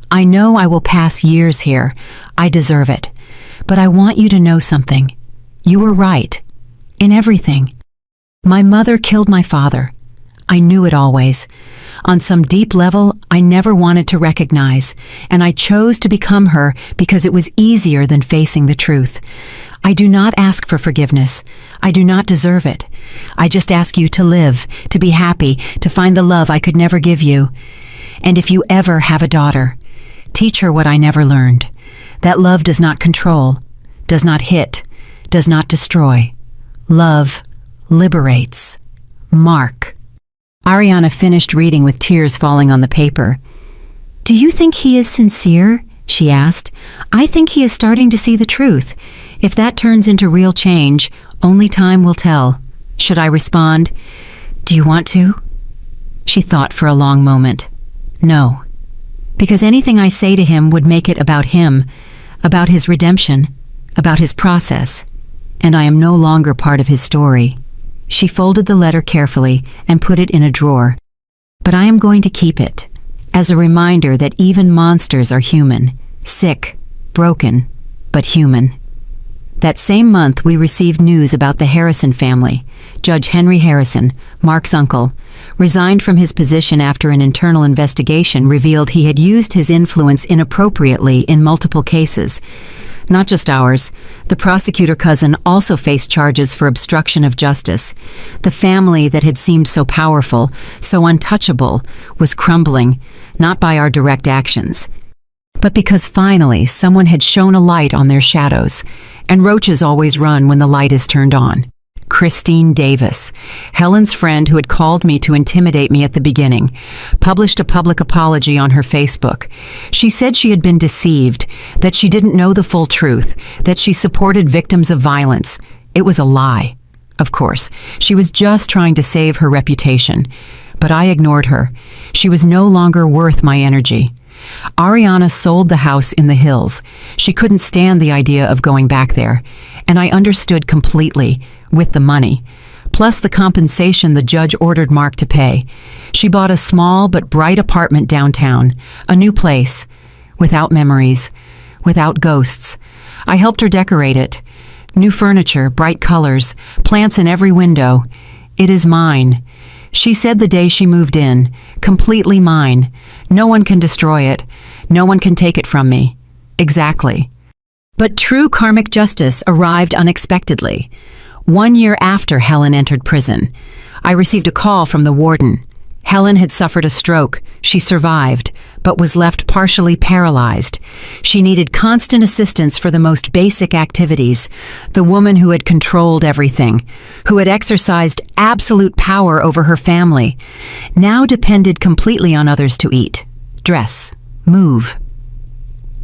I know I will pass years here. I deserve it. But I want you to know something. You were right. In everything. My mother killed my father. I knew it always. On some deep level, I never wanted to recognize, and I chose to become her because it was easier than facing the truth. I do not ask for forgiveness. I do not deserve it. I just ask you to live, to be happy, to find the love I could never give you. And if you ever have a daughter, teach her what I never learned. That love does not control, does not hit, does not destroy. Love liberates. Mark. Ariana finished reading with tears falling on the paper. Do you think he is sincere? She asked. I think he is starting to see the truth. If that turns into real change, only time will tell. Should I respond? Do you want to? She thought for a long moment. No. Because anything I say to him would make it about him, about his redemption, about his process, and I am no longer part of his story. She folded the letter carefully and put it in a drawer. But I am going to keep it, as a reminder that even monsters are human, sick, broken, but human. That same month we received news about the Harrison family. Judge Henry Harrison, Mark's uncle, resigned from his position after an internal investigation revealed he had used his influence inappropriately in multiple cases. Not just ours. The prosecutor cousin also faced charges for obstruction of justice. The family that had seemed so powerful, so untouchable, was crumbling, not by our direct actions, but because finally someone had shone a light on their shadows, and roaches always run when the light is turned on. Christine Davis, Helen's friend who had called me to intimidate me at the beginning, published a public apology on her Facebook. She said she had been deceived, that she didn't know the full truth, that she supported victims of violence. It was a lie. Of course, she was just trying to save her reputation. But I ignored her. She was no longer worth my energy. Ariana sold the house in the hills. She couldn't stand the idea of going back there, and I understood completely, with the money, plus the compensation the judge ordered Mark to pay. She bought a small but bright apartment downtown, a new place, without memories, without ghosts. I helped her decorate it. New furniture, bright colors, plants in every window. It is mine. She said the day she moved in, completely mine. No one can destroy it. No one can take it from me. Exactly. But true karmic justice arrived unexpectedly. 1 year after Helen entered prison, I received a call from the warden. Helen had suffered a stroke. She survived, but was left partially paralyzed. She needed constant assistance for the most basic activities. The woman who had controlled everything, who had exercised absolute power over her family, now depended completely on others to eat, dress, move.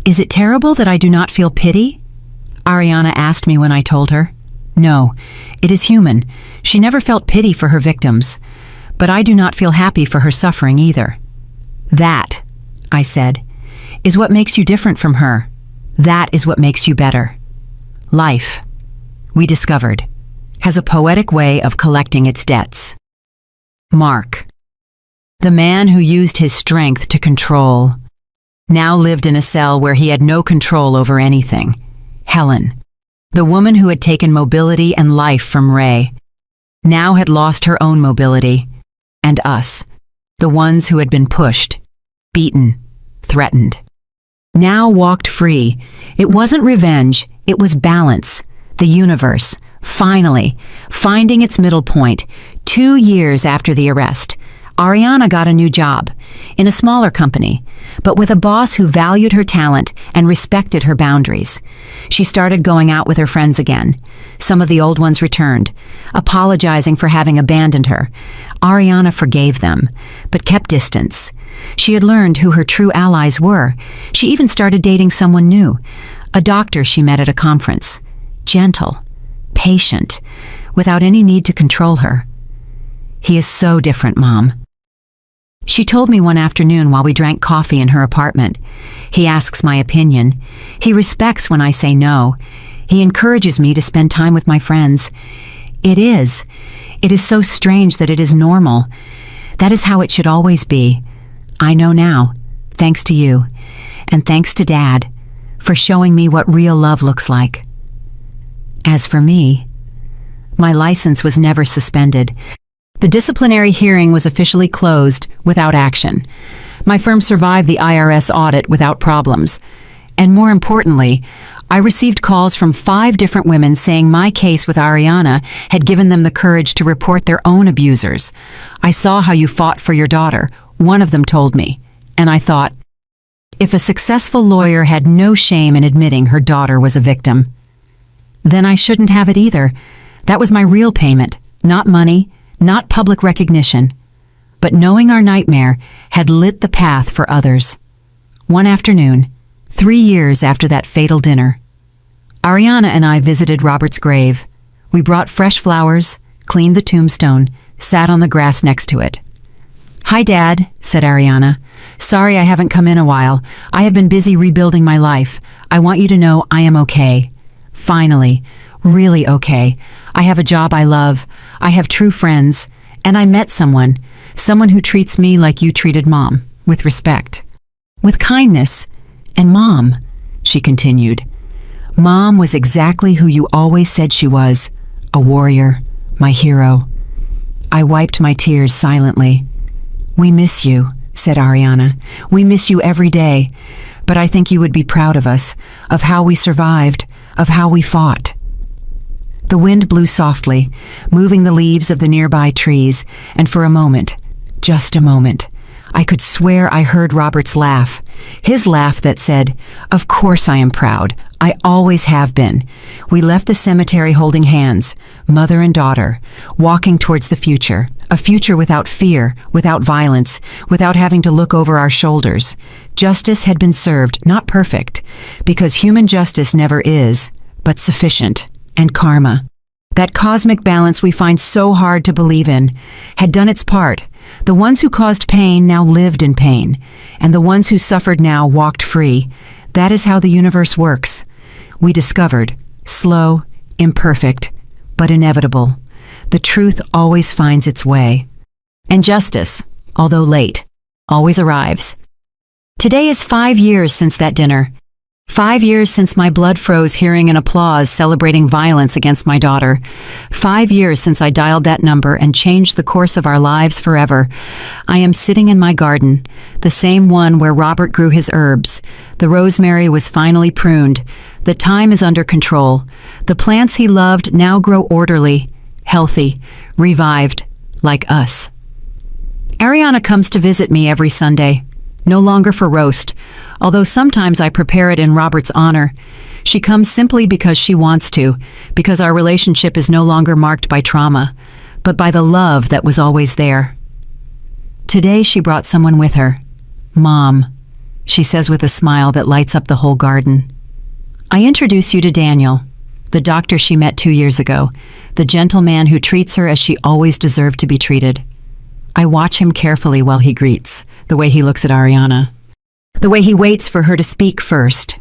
Is it terrible that I do not feel pity? Ariana asked me when I told her. No, it is human. She never felt pity for her victims. But I do not feel happy for her suffering either. That, I said, is what makes you different from her. That is what makes you better. Life, we discovered, has a poetic way of collecting its debts. Mark, the man who used his strength to control, now lived in a cell where he had no control over anything. Helen, the woman who had taken mobility and life from Ray, now had lost her own mobility. And us, the ones who had been pushed, beaten, threatened, now walked free. It wasn't revenge, it was balance. The universe, finally, finding its middle point. 2 years after the arrest, Ariana got a new job in a smaller company, but with a boss who valued her talent and respected her boundaries. She started going out with her friends again. Some of the old ones returned, apologizing for having abandoned her. Ariana forgave them, but kept distance. She had learned who her true allies were. She even started dating someone new, a doctor she met at a conference. Gentle, patient, without any need to control her. He is so different, Mom. She told me one afternoon while we drank coffee in her apartment. He asks my opinion. He respects when I say no. He encourages me to spend time with my friends. It is so strange that it is normal. That is how it should always be. I know now, thanks to you, and thanks to Dad, for showing me what real love looks like. As for me, my license was never suspended. The disciplinary hearing was officially closed without action. My firm survived the IRS audit without problems. And more importantly, I received calls from 5 different women saying my case with Ariana had given them the courage to report their own abusers. I saw how you fought for your daughter, one of them told me. And I thought, if a successful lawyer had no shame in admitting her daughter was a victim, then I shouldn't have it either. That was my real payment, not money, not public recognition, but knowing our nightmare had lit the path for others. One afternoon, 3 years after that fatal dinner, Ariana and I visited Robert's grave. We brought fresh flowers, cleaned the tombstone, sat on the grass next to it. "Hi, Dad," said Ariana. "Sorry I haven't come in a while. I have been busy rebuilding my life. I want you to know I am okay. Finally, really okay. I have a job I love. I have true friends. And I met someone who treats me like you treated Mom, with respect. With kindness. And Mom," she continued, "Mom was exactly who you always said she was, a warrior, my hero." I wiped my tears silently. "We miss you," said Ariana. "We miss you every day. But I think you would be proud of us, of how we survived, of how we fought." The wind blew softly, moving the leaves of the nearby trees, and for a moment, just a moment, I could swear I heard Robert's laugh. His laugh that said, "Of course I am proud. I always have been." We left the cemetery holding hands, mother and daughter, walking towards the future, a future without fear, without violence, without having to look over our shoulders. Justice had been served, not perfect, because human justice never is, but sufficient. And karma, that cosmic balance we find so hard to believe in, had done its part. The ones who caused pain now lived in pain, and the ones who suffered now walked free. That is how the universe works. We discovered, slow, imperfect, but inevitable. The truth always finds its way. And justice, although late, always arrives. Today is 5 years since that dinner. 5 years since my blood froze hearing an applause celebrating violence against my daughter. 5 years since I dialed that number and changed the course of our lives forever. I am sitting in my garden, the same one where Robert grew his herbs. The rosemary was finally pruned. The thyme is under control. The plants he loved now grow orderly, healthy, revived, like us. Ariana comes to visit me every Sunday. No longer for roast, although sometimes I prepare it in Robert's honor. She comes simply because she wants to, because our relationship is no longer marked by trauma, but by the love that was always there. Today she brought someone with her. "Mom," she says with a smile that lights up the whole garden. "I introduce you to Daniel, the doctor she met 2 years ago, the gentle man who treats her as she always deserved to be treated." I watch him carefully while he greets, the way he looks at Ariana, the way he waits for her to speak first,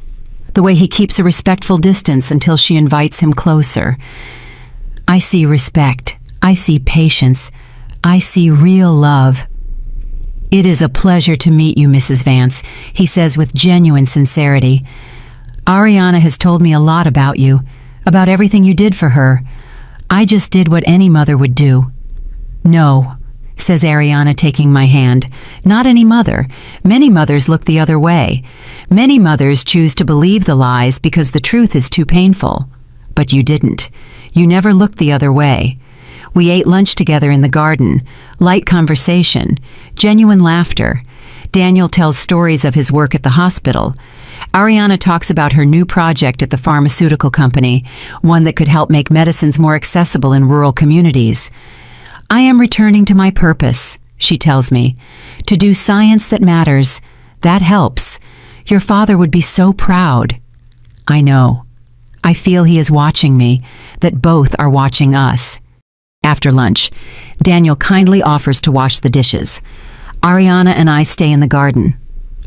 the way he keeps a respectful distance until she invites him closer. I see respect, I see patience, I see real love. "It is a pleasure to meet you, Mrs. Vance," he says with genuine sincerity. "Ariana has told me a lot about you, about everything you did for her. I just did what any mother would do." "No," says Ariana, taking my hand. "Not any mother. Many mothers look the other way. Many mothers choose to believe the lies because the truth is too painful. But you didn't. You never looked the other way. We ate lunch together in the garden, light conversation, genuine laughter. Daniel tells stories of his work at the hospital. Ariana talks about her new project at the pharmaceutical company, one that could help make medicines more accessible in rural communities. I am returning to my purpose, she tells me, to do science that matters. That helps. Your father would be so proud. I know. I feel he is watching me, that both are watching us. After lunch, Daniel kindly offers to wash the dishes. Ariana and I stay in the garden,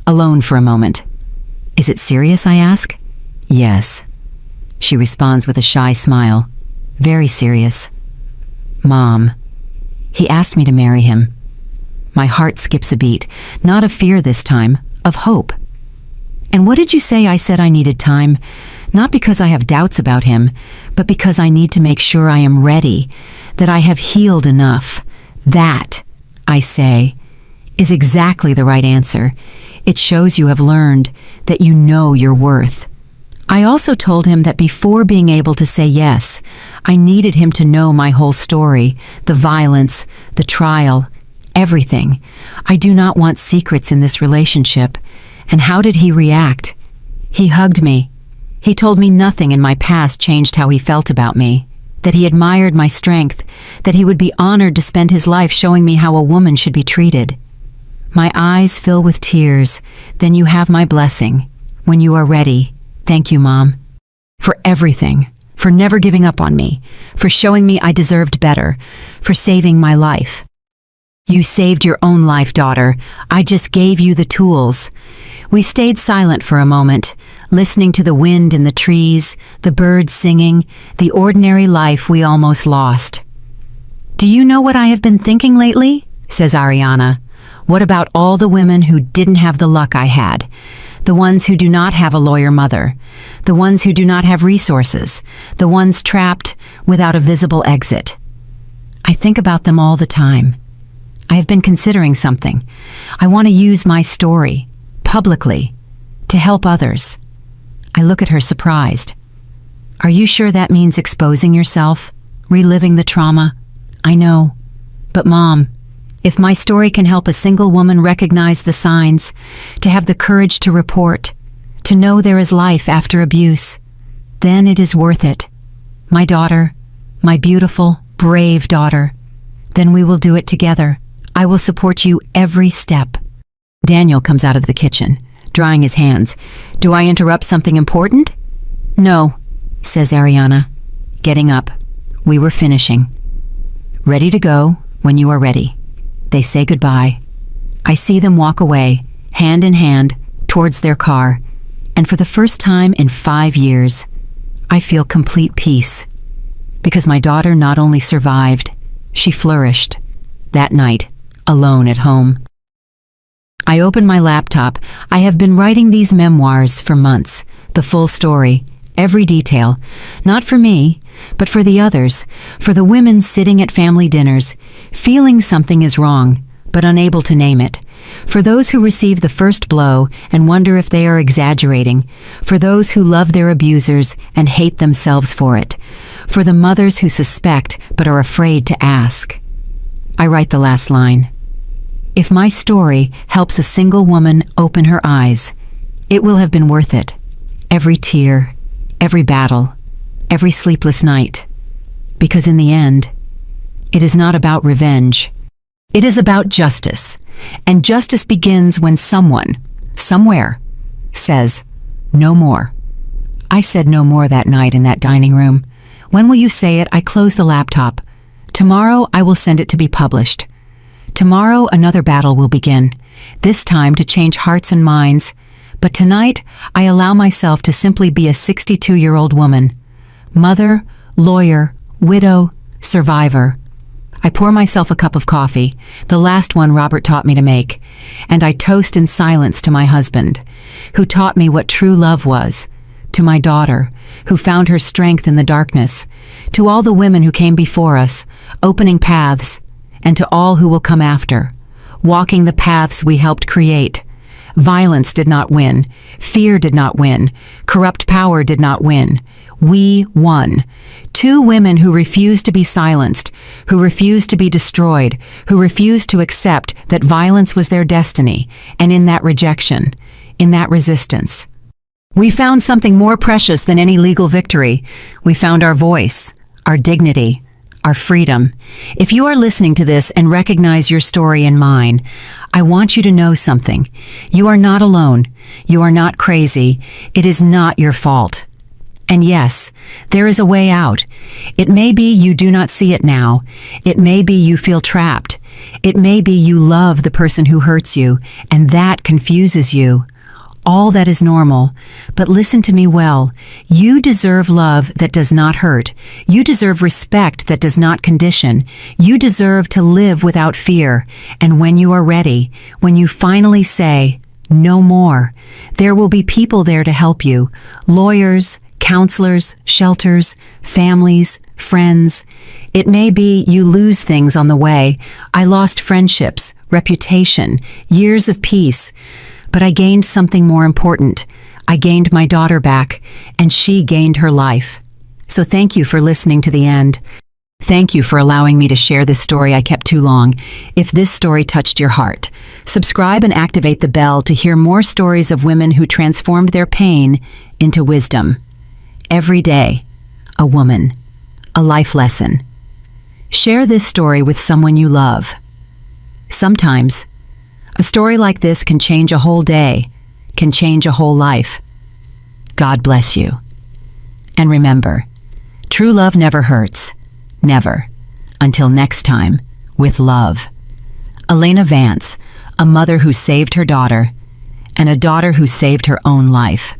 alone for a moment. Is it serious, I ask? Yes. She responds with a shy smile. Very serious. Mom. He asked me to marry him. My heart skips a beat, not of fear this time, of hope. And what did you say? I said I needed time, not because I have doubts about him, but because I need to make sure I am ready, that I have healed enough. That, I say, is exactly the right answer. It shows you have learned, that you know your worth. I also told him that before being able to say yes, I needed him to know my whole story, the violence, the trial, everything. I do not want secrets in this relationship. And how did he react? He hugged me. He told me nothing in my past changed how he felt about me, that he admired my strength, that he would be honored to spend his life showing me how a woman should be treated. My eyes fill with tears. Then you have my blessing. When you are ready. Thank you, Mom. For everything. For never giving up on me. For showing me I deserved better. For saving my life. You saved your own life, daughter. I just gave you the tools. We stayed silent for a moment, listening to the wind in the trees, the birds singing, the ordinary life we almost lost. Do you know what I have been thinking lately? Says Ariana. What about all the women who didn't have the luck I had? The ones who do not have a lawyer mother. The ones who do not have resources. The ones trapped without a visible exit. I think about them all the time. I have been considering something. I want to use my story, publicly, to help others. I look at her surprised. Are you sure that means exposing yourself? Reliving the trauma? I know. But Mom, if my story can help a single woman recognize the signs, to have the courage to report, to know there is life after abuse, then it is worth it. My daughter, my beautiful, brave daughter, then we will do it together. I will support you every step. Daniel comes out of the kitchen, drying his hands. Do I interrupt something important? No, says Ariana, getting up. We were finishing. Ready to go when you are ready. They say goodbye. I see them walk away, hand in hand, towards their car. And for the first time in 5 years, I feel complete peace. Because my daughter not only survived, she flourished. That night, alone at home. I open my laptop. I have been writing these memoirs for months, the full story, every detail, not for me, but for the others, for the women sitting at family dinners, feeling something is wrong, but unable to name it, for those who receive the first blow and wonder if they are exaggerating, for those who love their abusers and hate themselves for it, for the mothers who suspect but are afraid to ask. I write the last line. If my story helps a single woman open her eyes, it will have been worth it. Every tear, every battle, every sleepless night. Because in the end, it is not about revenge. It is about justice. And justice begins when someone, somewhere, says, no more. I said no more that night in that dining room. When will you say it? I close the laptop. Tomorrow I will send it to be published. Tomorrow another battle will begin, this time to change hearts and minds. But tonight I allow myself to simply be a 62-year-old woman. Mother, lawyer, widow, survivor. I pour myself a cup of coffee, the last one Robert taught me to make, and I toast in silence to my husband, who taught me what true love was, to my daughter, who found her strength in the darkness, to all the women who came before us, opening paths, and to all who will come after, walking the paths we helped create. Violence did not win, fear did not win, corrupt power did not win. We won. Two women who refused to be silenced, who refused to be destroyed, who refused to accept that violence was their destiny, and in that rejection, in that resistance, we found something more precious than any legal victory. We found our voice, our dignity, our freedom. If you are listening to this and recognize your story and mine, I want you to know something. You are not alone. You are not crazy. It is not your fault. And yes, there is a way out. It may be you do not see it now. It may be you feel trapped. It may be you love the person who hurts you, and that confuses you. All that is normal. But listen to me well. You deserve love that does not hurt. You deserve respect that does not condition. You deserve to live without fear. And when you are ready, when you finally say, no more, there will be people there to help you. Lawyers, counselors, shelters, families, friends. It may be you lose things on the way. I lost friendships, reputation, years of peace. But I gained something more important. I gained my daughter back, and she gained her life. So thank you for listening to the end. Thank you for allowing me to share this story I kept too long. If this story touched your heart, subscribe and activate the bell to hear more stories of women who transformed their pain into wisdom. Every day, a woman, a life lesson. Share this story with someone you love. Sometimes, a story like this can change a whole day, can change a whole life. God bless you. And remember, true love never hurts. Never. Until next time, with love. Elena Vance, a mother who saved her daughter, and a daughter who saved her own life.